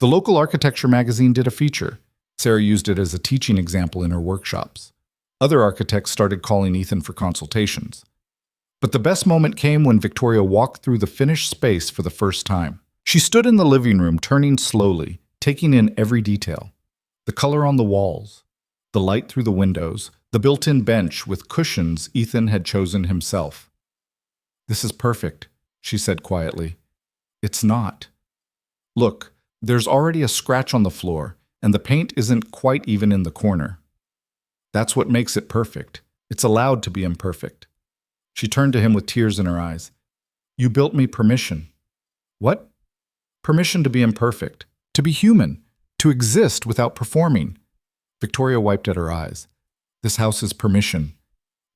The local architecture magazine did a feature. Sarah used it as a teaching example in her workshops. Other architects started calling Ethan for consultations. But the best moment came when Victoria walked through the finished space for the first time. She stood in the living room, turning slowly, taking in every detail. The color on the walls, the light through the windows, the built-in bench with cushions Ethan had chosen himself. "This is perfect," she said quietly. "It's not. Look, there's already a scratch on the floor, and the paint isn't quite even in the corner. That's what makes it perfect. It's allowed to be imperfect." She turned to him with tears in her eyes. "You built me permission." "What?" "Permission to be imperfect, to be human, to exist without performing." Victoria wiped at her eyes. This house is permission.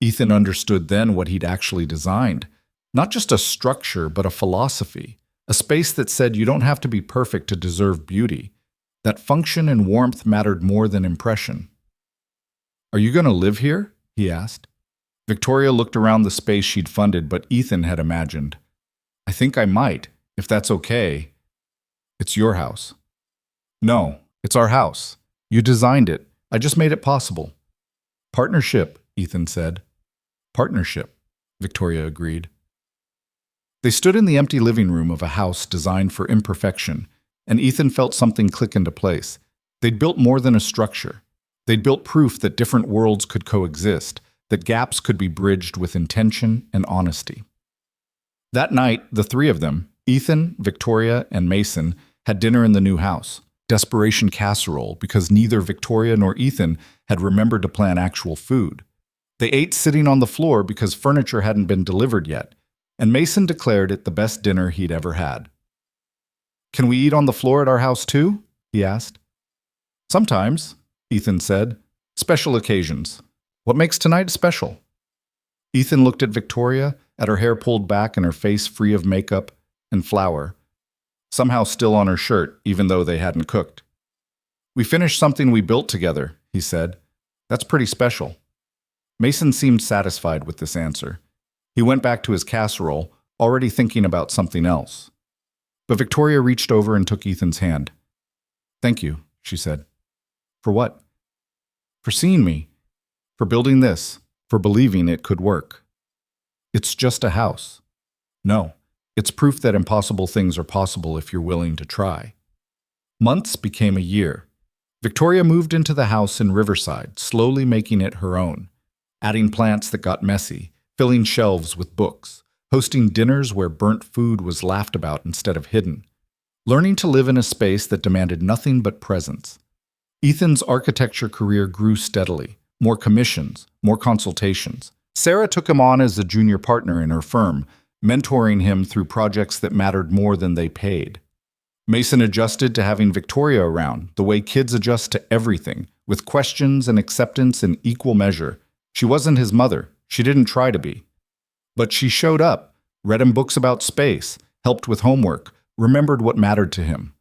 Ethan understood then what he'd actually designed. Not just a structure, but a philosophy. A space that said you don't have to be perfect to deserve beauty. That function and warmth mattered more than impression. "Are you going to live here?" he asked. Victoria looked around the space she'd funded, but Ethan had imagined. "I think I might, if that's okay." "It's your house." "No, it's our house. You designed it. I just made it possible. Partnership, Ethan said. Partnership, Victoria agreed. They stood in the empty living room of a house designed for imperfection, and Ethan felt something click into place. They'd built more than a structure. They'd built proof that different worlds could coexist, that gaps could be bridged with intention and honesty. That night, the three of them, Ethan, Victoria, and Mason, had dinner in the new house. Desperation casserole, because neither Victoria nor Ethan had remembered to plan actual food. They ate sitting on the floor because furniture hadn't been delivered yet, and Mason declared it the best dinner he'd ever had. "Can we eat on the floor at our house too?" he asked. "Sometimes," Ethan said. "Special occasions. What makes tonight special?" Ethan looked at Victoria, at her hair pulled back and her face free of makeup and flour, somehow still on her shirt, even though they hadn't cooked. "We finished something we built together," he said. "That's pretty special." Mason seemed satisfied with this answer. He went back to his casserole, already thinking about something else. But Victoria reached over and took Ethan's hand. "Thank you," she said. "For what?" "For seeing me. For building this. For believing it could work." "It's just a house." "No. It's proof that impossible things are possible if you're willing to try." Months became a year. Victoria moved into the house in Riverside, slowly making it her own, adding plants that got messy, filling shelves with books, hosting dinners where burnt food was laughed about instead of hidden, learning to live in a space that demanded nothing but presence. Ethan's architecture career grew steadily, more commissions, more consultations. Sarah took him on as a junior partner in her firm, mentoring him through projects that mattered more than they paid. Mason adjusted to having Victoria around, the way kids adjust to everything, with questions and acceptance in equal measure. She wasn't his mother. She didn't try to be. But she showed up, read him books about space, helped with homework, remembered what mattered to him.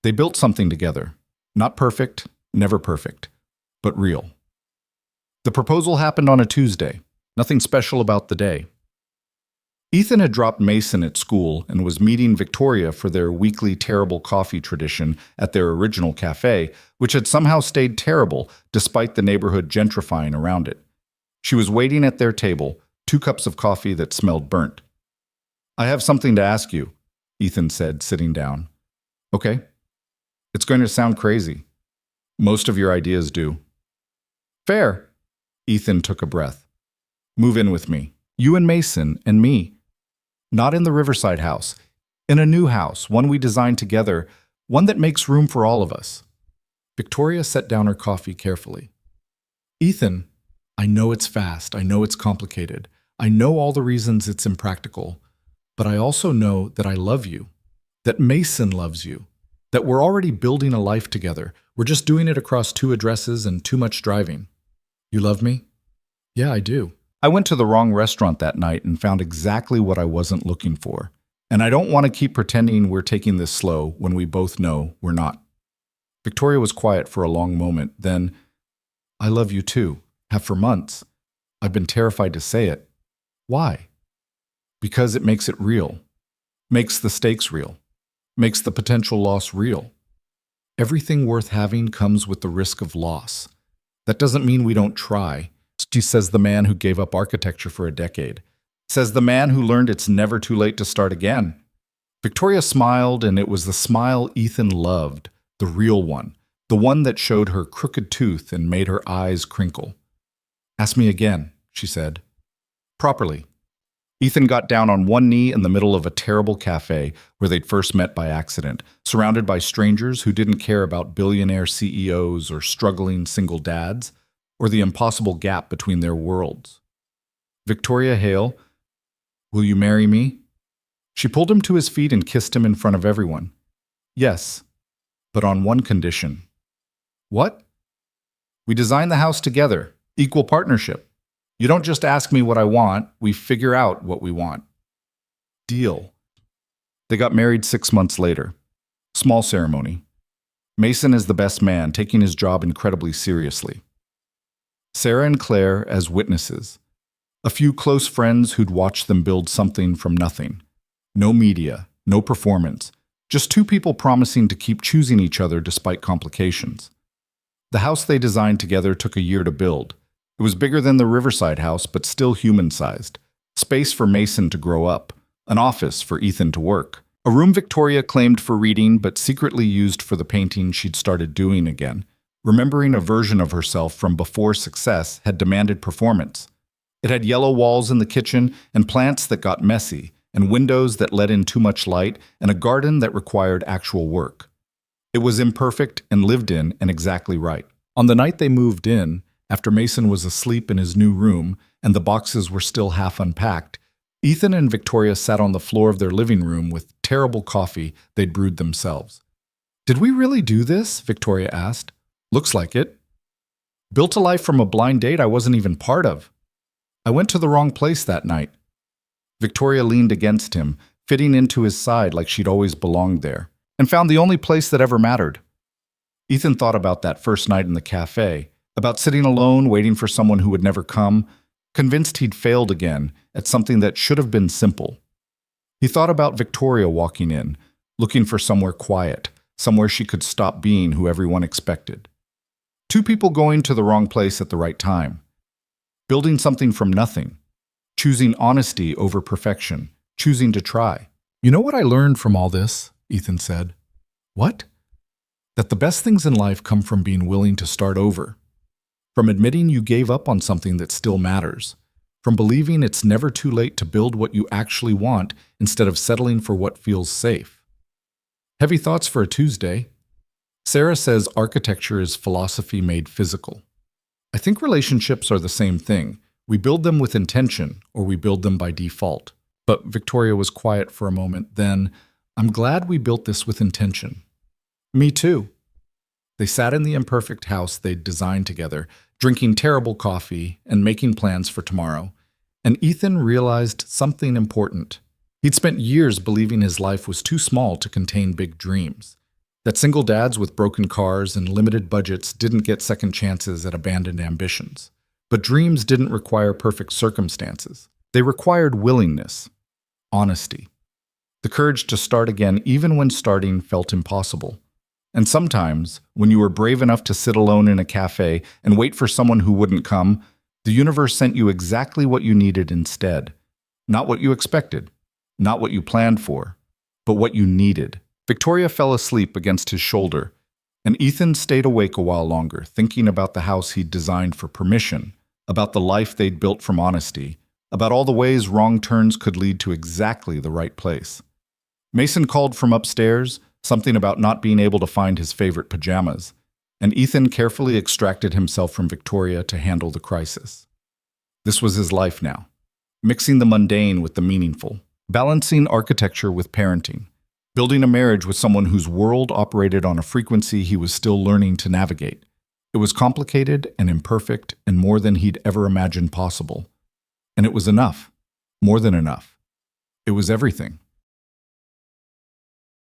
They built something together. Not perfect, never perfect, but real. The proposal happened on a Tuesday. Nothing special about the day. Ethan had dropped Mason at school and was meeting Victoria for their weekly terrible coffee tradition at their original cafe, which had somehow stayed terrible despite the neighborhood gentrifying around it. She was waiting at their table, 2 cups of coffee that smelled burnt. "I have something to ask you," Ethan said, sitting down. "Okay. It's going to sound crazy. Most of your ideas do." "Fair." Ethan took a breath. "Move in with me. You and Mason and me. Not in the Riverside house. In a new house, one we designed together, one that makes room for all of us." Victoria set down her coffee carefully. "Ethan, I know it's fast. I know it's complicated. I know all the reasons it's impractical. But I also know that I love you, that Mason loves you, that we're already building a life together. We're just doing it across 2 addresses and too much driving. You love me?" "Yeah, I do." "I went to the wrong restaurant that night and found exactly what I wasn't looking for. And I don't want to keep pretending we're taking this slow when we both know we're not." Victoria was quiet for a long moment. Then, "I love you too. Have for months. I've been terrified to say it." "Why?" "Because it makes it real. Makes the stakes real. Makes the potential loss real. Everything worth having comes with the risk of loss. That doesn't mean we don't try," she says, the man who gave up architecture for a decade. Says the man who learned it's never too late to start again. Victoria smiled, and it was the smile Ethan loved, the real one, the one that showed her crooked tooth and made her eyes crinkle. "Ask me again," she said. "Properly." Ethan got down on one knee in the middle of a terrible cafe where they'd first met by accident, surrounded by strangers who didn't care about billionaire CEOs or struggling single dads, or the impossible gap between their worlds. "Victoria Hale, will you marry me?" She pulled him to his feet and kissed him in front of everyone. "Yes, but on one condition." "What?" "We design the house together, equal partnership. You don't just ask me what I want, we figure out what we want." "Deal." They got married 6 months later. Small ceremony. Mason is the best man, taking his job incredibly seriously. Sarah and Claire as witnesses. A few close friends who'd watched them build something from nothing. No media, no performance, just 2 people promising to keep choosing each other despite complications. The house they designed together took a year to build. It was bigger than the Riverside house, but still human-sized. Space for Mason to grow up. An office for Ethan to work. A room Victoria claimed for reading, but secretly used for the painting she'd started doing again. Remembering a version of herself from before success had demanded performance. It had yellow walls in the kitchen and plants that got messy, and windows that let in too much light, and a garden that required actual work. It was imperfect and lived in and exactly right. On the night they moved in, after Mason was asleep in his new room and the boxes were still half unpacked, Ethan and Victoria sat on the floor of their living room with terrible coffee they'd brewed themselves. "Did we really do this?" Victoria asked. "Looks like it. Built a life from a blind date I wasn't even part of. I went to the wrong place that night." Victoria leaned against him, fitting into his side like she'd always belonged there, and found the only place that ever mattered. Ethan thought about that first night in the cafe, about sitting alone waiting for someone who would never come, convinced he'd failed again at something that should have been simple. He thought about Victoria walking in, looking for somewhere quiet, somewhere she could stop being who everyone expected. Two people going to the wrong place at the right time. Building something from nothing. Choosing honesty over perfection. Choosing to try. "You know what I learned from all this?" Ethan said. "What?" "That the best things in life come from being willing to start over. From admitting you gave up on something that still matters. From believing it's never too late to build what you actually want instead of settling for what feels safe." Heavy thoughts for a Tuesday. Sarah says architecture is philosophy made physical. I think relationships are the same thing. We build them with intention, or we build them by default. But Victoria was quiet for a moment. Then, "I'm glad we built this with intention." "Me too." They sat in the imperfect house they'd designed together, drinking terrible coffee and making plans for tomorrow. And Ethan realized something important. He'd spent years believing his life was too small to contain big dreams. That single dads with broken cars and limited budgets didn't get second chances at abandoned ambitions. But dreams didn't require perfect circumstances. They required willingness, honesty, the courage to start again even when starting felt impossible. And sometimes, when you were brave enough to sit alone in a cafe and wait for someone who wouldn't come, the universe sent you exactly what you needed instead. Not what you expected, not what you planned for, but what you needed. Victoria fell asleep against his shoulder, and Ethan stayed awake a while longer, thinking about the house he'd designed for permission, about the life they'd built from honesty, about all the ways wrong turns could lead to exactly the right place. Mason called from upstairs, something about not being able to find his favorite pajamas, and Ethan carefully extracted himself from Victoria to handle the crisis. This was his life now, mixing the mundane with the meaningful, balancing architecture with parenting, building a marriage with someone whose world operated on a frequency he was still learning to navigate. It was complicated and imperfect and more than he'd ever imagined possible. And it was enough, more than enough. It was everything.